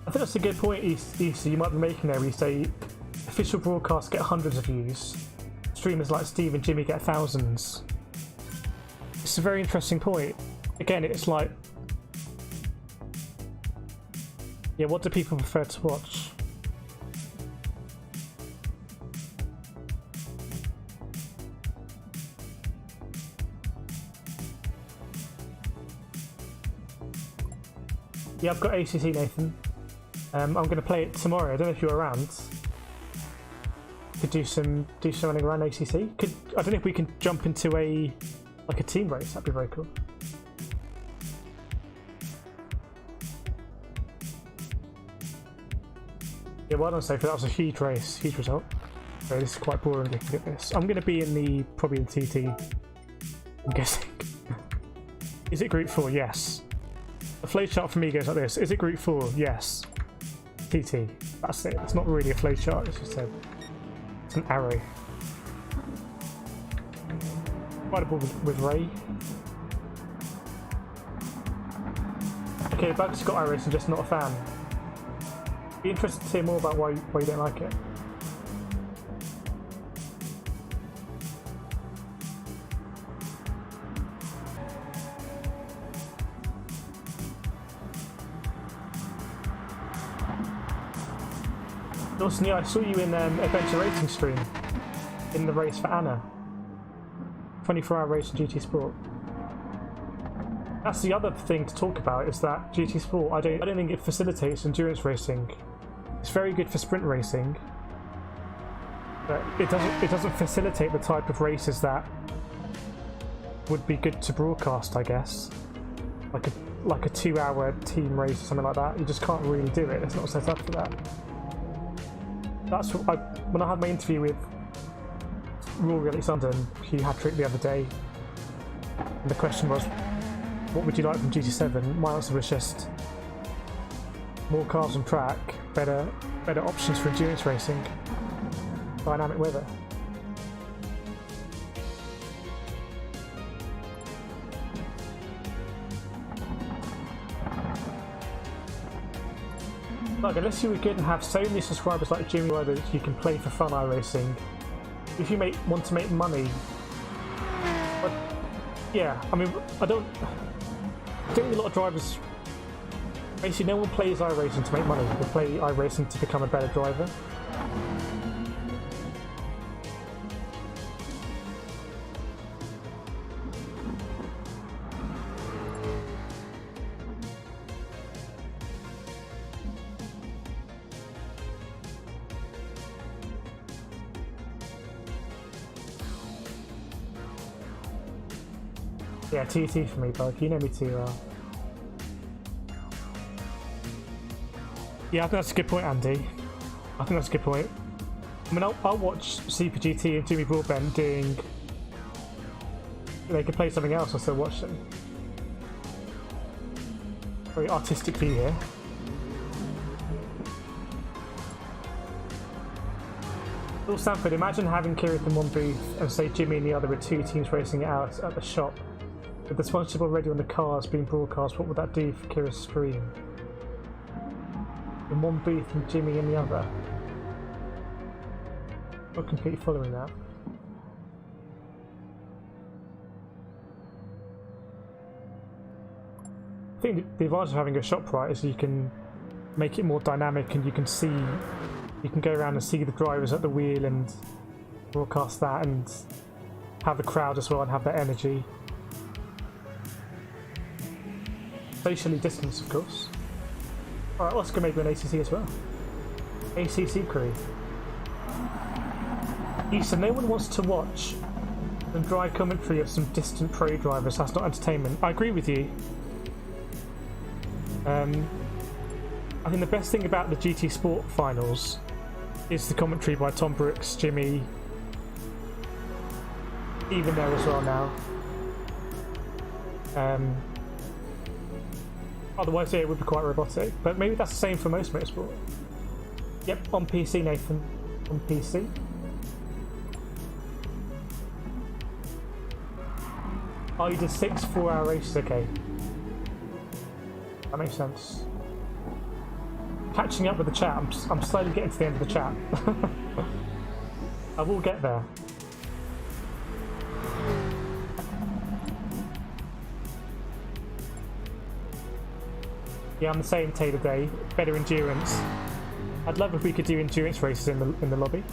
I think that's a good point, Issa, you might be making there, where you say official broadcasts get hundreds of views, streamers like Steve and Jimmy get thousands. It's a very interesting point. Again, it's like, yeah, what do people prefer to watch? Yeah, I've got ACC, Nathan. I'm going to play it tomorrow. I don't know if you're around. Could do some running around ACC. I don't know if we can jump into a team race. That'd be very cool. Yeah, well done, Sophie. That was a huge race, huge result. So this is quite boring looking at this. I'm going to be in probably the TT. I'm guessing. Is it Group 4? Yes. The flowchart for me goes like this. Is it Group 4? Yes. TT. That's it. It's not really a flowchart. It's just it's an arrow. Quite a ball with Ray. Okay, Bugs got iRacing, just not a fan. Be interested to hear more about why you don't like it. Also, yeah, I saw you in Adventure Racing stream in the race for Anna. 24-hour race in GT Sport. That's the other thing to talk about, is that GT Sport, I don't think it facilitates endurance racing. It's very good for sprint racing, but it doesn't facilitate the type of races that would be good to broadcast, I guess. Like a 2-hour team race or something like that. You just can't really do it. It's not set up for that. That's what when I had my interview with Rory Alexander, he had trick the other day, and the question was, what would you like from GT7? My answer was just more cars on track, better options for endurance racing, dynamic weather. Like, unless you were good and have so many subscribers like Jimmy Webber that you can play for fun iRacing, if you want to make money, but yeah, I mean, I don't think a lot of drivers, basically no one plays iRacing to make money, they play iRacing to become a better driver. Yeah, TT for me, Bug. You know me too well. Yeah, I think that's a good point, Andy. I think that's a good point. I mean, I'll watch Super GT and Jimmy Broadbent doing... They could play something else, I'll still watch them. Very artistic view here. Bill Stanford, imagine having Kirith in one booth and say Jimmy and the other with two teams racing it out at the shop. With the sponsorship already on the cars being broadcast, what would that do for Kira's stream? In one booth and Jimmy in the other. Not completely following that. I think the advantage of having a shop right is you can make it more dynamic and you can go around and see the drivers at the wheel and broadcast that and have the crowd as well and have that energy. Socially distanced, of course. Alright, let's go maybe an ACC as well. ACC crew. You said no one wants to watch the dry commentary of some distant pro drivers. That's not entertainment. I agree with you. I think the best thing about the GT Sport finals is the commentary by Tom Brooks, Jimmy, even there as well now. Otherwise, yeah, it would be quite robotic. But maybe that's the same for most motorsport. Yep, on PC, Nathan. On PC. Oh, you did 6 4-hour races, okay. That makes sense. Catching up with the chat, I'm slowly getting to the end of the chat. I will get there. Yeah, I'm the same, Taylor Day. Better endurance. I'd love if we could do endurance races in the lobby.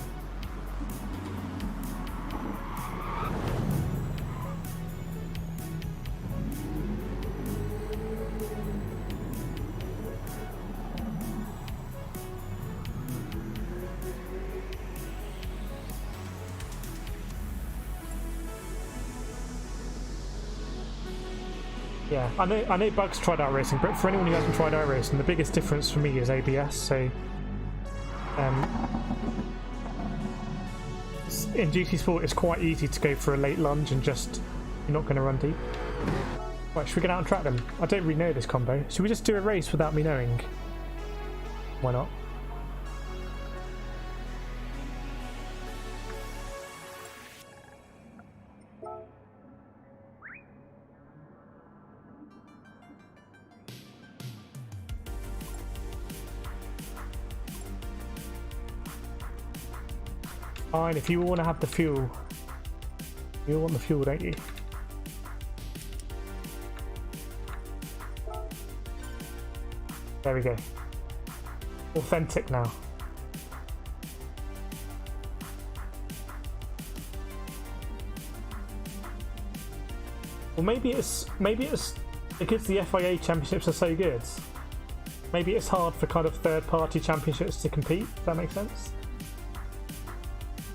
Yeah, I know Bugs tried iRacing, but for anyone who hasn't tried iRacing, the biggest difference for me is ABS. So, in GT Sport, it's quite easy to go for a late lunge and just you're not going to run deep. Right, should we get out and track them? I don't really know this combo. Should we just do a race without me knowing? Why not? Fine, if you want to have the fuel. You want the fuel, don't you? There we go. Authentic now. Well, maybe it's because the FIA championships are so good. Maybe it's hard for kind of third-party championships to compete. If that makes sense.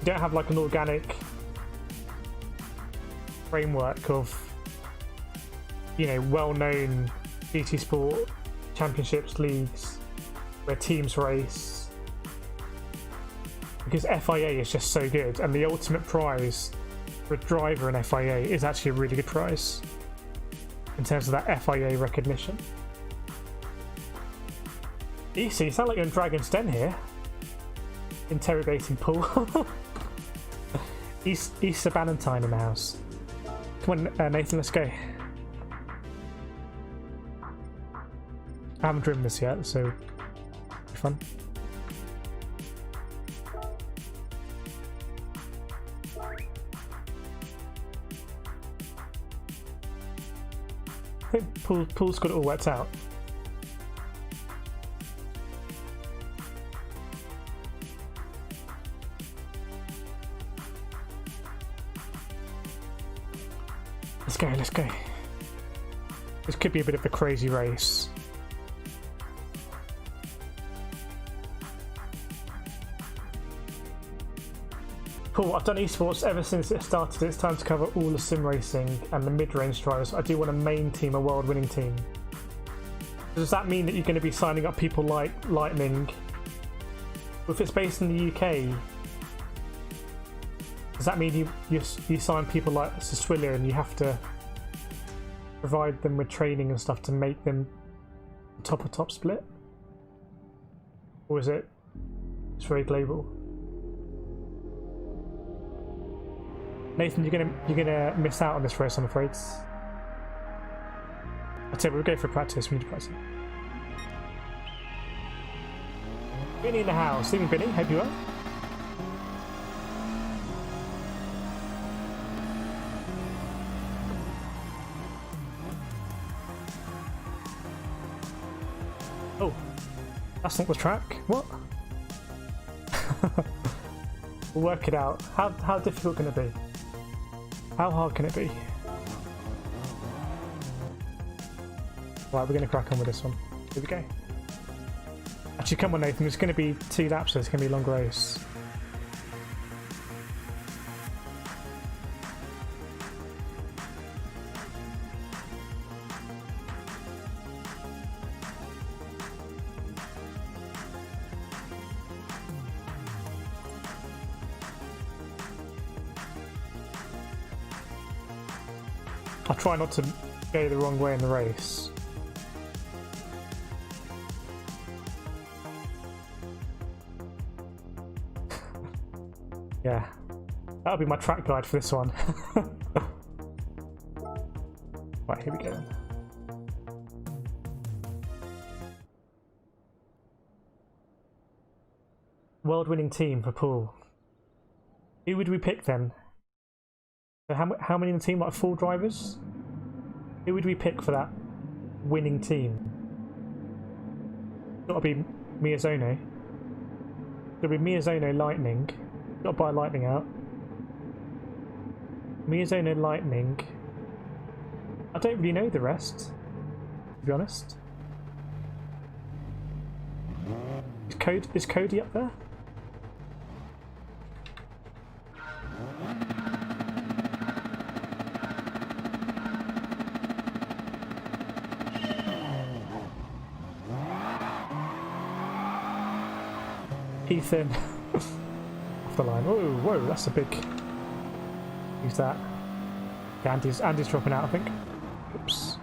You don't have like an organic framework of, you know, well-known GT Sport championships, leagues where teams race, because FIA is just so good, and the ultimate prize for a driver in FIA is actually a really good prize in terms of that FIA recognition. You sound like you're in Dragon's Den here, interrogating Paul. Easter Valentine in the house. Come on, Nathan, let's go. I haven't driven this yet, so it'll be fun. I think Paul's got it all worked out. Let's go. This could be a bit of a crazy race. Cool, I've done esports ever since it started. It's time to cover all the sim racing and the mid-range drivers. I do want to main team a world winning team. Does that mean that you're going to be signing up people like Lightning? If it's based in the UK, does that mean you sign people like Siswilla and you have to provide them with training and stuff to make them top of top split? Or is it it's very global? Nathan, you're gonna miss out on this race, I'm afraid. I tell you, we'll go for practice. We need to practice. Binny in the house. Evening, Binny. Hope you well. Oh, that's not the track. What? We'll work it out. How difficult can it be? How hard can it be? Right, we're going to crack on with this one. Here we go. Actually, come on, Nathan. It's going to be 2 laps, so it's going to be a long race. I'll try not to go the wrong way in the race. Yeah, that'll be my track guide for this one. Right, here we go. World-winning team for Paul. Who would we pick then? So how many in the team? Like 4 drivers? Who would we pick for that winning team? Gotta be Miyazono. Gotta be Miyazono Lightning. Gotta buy Lightning out. Miyazono Lightning. I don't really know the rest, to be honest. Is Cody up there? Ethan off the line. Whoa, that's a big. Who's that? Yeah, Andy's dropping out, I think. Oops.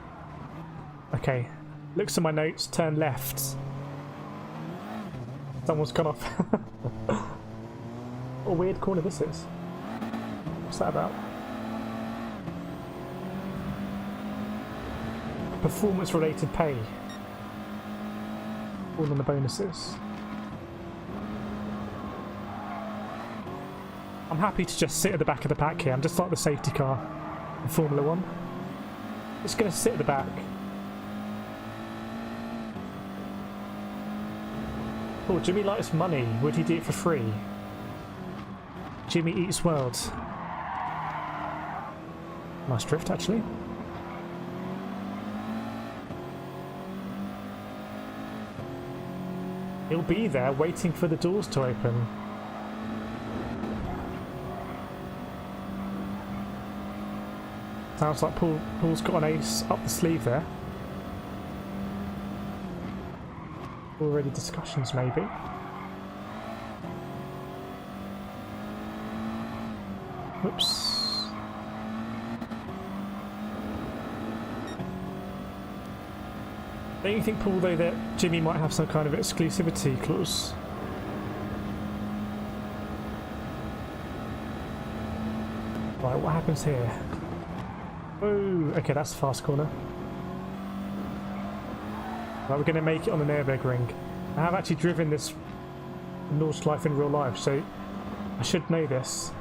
Okay. Looks at my notes. Turn left. Someone's gone off. What a weird corner this is. What's that about? Performance-related pay. All on the bonuses. I'm happy to just sit at the back of the pack here. I'm just like the safety car in Formula 1. Just going to sit at the back. Oh, Jimmy likes money. Would he do it for free? Jimmy eats world. Nice drift, actually. He'll be there waiting for the doors to open. Sounds like Paul's got an ace up the sleeve there. Already discussions, maybe. Whoops. Don't you think, Paul, though, that Jimmy might have some kind of exclusivity clause? Right, what happens here? Oh, okay, that's a fast corner. Right, we're going to make it on the Nurburgring. I have actually driven this Nordschleife in real life, so I should know this.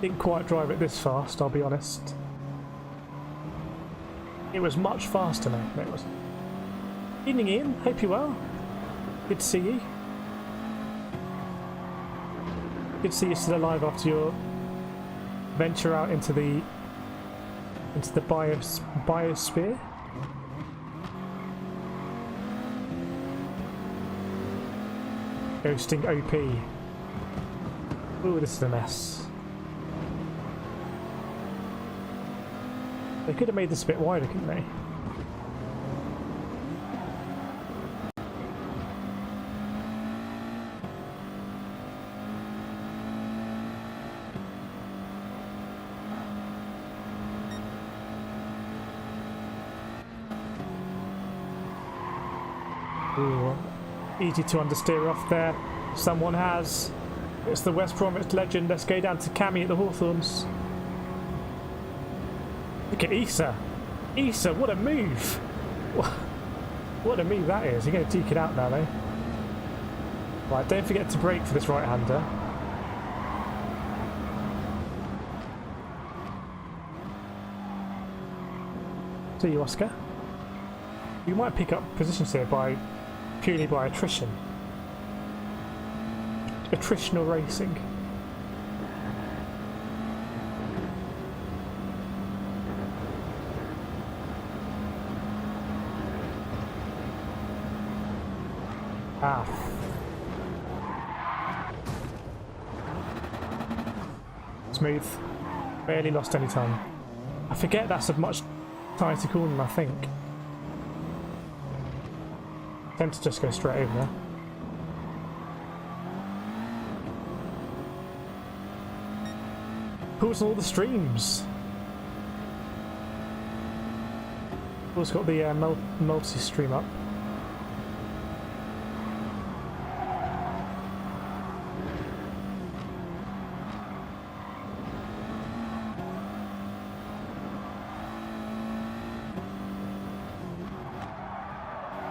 Didn't quite drive it this fast, I'll be honest. It was much faster now. No, it wasn't. Evening, Ian. Hope you're well. Good to see you. Good to see you still alive after your venture out into the biosphere. Ghosting OP. Ooh, this is a mess. They could have made this a bit wider, couldn't they? Ooh, easy to understeer off there. Someone has. It's the West Bromwich legend. Let's go down to Cammy at the Hawthorns. Look at Issa. Issa, what a move. What a move that is. You're going to duke it out now, though. Right, don't forget to brake for this right-hander. See you, Oscar. You might pick up positions here purely by attrition. Attritional racing. Ah. Smooth. Barely lost any time. I forget that's a much tighter corner than I think. Tend to just go straight over there. Pulls all the streams. Paul's got the multi-stream up.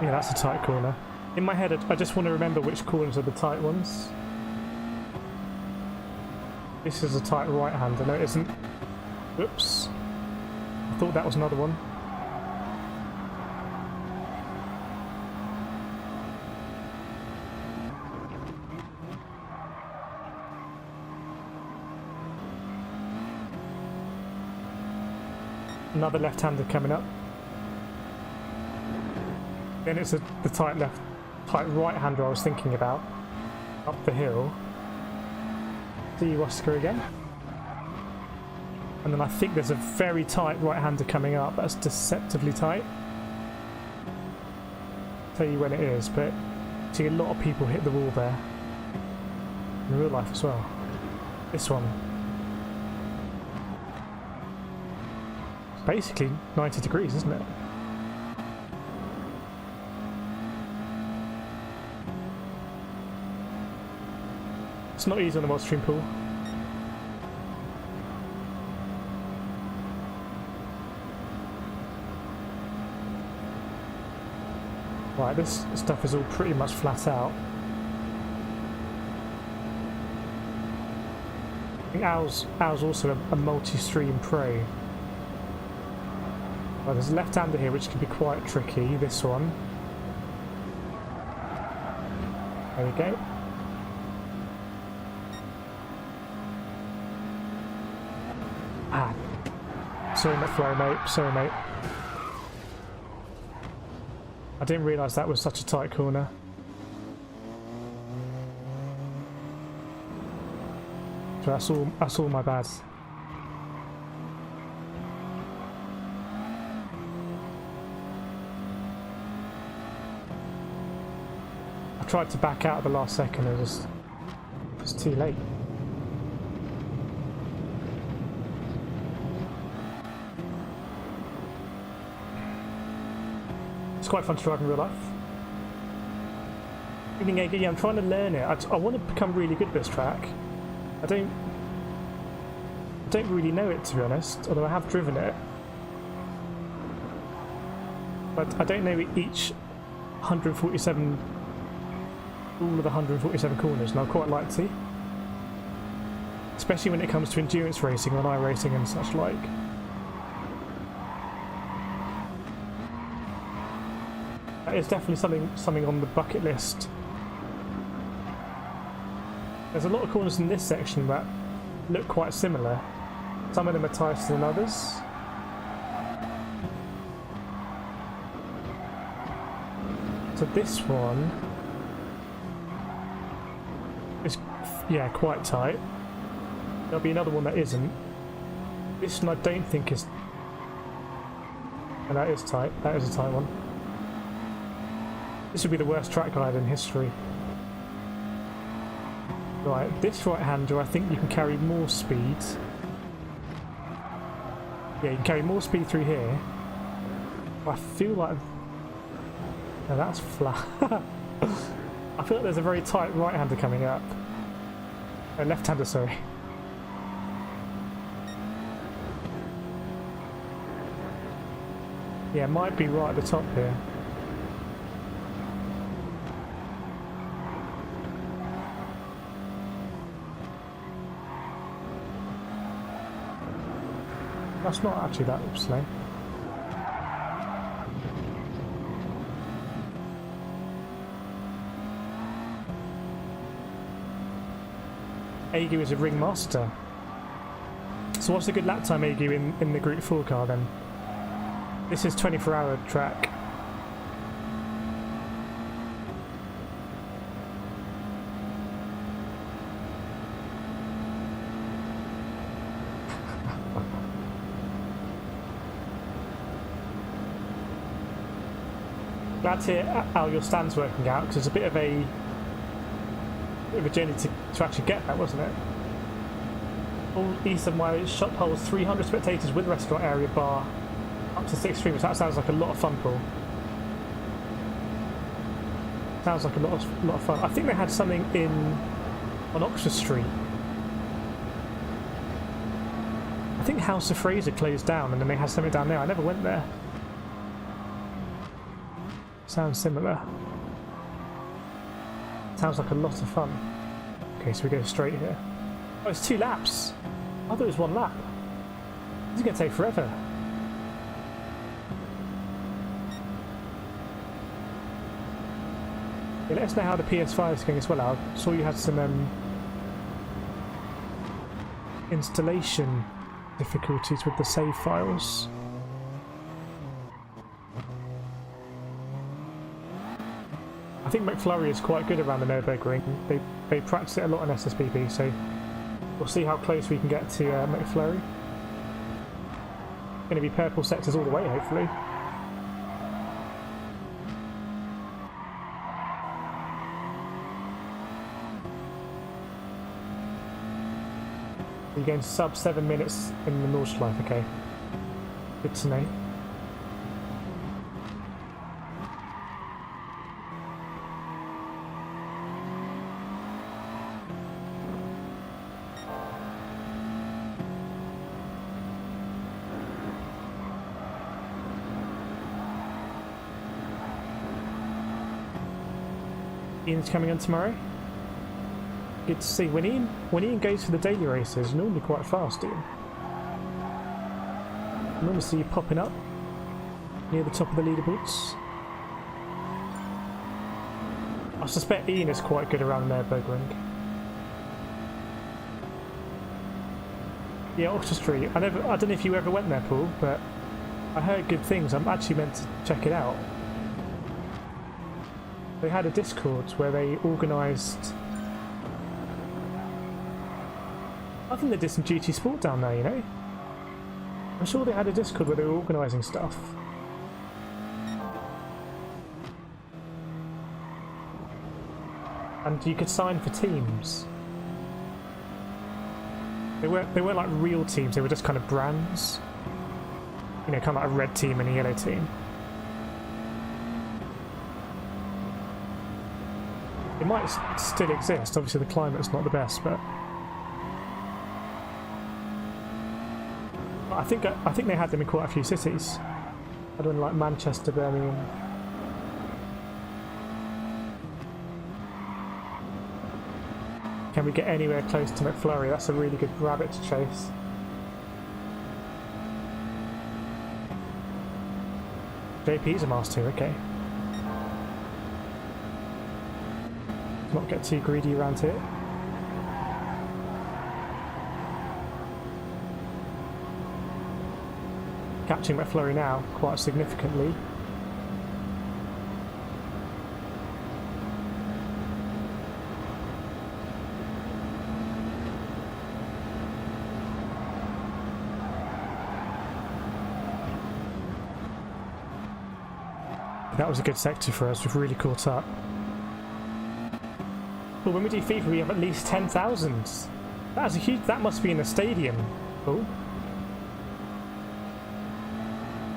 Yeah, that's a tight corner. In my head, I just want to remember which corners are the tight ones. This is a tight right-hander. No, it isn't. Whoops. I thought that was another one. Another left-hander coming up. Then it's the tight right-hander I was thinking about. Up the hill. See you, Oscar, again. And then I think there's a very tight right-hander coming up. That's deceptively tight. I'll tell you when it is, but I see a lot of people hit the wall there. In real life as well. This one. It's basically 90 degrees, isn't it? It's not easy on the multi-stream pool. Right, this stuff is all pretty much flat out. think ours also a multi-stream pro. Well, there's a left-hander here which can be quite tricky, this one. There we go. Ah. Sorry, McFlurry, mate. Sorry, mate. I didn't realise that was such a tight corner. So that's all my bad. I tried to back out at the last second, it was too late. It's quite fun to drive in real life. Yeah, I'm trying to learn it. I want to become really good at this track. I don't really know it, to be honest, although I have driven it. But I don't know each 147, all of the 147 corners, and I'd quite like to. Especially when it comes to endurance racing or iRacing and such like. That is definitely something on the bucket list. There's a lot of corners in this section that look quite similar. Some of them are tighter than others. So this one is, yeah, quite tight. There'll be another one that isn't. This one I don't think is... And that is tight. That is a tight one. This would be the worst track guide in history. Right, this right-hander, I think you can carry more speed. Yeah, you can carry more speed through here. I feel like... No, that's flat. I feel like there's a very tight right-hander coming up. Left-hander, sorry. Yeah, it might be right at the top here. That's not actually that slow. Agu is a ringmaster. So what's a good lap time, Agu, in the Group 4 car then? This is 24-hour track. Glad to hear how your stand's working out, because it's a bit of a journey to actually get that, wasn't it? All east of my shop holds 300 spectators with restaurant area bar, up to 6 streamers. That sounds like a lot of fun, Paul. Sounds like a lot of fun. I think they had something on Oxford Street. I think House of Fraser closed down, and then they had something down there. I never went there. Sounds similar. Sounds like a lot of fun. Okay, so we go straight here. Oh, it's 2 laps. I thought it was 1 lap. This is going to take forever. Yeah, let us know how the PS5 is going as well. I saw you had some installation difficulties with the save files. I think McFlurry is quite good around the Nurburgring. They practice it a lot on SSBB, so we'll see how close we can get to McFlurry. Going to be purple sectors all the way, hopefully. You're going sub 7 minutes in the Nordschleife, okay. Good to know. Ian's coming on tomorrow. Good to see. When Ian goes for the daily races, you're normally quite fast, Ian. I normally see you popping up near the top of the leaderboards. I suspect Ian is quite good around Nurburgring. Yeah, Oxford Street. I don't know if you ever went there, Paul, but I heard good things. I'm actually meant to check it out. They had a Discord where they organised... I think they did some GT Sport down there, you know? I'm sure they had a Discord where they were organising stuff. And you could sign for teams. They weren't like real teams, they were just kind of brands. You know, kind of like a red team and a yellow team. It might still exist, obviously the climate's not the best, but... I think they had them in quite a few cities. I don't know, like Manchester, Birmingham. Can we get anywhere close to McFlurry? That's a really good rabbit to chase. JP's a Master 2, okay. Let's not get too greedy around here. Catching McFlurry now, quite significantly. That was a good sector for us, we've really caught up. Well, when we do FIFA we have at least 10,000. That's a huge... that must be in the stadium. Oh.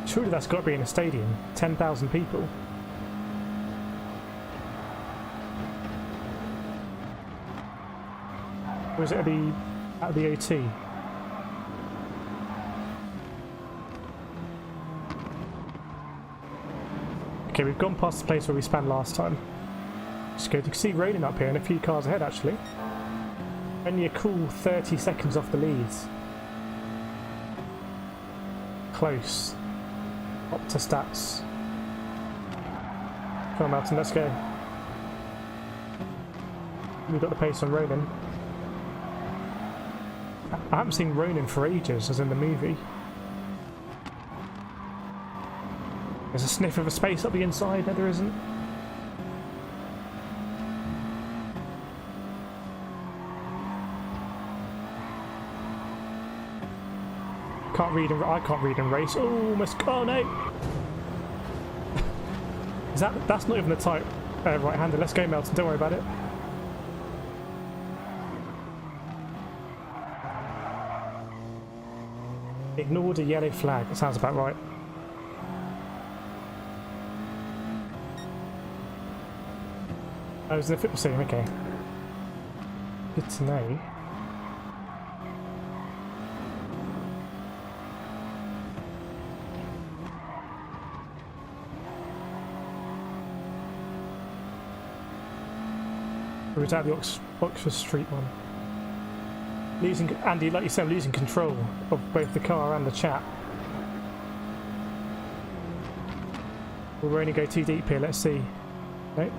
Surely that's got to be in a stadium. 10,000 people. Or is it at the OT? Okay, we've gone past the place where we spanned last time. It's good. You can see Ronan up here and a few cars ahead actually. Only a cool 30 seconds off the leads. Close. Up to stats. Come on, Melton, let's go. We've got the pace on Ronan. I haven't seen Ronan for ages, as in the movie. There's a sniff of a space up the inside. No, there isn't. I can't read and race. Oh, almost. Oh no! That's not even the type right-hander. Let's go, Melton. Don't worry about it. Ignored a yellow flag. That sounds about right. Oh, it was in the football stadium. Okay. Good to know. Or was that the Oxford Street one? Losing, Andy, like you said, losing control of both the car and the chat. Will we only go too deep here? Let's see. Nope.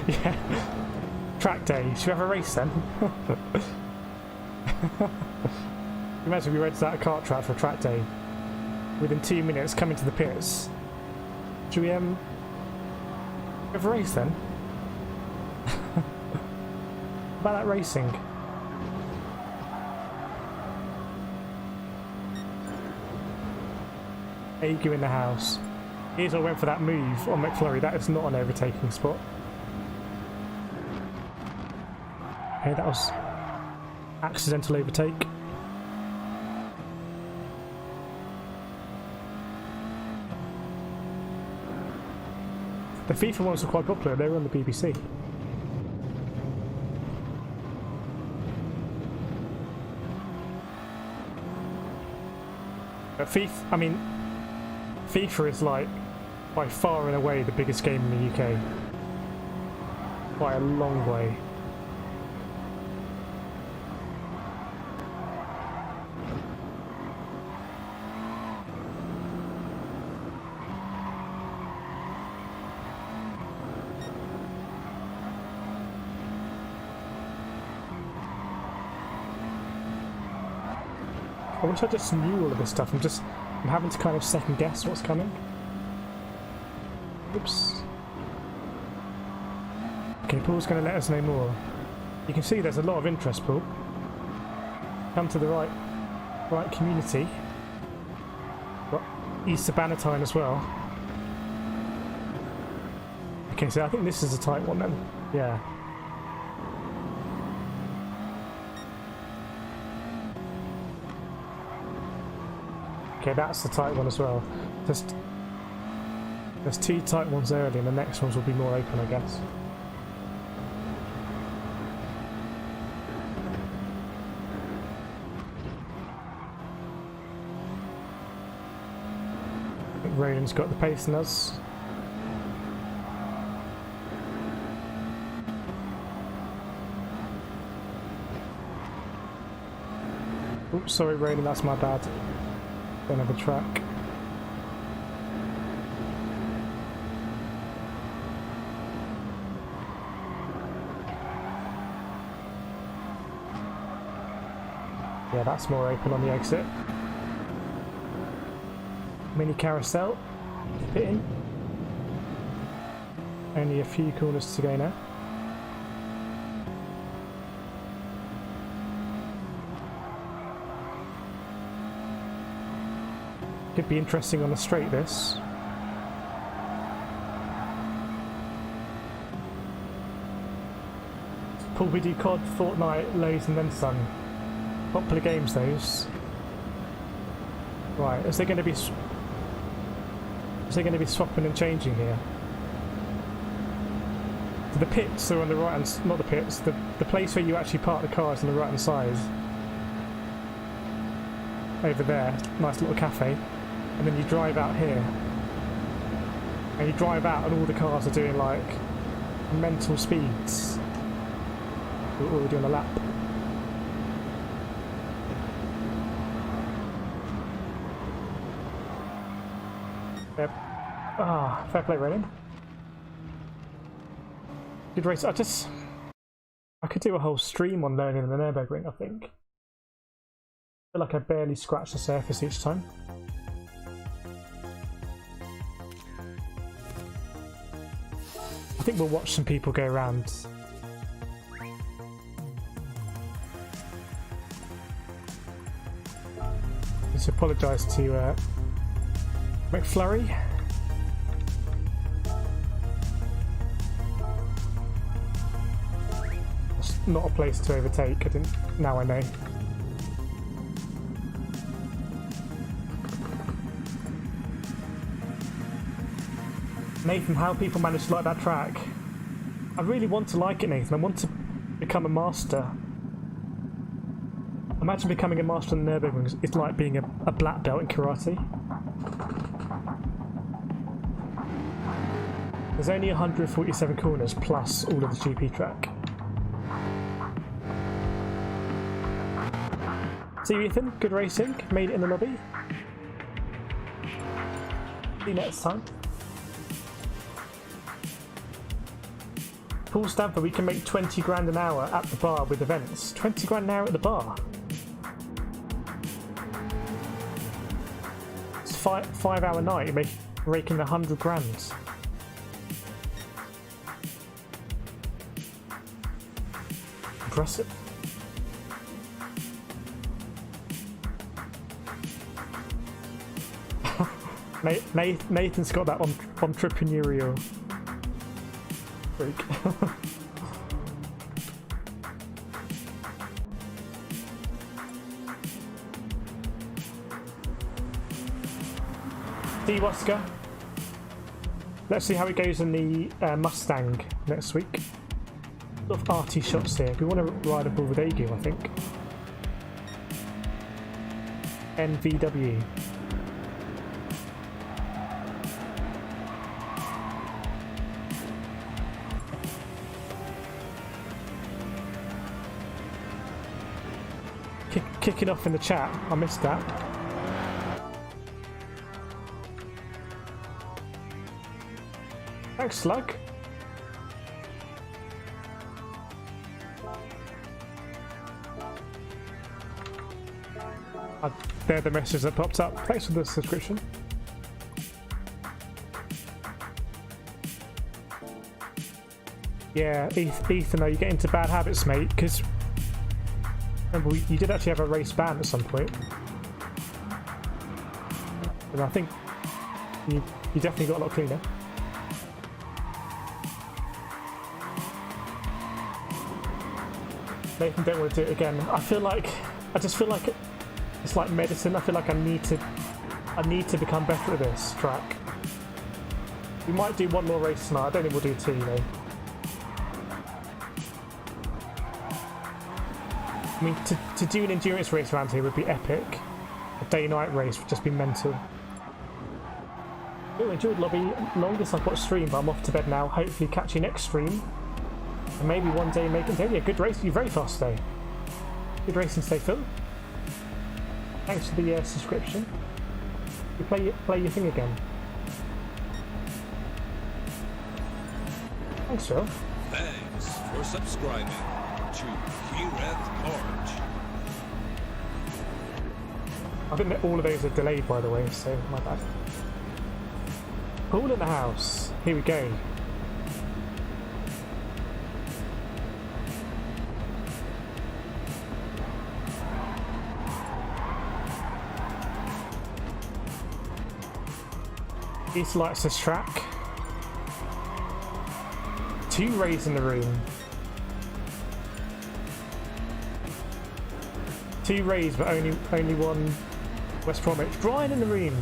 Yeah. Track day. Should we have a race then? Imagine we rented out a kart track for a track day. Within 2 minutes, coming to the pits. Should we have a race then? About that racing. Agu in the house. Here's I went for that move on McFlurry. That is not an overtaking spot. Okay, that was accidental overtake. The FIFA ones are quite popular. They were on the BBC. But FIFA is like by far and away the biggest game in the UK. By a long way. I wish I just knew all of this stuff. I'm having to kind of second guess what's coming. Oops. Okay, Paul's going to let us know more. You can see there's a lot of interest, Paul. Come to the right community. Got Easter banner time as well. Okay, so I think this is a tight one then. Yeah. Okay, that's the tight one as well. There's two tight ones early, and the next ones will be more open, I guess. I think Roland's got the pace in us. Oops, sorry Roland, that's my bad. Another track. Yeah, that's more open on the exit. Mini carousel. Fit in. Only a few corners to go now. Could be interesting on the straight, this. Paul, we do COD, Fortnite, Loads and then some. Popular games, those. Right, is there going to be swapping and changing here? The pits are on the right hand, not the pits, the place where you actually park the cars on the right hand side. Over there, nice little cafe. And then you drive out here. And you drive out and all the cars are doing like mental speeds. We're already on a lap. Yep. Ah, fair play, Ronan. Good race. I could do a whole stream on learning the Nurburgring, I think. I feel like I barely scratch the surface each time. I think we'll watch some people go around. Let's apologise to McFlurry. It's not a place to overtake. Now I know. Nathan, how people manage to like that track? I really want to like it, Nathan. I want to become a master. Imagine becoming a master in Nurburgring. It's like being a black belt in karate. There's only 147 corners plus all of the GP track. See you, Ethan. Good racing. Made it in the lobby. See you next time. Paul Stanford, we can make 20 grand an hour at the bar with events. 20 grand an hour at the bar. It's 5-hour night. You're raking 100 grand. Impressive. Nathan's got that entrepreneurial freak. See Oscar. Let's see how it goes in the Mustang next week. A lot of RT shots here. We want to ride a bull with Agu, I think. NVW. kicking off in the chat. I missed that. Thanks, Slug. They're the messages that popped up. Thanks for the subscription. Yeah, Ethan, you get into bad habits, mate, because remember, you did actually have a race ban at some point. And I think you definitely got a lot cleaner. Nathan, don't want to do it again. I just feel like it's like medicine. I feel like I need to become better at this track. We might do one more race tonight. I don't think we'll do two, you know. I mean, to do an endurance race around here would be epic. A day-night race would just be mental. Oh, enjoyed lobby. Longest I've watched stream, but I'm off to bed now. Hopefully catch you next stream. And maybe one day make it. Yeah, good race. You're very fast today. Good racing today, Phil. Thanks for the subscription. You play your thing again. Thanks, Phil. Thanks for subscribing to Kireth Orange. I think that all of those are delayed, by the way, so my bad. Paul in the house. Here we go. He likes this track. 2 Rays in the room. 2 Rays, but only one West Bromwich. Brian in the room.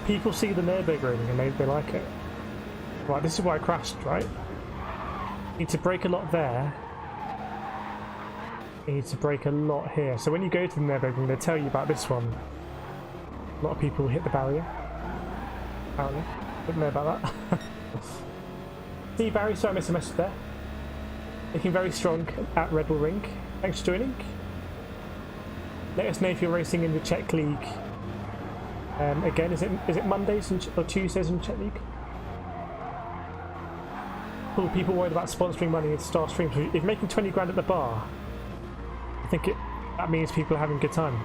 People see the Nurburgring and they like it. Right, this is why I crashed, right? You need to brake a lot there. You need to brake a lot here. So when you go to the Nurburgring, they tell you about this one. A lot of people hit the barrier. Apparently. Didn't know about that. See Barry, sorry I missed a message there. Looking very strong at Red Bull Ring. Thanks for joining. Let us know if you're racing in the Czech League. Again, is it Mondays or Tuesdays in the Czech League? Cool, people worried about sponsoring money in Star Streams. If you're making 20 grand at the bar, I think that means people are having a good time.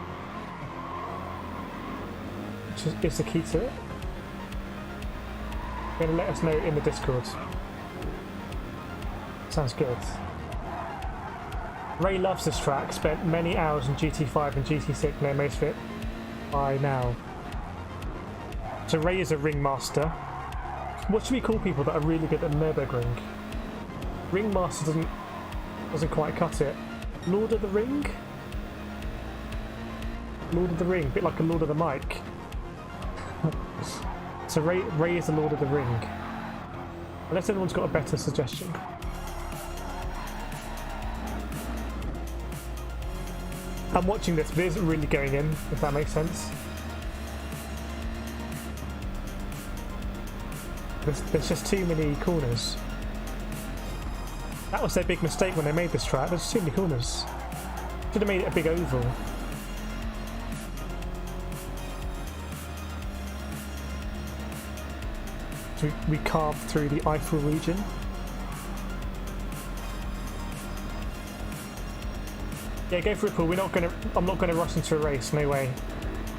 Which is the key to it. You're going to let us know in the Discord. Sounds good. Ray loves this track, spent many hours in GT5 and GT6, know most of it by now. So Ray is a ringmaster. What should we call people that are really good at Nurburgring? Ringmaster doesn't quite cut it. Lord of the Ring? Lord of the Ring, a bit like a Lord of the Mic. So Ray is the Lord of the Ring. Unless anyone's got a better suggestion. I'm watching this, but it isn't really going in, if that makes sense. There's just too many corners. That was their big mistake when they made this track. There's too many corners. Should have made it a big oval. So we carved through the Eiffel region. Yeah, go for it, Paul. I'm not gonna rush into a race. No way.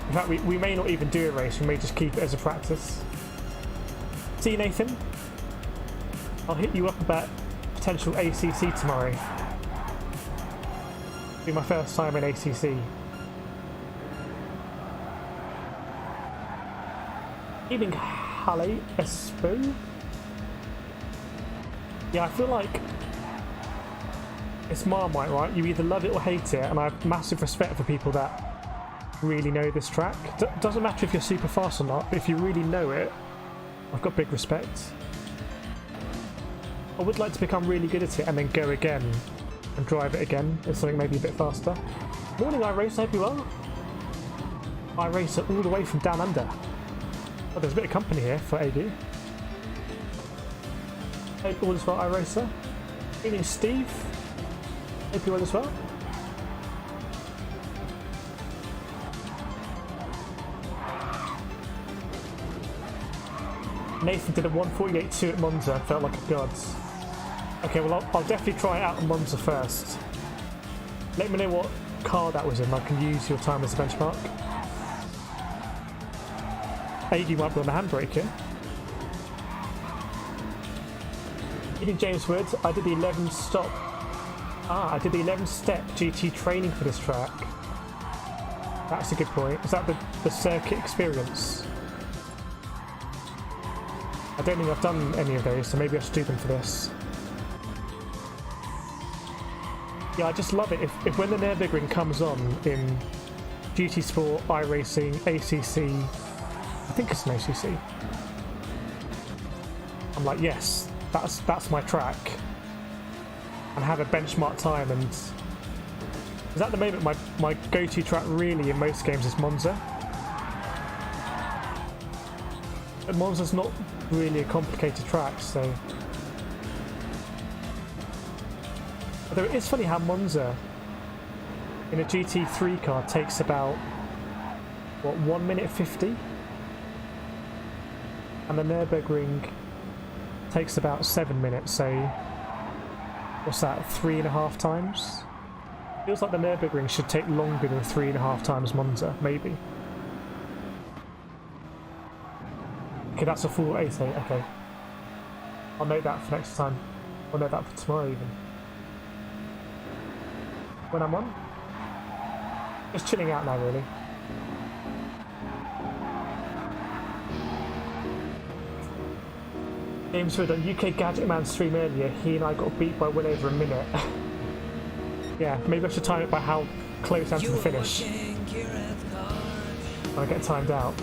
In fact, we may not even do a race. We may just keep it as a practice. See you, Nathan. I'll hit you up about potential ACC tomorrow. It'll be my first time in ACC. Evening, Halle Espo. Yeah, I feel like it's Marmite, right? You either love it or hate it, and I have massive respect for people that really know this track. Doesn't matter if you're super fast or not, but if you really know it, I've got big respect. I would like to become really good at it and then go again and drive it again in something maybe a bit faster. Morning, iRacer, hope you're well. iRacer all the way from down under. Oh, there's a bit of company here for AD. Hope all is well, iRacer. Evening, Steve. Hope you're well as well. Nathan did a 1:48.2 at Monza and felt like a god. Okay, well I'll definitely try it out at Monza first. Let me know what car that was in. I can use your time as a benchmark. AD might be on the handbrake here. Eating James Woods, I did the 11 stop. I did the 11 step GT training for this track. That's a good point. Is that the circuit experience? I don't think I've done any of those, so maybe I should do them for this. Yeah, I just love it. If when the Nurburgring comes on in GT Sport, iRacing, ACC, I think it's an ACC, I'm like, yes, that's my track. And have a benchmark time, and because at the moment my go-to track really in most games is Monza. But Monza's not really a complicated track, so. Although it is funny how Monza in a GT3 car takes about, what, 1 minute 50? And the Nurburgring takes about 7 minutes, so what's that, 3.5 times? Feels like the Nurburgring should take longer than 3.5 times Monza, maybe. Okay, that's a full 8-8, okay. I'll note that for next time. I'll note that for tomorrow even. When I'm on? Just chilling out now, really. James Wood on UK Gadget Man stream earlier, he and I got beat by well over a minute. Yeah, maybe I should time it by how close I am to the finish. I get timed out.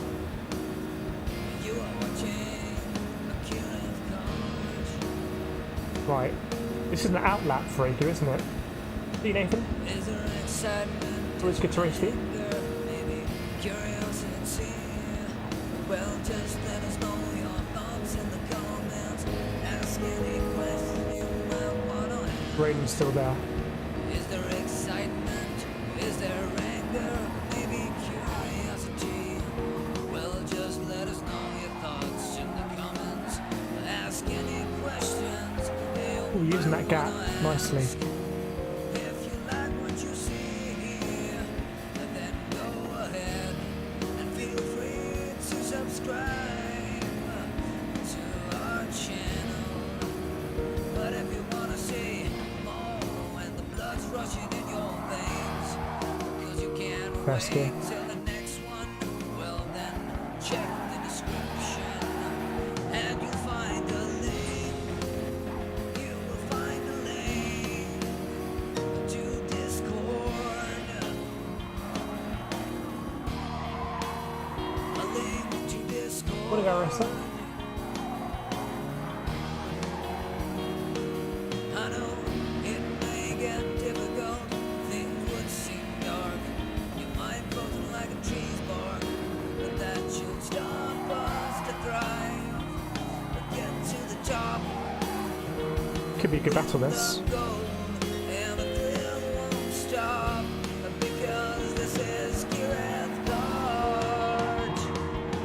Right, this is an outlap for Ager, isn't it? See you, Nathan. Always good to race you. Well, just let us know your thoughts in the comments. Ask any question you might want to ask. Braden's still there. Is there excitement? Is there anger? Maybe curiosity? Well, just let us know your thoughts in the comments. Ask any questions. Ooh, using that gap nicely. If you like what you see here, then go ahead and feel free to subscribe to our channel. But if you wanna see more and the blood's rushing in your veins, 'cause you can't That's wait good. till the next one, well then check the description and you'll find a link. You will find a link to Discord. A link to Discord. What did I rest up? I know it may get difficult, things would seem dark. You might float like a tree's bark, but that should stop us to thrive. But get to the top, Could be a good battle, this. the goal, and the thrill won't stop, because this is Kireth Card.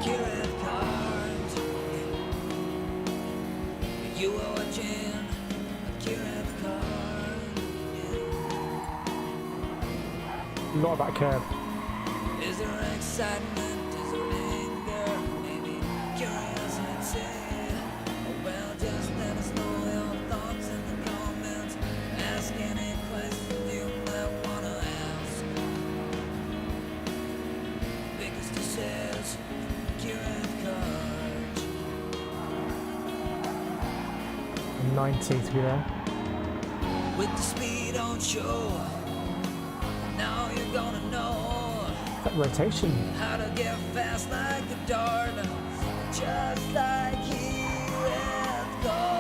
Kireth Card. You are watching Kireth Card. Not about curb. Is there excitement? Is there anger? Maybe curiosity? Oh, well, just let us know your thoughts in the comments. Ask any question you might want to ask. Because this is Kireth Card. 90 to be there. With the speed on show, now you're gonna know That rotation. how to get fast like the dart, just like Kireth Card.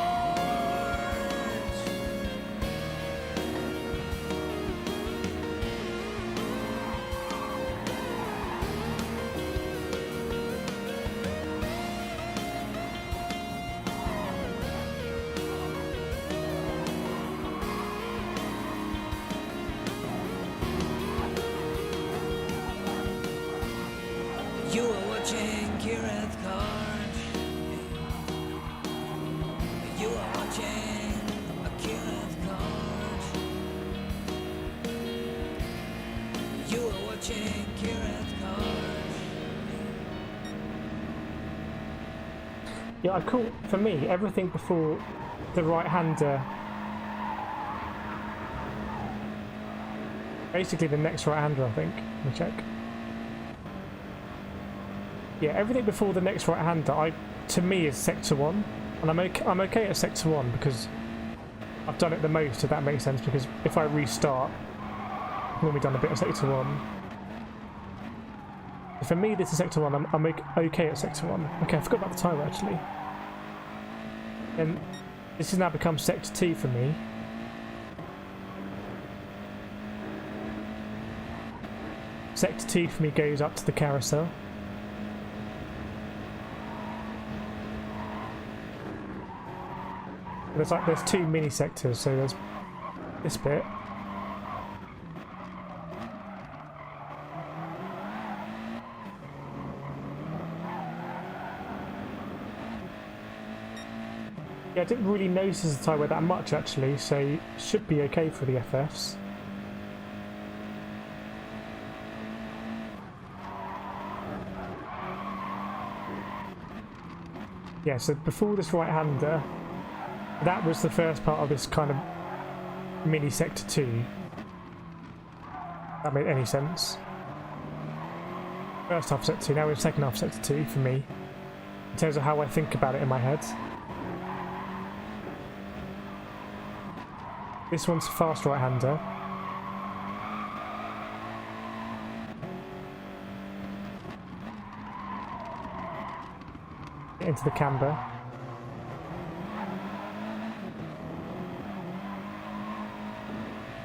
You are watching Kireth Card. here at Cards. Yeah, I call, for me, everything before the right-hander, basically the next right-hander, I think. Let me check. Yeah, everything before the next right-hander, to me, is Sector 1. And I'm okay at Sector 1 because I've done it the most, if that makes sense, because if I restart, I've normally done a bit of Sector 1. For me, this is Sector 1, I'm okay at Sector 1. Okay, I forgot about the timer, actually. And this has now become Sector 2 for me. Sector 2 for me goes up to the carousel. There's two mini sectors, so there's this bit. Yeah, I didn't really notice the tyre that much actually, so it should be okay for the FFs. Yeah, so before this right-hander, that was the first part of this kind of mini Sector 2. That made any sense. First half Sector 2, now we're in second half Sector 2 for me, in terms of how I think about it in my head. This one's a fast right-hander. Get into the camber.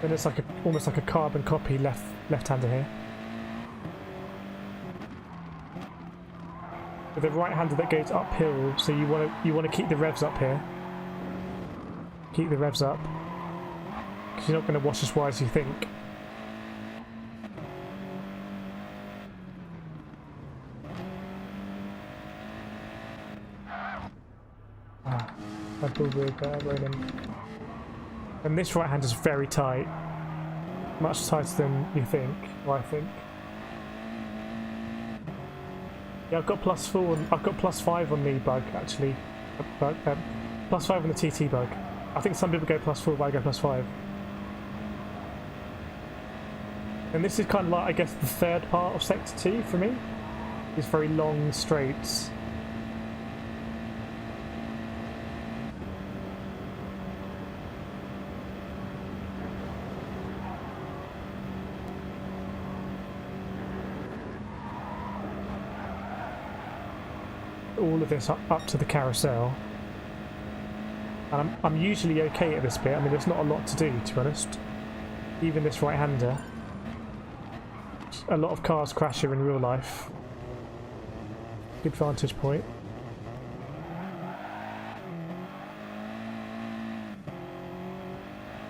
Then it's like almost like a carbon copy left-hander here. With a right-hander that goes uphill, so you want to keep the revs up here. Keep the revs up. Because you're not going to wash as wide as you think. My rolling. And this right hand is very tight. Much tighter than you think, or I think. Yeah, I've got +4 and I've got +5 on the bug actually. +5 on the TT bug. I think some people go +4, but I go +5. And this is kind of like, I guess, the third part of Sector 2 for me. These very long straights. All of this up to the carousel. And I'm usually okay at this bit. I mean, there's not a lot to do, to be honest. Even this right-hander. A lot of cars crash here in real life. Good vantage point.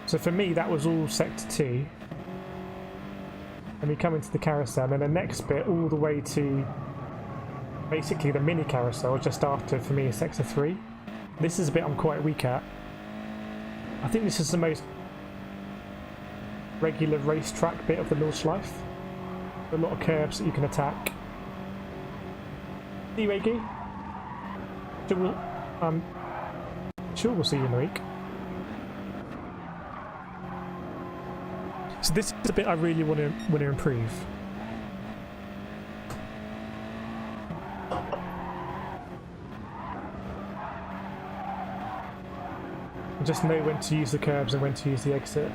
So for me, that was all Sector 2. And we come into the carousel, and then the next bit all the way to basically the mini carousel just after, for me, is Sector 3. This is a bit I'm quite weak at. I think this is the most regular racetrack bit of the Nordschleife. A lot of curves that you can attack. See you, Eggy. Sure, we'll see you in a week. So this is a bit I really want to improve. And just know when to use the curbs and when to use the exit.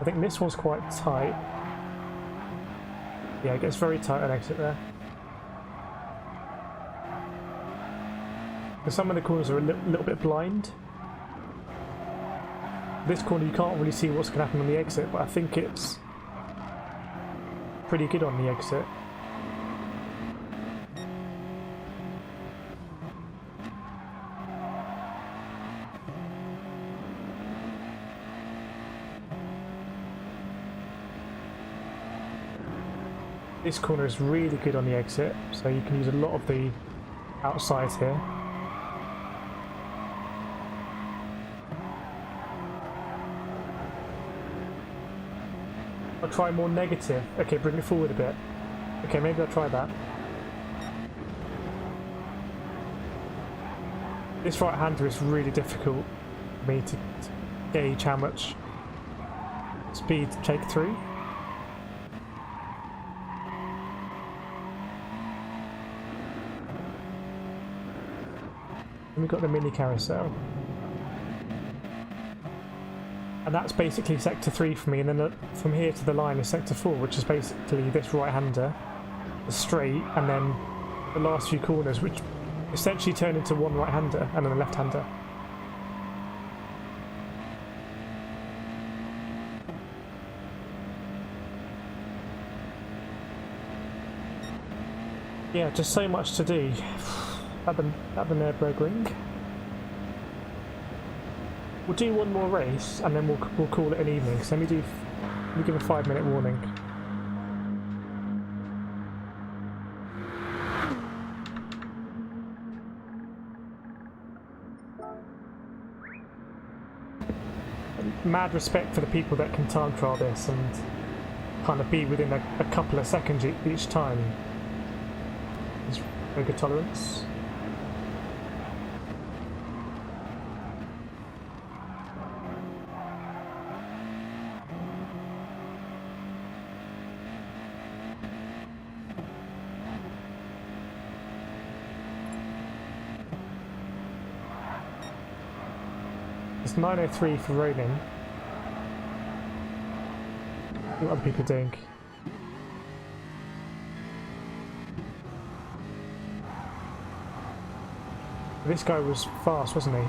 I think this one's quite tight. Yeah, it gets very tight on exit there. Because some of the corners are a little bit blind. This corner you can't really see what's going to happen on the exit, but I think it's pretty good on the exit. This corner is really good on the exit, so you can use a lot of the outside here. I'll try more negative. Okay, bring it forward a bit. Okay, maybe I'll try that. This right-hander is really difficult for me to gauge how much speed to take through. And we've got the mini carousel. And that's basically sector 3 for me, and then from here to the line is sector 4, which is basically this right-hander, the straight, and then the last few corners, which essentially turn into one right-hander and then a left-hander. Yeah, just so much to do at the Nurburgring. We'll do one more race and then we'll call it an evening. So let me give a 5-minute warning. Mad respect for the people that can time trial this and kind of be within a couple of seconds each time. There's very good tolerance. It's 9:03 for Ronin. What other people are doing? This guy was fast, wasn't he?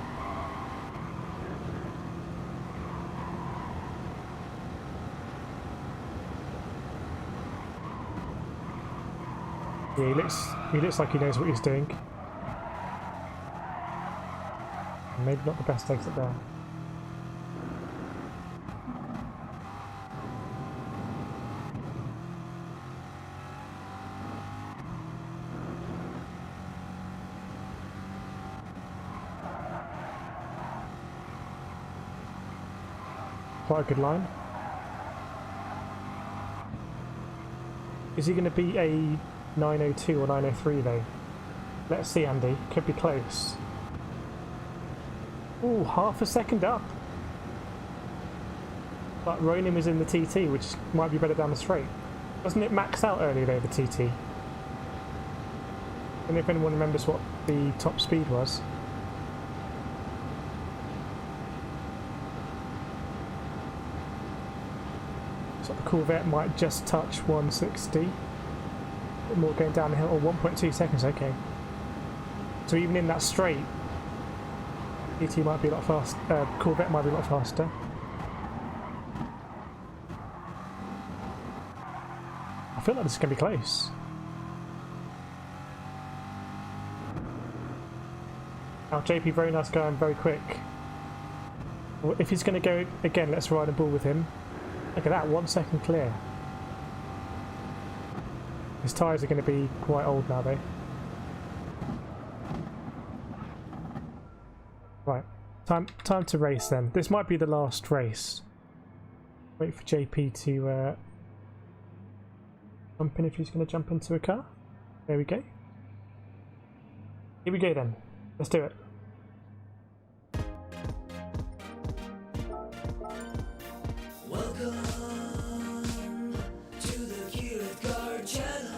Yeah, he looks like he knows what he's doing. Maybe not the best exit there. Quite a good line. Is he going to be a 9:02 or 9:03 though? Let's see, Andy. Could be close. Ooh, half a second up. But Ronin was in the TT, which might be better down the straight. Doesn't it max out earlier though, the TT? And if anyone remembers what the top speed was. So the Corvette might just touch 160. A bit more going down the hill, or 1.2 seconds, okay. So even in that straight, TT might be a lot faster, Corvette might be a lot faster. I feel like this is going to be close. Now JP, very nice guy and very quick. Well, if he's going to go again, let's ride a ball with him. Look at that, 1 second clear. His tyres are going to be quite old now though. Right, time to race then. This might be the last race. Wait for JP to jump in if he's going to jump into a car. There we go. Here we go then. Let's do it. Welcome to the Curious Card channel.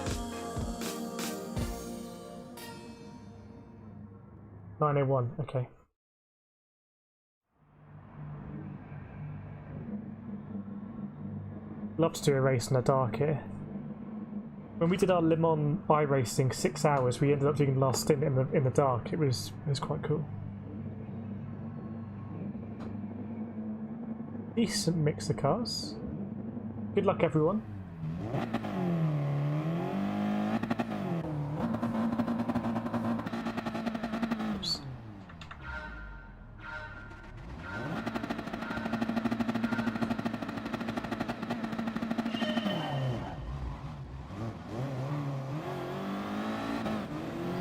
9:01, okay. Love to do a race in the dark here. When we did our Le Mans iRacing 6 hours, we ended up doing the last stint in the dark. It was quite cool. Decent mix of cars. Good luck, everyone. Oops.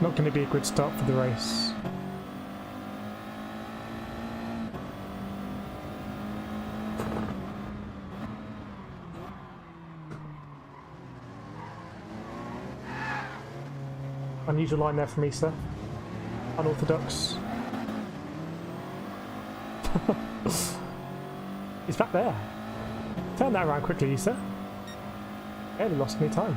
Not going to be a good start for the race. Unusual line there from me, sir. Unorthodox. He's back there. Turn that around quickly, sir. Barely lost any time.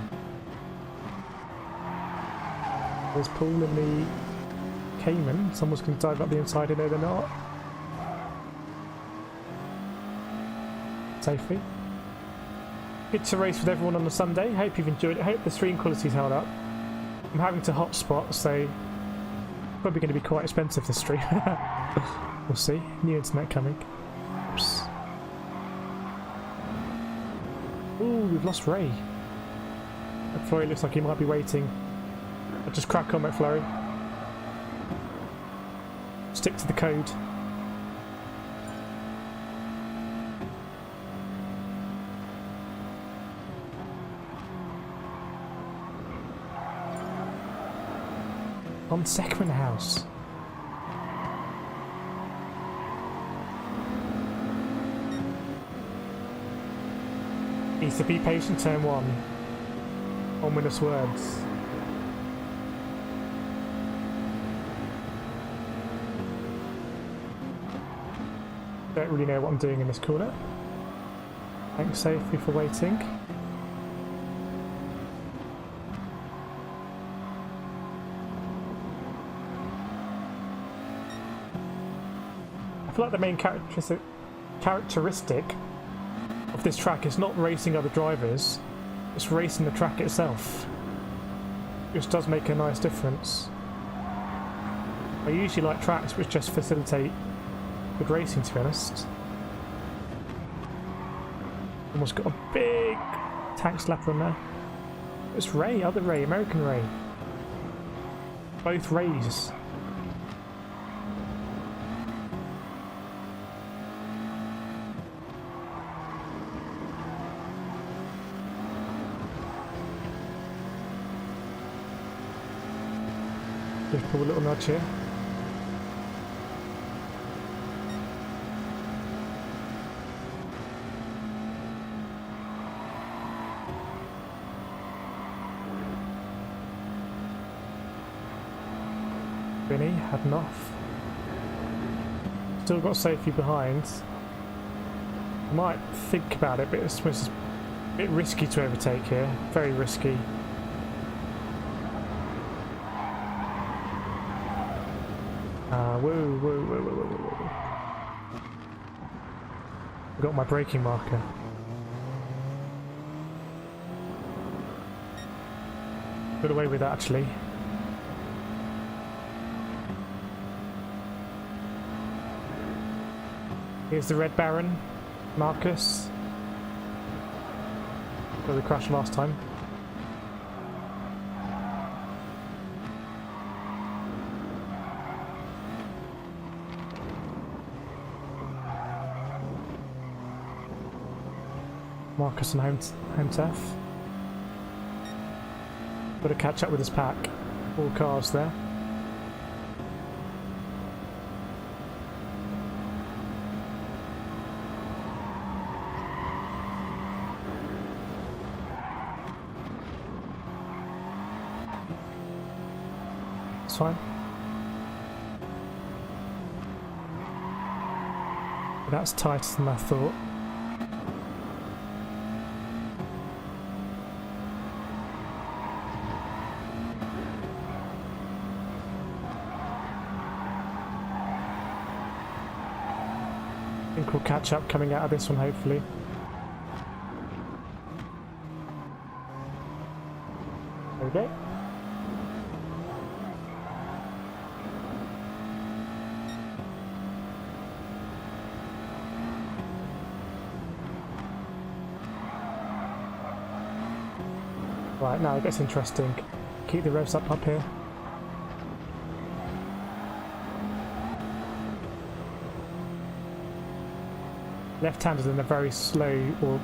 There's Paul and the Cayman. Someone's going to dive up the inside here. No, they're not. Safely. Good to race with everyone on a Sunday. Hope you've enjoyed it. Hope the stream quality's held up. I'm having to hotspot, so probably going to be quite expensive this stream. We'll see. New internet coming. Oops. Ooh, we've lost Ray. McFlurry looks like he might be waiting. I'll just crack on, McFlurry. Stick to the code. On second house. Needs to be patient, turn 1. Ominous words. Don't really know what I'm doing in this corner. Thanks, Sophie, for waiting. I feel like the main characteristic of this track is not racing other drivers, it's racing the track itself, which does make a nice difference. I usually like tracks which just facilitate good racing, to be honest. Almost got a big tank slapper on there. It's Ray, other Ray, American Ray. Both Rays. Just pull a little nudge here. Vinny had enough. Still got Sophie behind. Might think about it, but it's a bit risky to overtake here. Very risky. Whoa. I got my braking marker. Got away with that, actually. Here's the Red Baron, Marcus. Where we crashed last time. Marcus and home turf. Got to catch up with his pack. All cars there. It's fine. But that's tighter than I thought. I think we'll catch up coming out of this one, hopefully. There we go. Right, now it gets interesting. Keep the revs up here. Left-hander and a very slow, or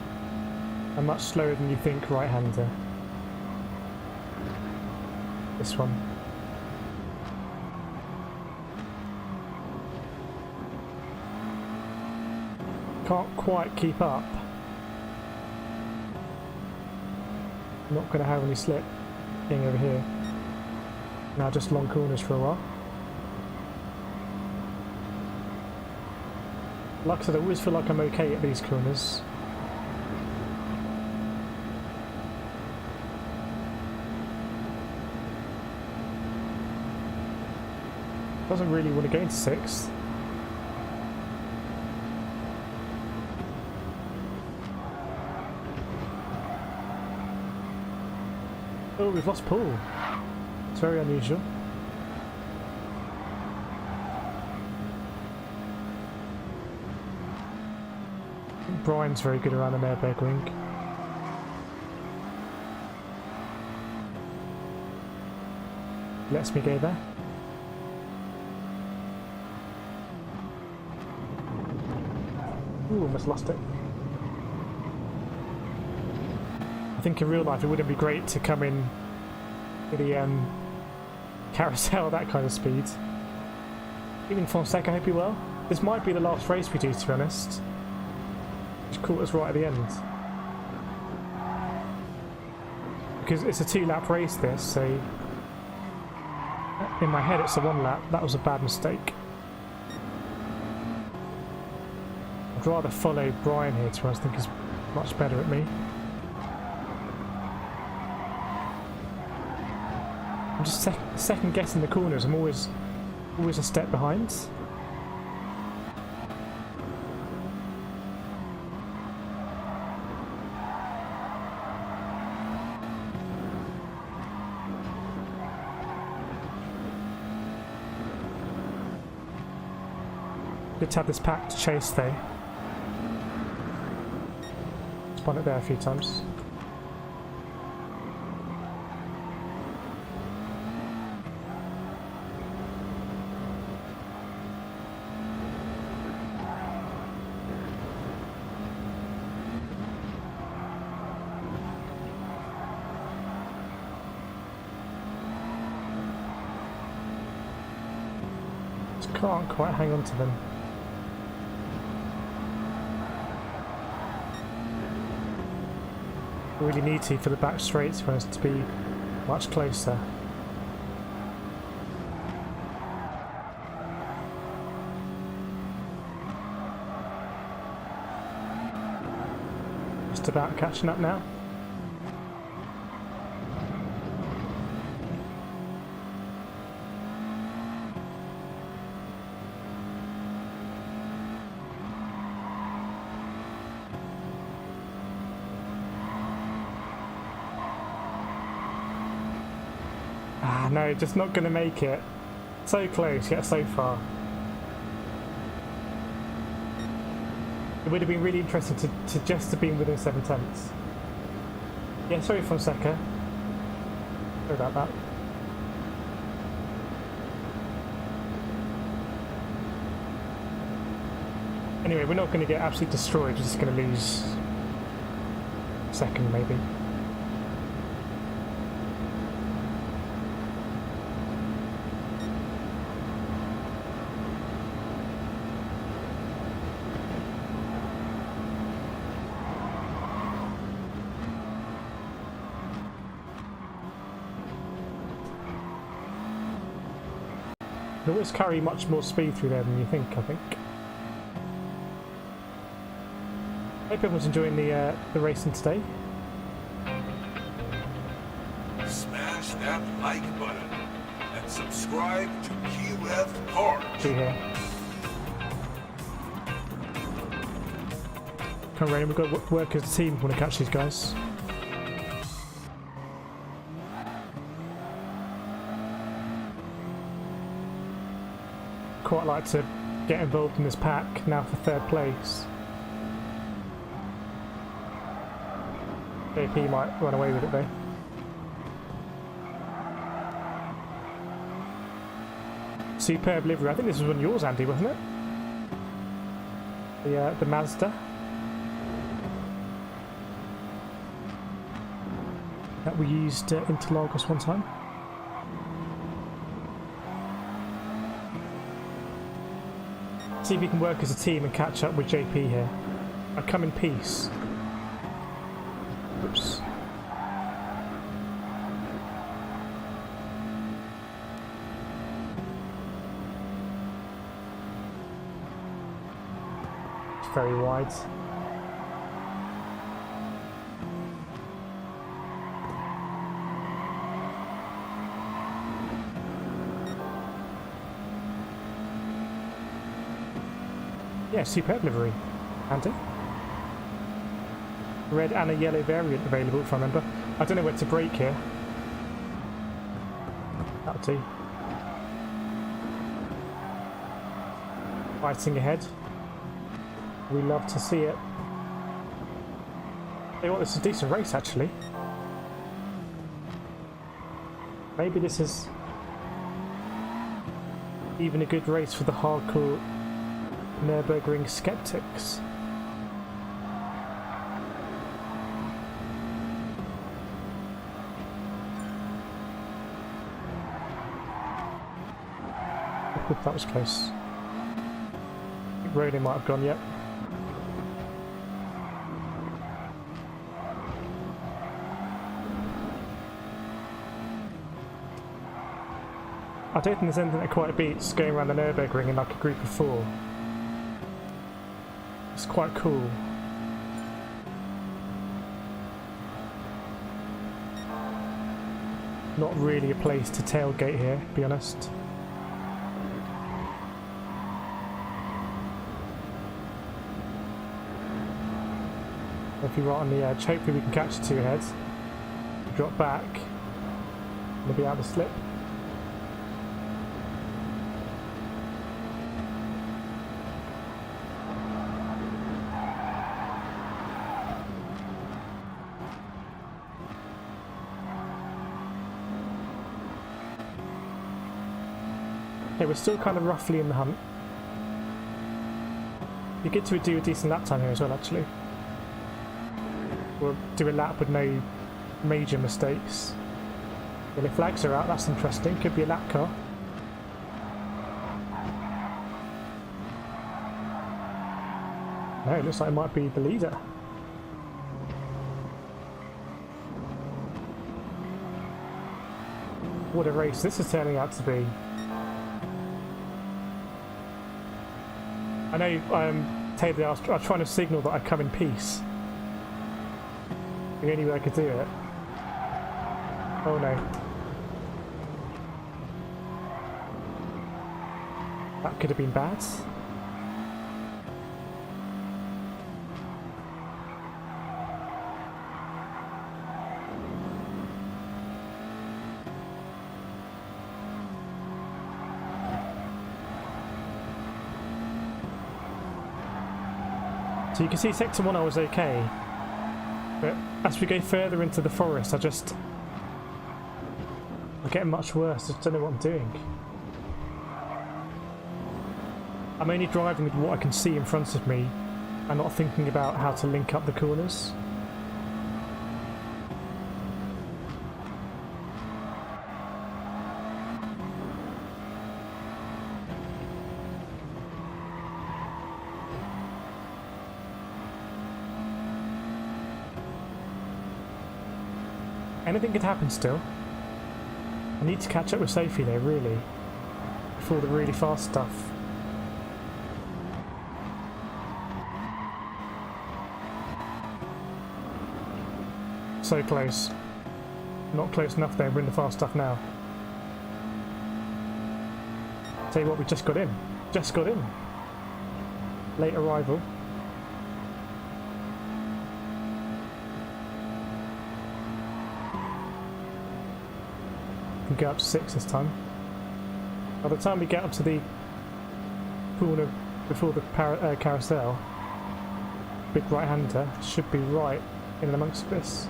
a much slower than you think right-hander. This one. Can't quite keep up. Not going to have any slip getting over here. Now just long corners for a while. Like I said, I always feel like I'm okay at these corners. Doesn't really want to go into 6th. Oh, we've lost Paul. It's very unusual. I think Brian's very good around the Nurburgring. Lets me go there. Ooh, almost lost it. I think in real life it wouldn't be great to come in with the carousel at that kind of speed. Even Fanatec, I hope you well. This might be the last race we do, to be honest. Which caught us right at the end. Because it's a 2-lap race this, so in my head it's a 1 lap. That was a bad mistake. I'd rather follow Brian here, to be honest. I think he's much better at me. I'm just second guessing the corners. I'm always a step behind. Good to have this pack to chase though. Spun it there a few times. Just can't quite hang on to them. Really need to for the back straights for us to be much closer. Just about catching up now. No, just not going to make it. So close, yet so far. It would have been really interesting to just have been within 7/10. Yeah, sorry Fonseca. Sorry about that. Anyway, we're not going to get absolutely destroyed, we're just going to lose second maybe. You always carry much more speed through there than you think, I think. Hope everyone's enjoying the racing today. Smash that like button and subscribe to QF Card. See here. Come on, Rain, we've got to work as a team if we want to catch these guys. Quite like to get involved in this pack now for 3rd place. JP might run away with it though. Superb livery. I think this was one of yours, Andy, wasn't it? The Mazda. That we used Interlagos one time. See if we can work as a team and catch up with JP here. I'll come in peace. Oops. very wide. Yeah, superb livery. Andy. Red and a yellow variant available, if I remember. I don't know where to brake here. That'll do. Fighting ahead. We love to see it. Hey, what? This is a decent race, actually. Maybe this is even a good race for the hardcore Nurburgring skeptics. Ooh, that was close. I think Ronan might have gone yet. I don't think there's anything that quite beats going around the Nurburgring in like a group of 4. It's quite cool. Not really a place to tailgate here, to be honest. If you're right on the edge, hopefully we can catch the 2 ahead. Drop back. Maybe out of the slip. Okay, we're still kind of roughly in the hunt. You get to do a decent lap time here as well, actually. We'll do a lap with no major mistakes. Yellow flags are out, that's interesting. Could be a lap car. No, it looks like it might be the leader. What a race this is turning out to be. I know Taylor, I was trying to signal that I'd come in peace. The only way I could do it. Oh no. That could have been bad. So you can see sector 1 I was okay, but as we go further into the forest I'm getting much worse. I just don't know what I'm doing. I'm only driving with what I can see in front of me and not thinking about how to link up the corners. Anything could happen still. I need to catch up with Sophie though, really, before the really fast stuff. So close. Not close enough there, we're in the fast stuff now. Tell you what, we just got in. Just got in. Late arrival. Go up to 6 this time. By the time we get up to the corner before the carousel, big right-hander should be right in amongst this.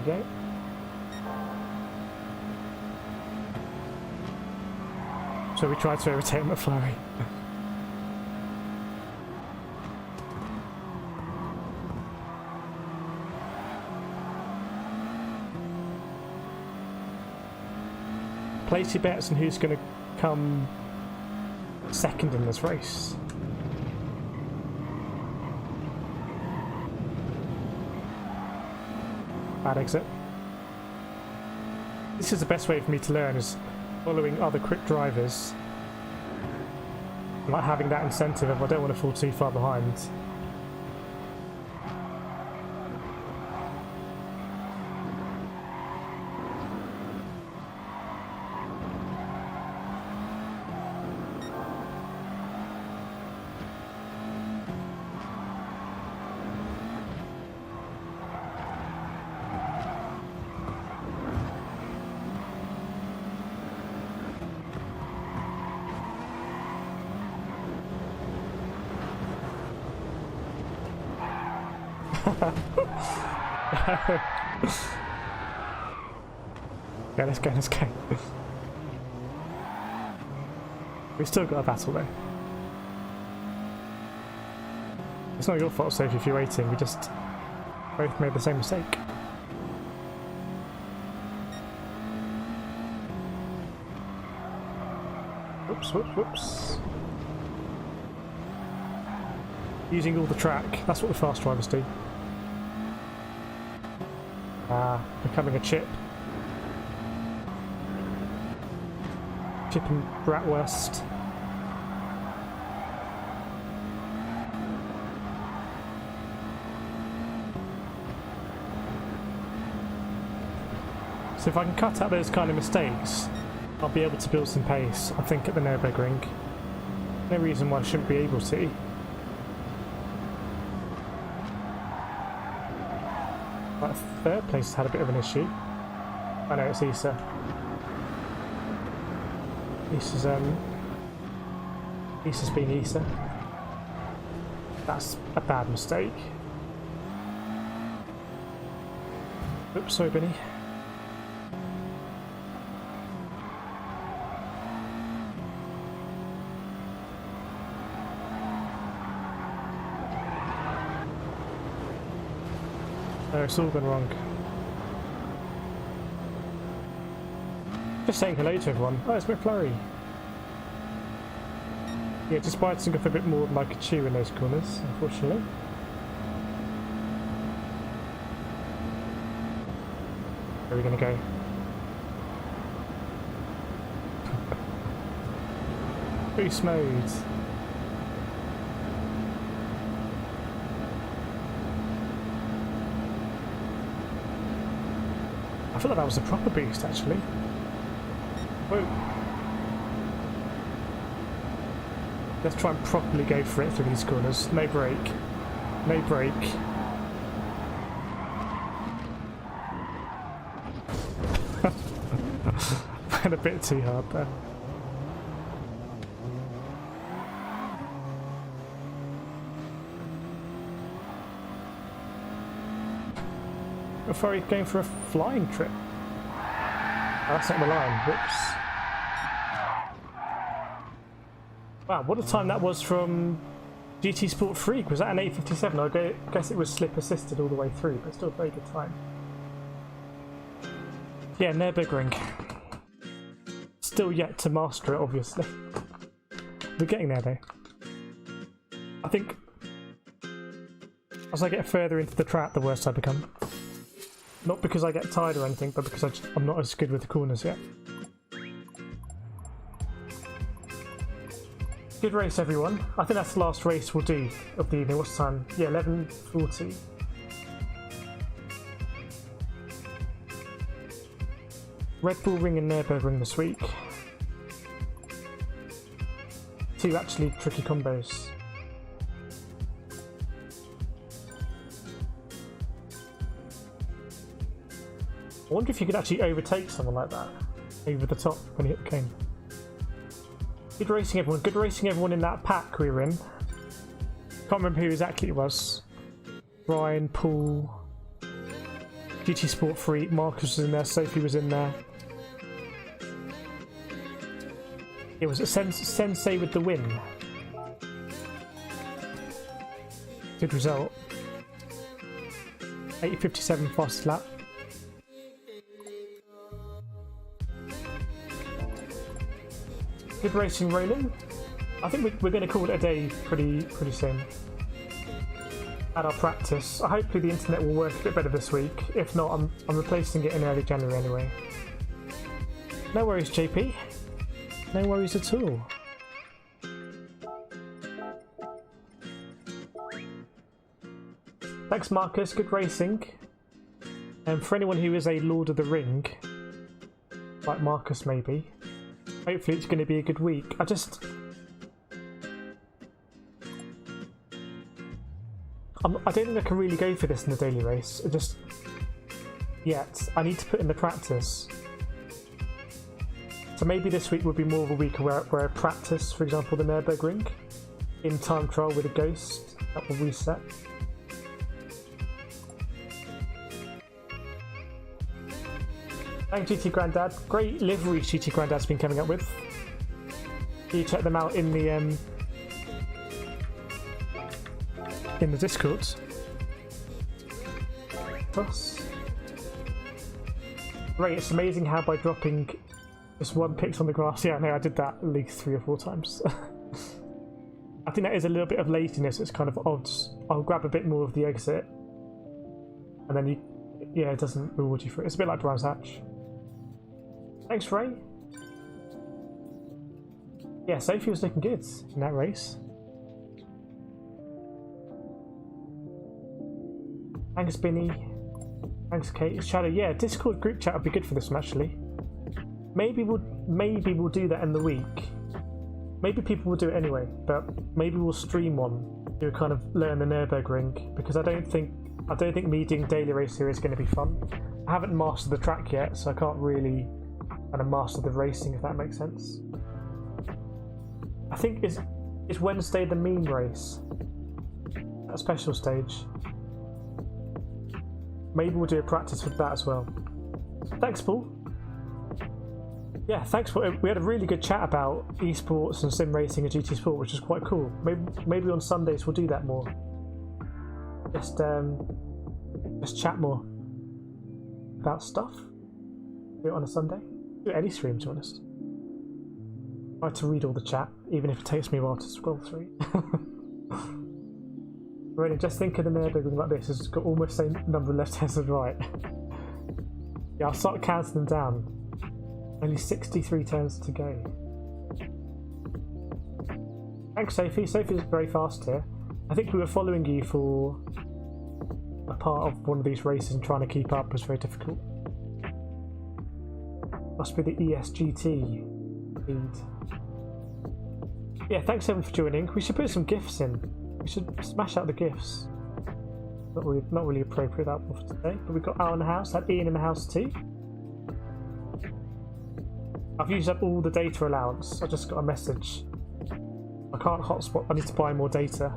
Okay. So we tried to overtake McFlurry. Place your bets on who's going to come second in this race. Bad exit. This is the best way for me to learn, is following other quick drivers Like having that incentive if I don't want to fall too far behind. Yeah, let's go, let's go. We've still got a battle though. It's not your fault, Sophie, if you're waiting. We just both made the same mistake. Whoops, whoops, whoops. Using all the track. That's what the fast drivers do. Becoming a chip. Chip and bratwurst. So if I can cut out those kind of mistakes, I'll be able to build some pace, I think, at the Nurburgring. No reason why I shouldn't be able to. That third place has had a bit of an issue. I know, it's Issa. Issa's been Issa. That's a bad mistake. Oops, sorry, Benny. No, it's all gone wrong. Just saying hello to everyone. Oh, it's McFlurry. Yeah, just biting off a bit more than I could chew in those corners, unfortunately. Where are we going to go? Boost mode. I feel like that was a proper boost, actually. Whoa. Let's try and properly go for it through these corners. No break. No break. Went a bit too hard there. Before he's going for a flying trip. Oh, that's not the line. Whoops. Wow, what a time that was from GT Sport Freak. Was that an 8:57? I guess it was slip assisted all the way through, but still a very good time. Yeah, Nurburgring. Still yet to master it, obviously. We're getting there though. I think as I get further into the track, the worse I become. Not because I get tired or anything, but because I'm not as good with the corners yet. Good race, everyone. I think that's the last race we'll do of the evening. What's the time? Yeah, 11:40. Red Bull Ring and Nurburgring this week. Two actually tricky combos. I wonder if you could actually overtake someone like that over the top when you hit the cane. Good racing, everyone. Good racing, everyone in that pack we were in. Can't remember who exactly it was. Ryan, Paul, GT Sport Freak, Marcus was in there, Sophie was in there. It was a Sensei with the win. Good result. 8:57 fastest lap. Good racing, Roland. I think we're going to call it a day pretty soon. At our practice. Hopefully the internet will work a bit better this week. If not, I'm replacing it in early January anyway. No worries, JP. No worries at all. Thanks, Marcus. Good racing. And for anyone who is a Lord of the Ring, like Marcus maybe, hopefully it's going to be a good week. I don't think I can really go for this in the daily race. Yet. I need to put in the practice. So maybe this week would be more of a week where I practice, for example, the Nurburgring in time trial with a ghost. That will reset. Thanks, GT Grandad. Great liveries GT Grandad's been coming up with. You check them out in the Discord. Plus, great. It's amazing how by dropping just one picture on the grass. Yeah, no, I did that at least 3 or 4 times. I think that is a little bit of laziness. It's kind of odd. I'll grab a bit more of the exit, and then it doesn't reward you for it. It's a bit like Brian's Hatch. Thanks, Ray. Yeah, Sophie was looking good in that race. Thanks, Binny. Thanks, Kate. Shadow. Yeah, Discord group chat would be good for this one, actually. Maybe we'll do that in the week. Maybe people will do it anyway, but maybe we'll stream one to kind of learn the Nurburgring, because I don't think me doing daily race here is going to be fun. I haven't mastered the track yet, so I can't really kind of master the racing, if that makes sense. I think is Wednesday the meme race, that special stage. Maybe we'll do a practice with that as well. Thanks, Paul. Yeah, thanks. We had a really good chat about esports and sim racing and GT Sport, which is quite cool. Maybe on Sundays we'll do that more. Just chat more about stuff. Do it on a Sunday. Do any stream, to be honest. Try to read all the chat, even if it takes me a while to scroll through. Really, just think of the Nurburgring like this. It's got almost the same number of left hands as right. Yeah, I'll start counting them down. Only 63 turns to go. Thanks, Sophie. Sophie's very fast here. I think we were following you for a part of one of these races, and trying to keep up was very difficult. Must be the ESGT feed. Yeah, thanks everyone for joining. We should put some GIFs in. We should smash out the GIFs. Not really appropriate that one for today, but we've got Al in the house, had Ian in the house too. I've used up all the data allowance. I just got a message. I can't hotspot. I need to buy more data.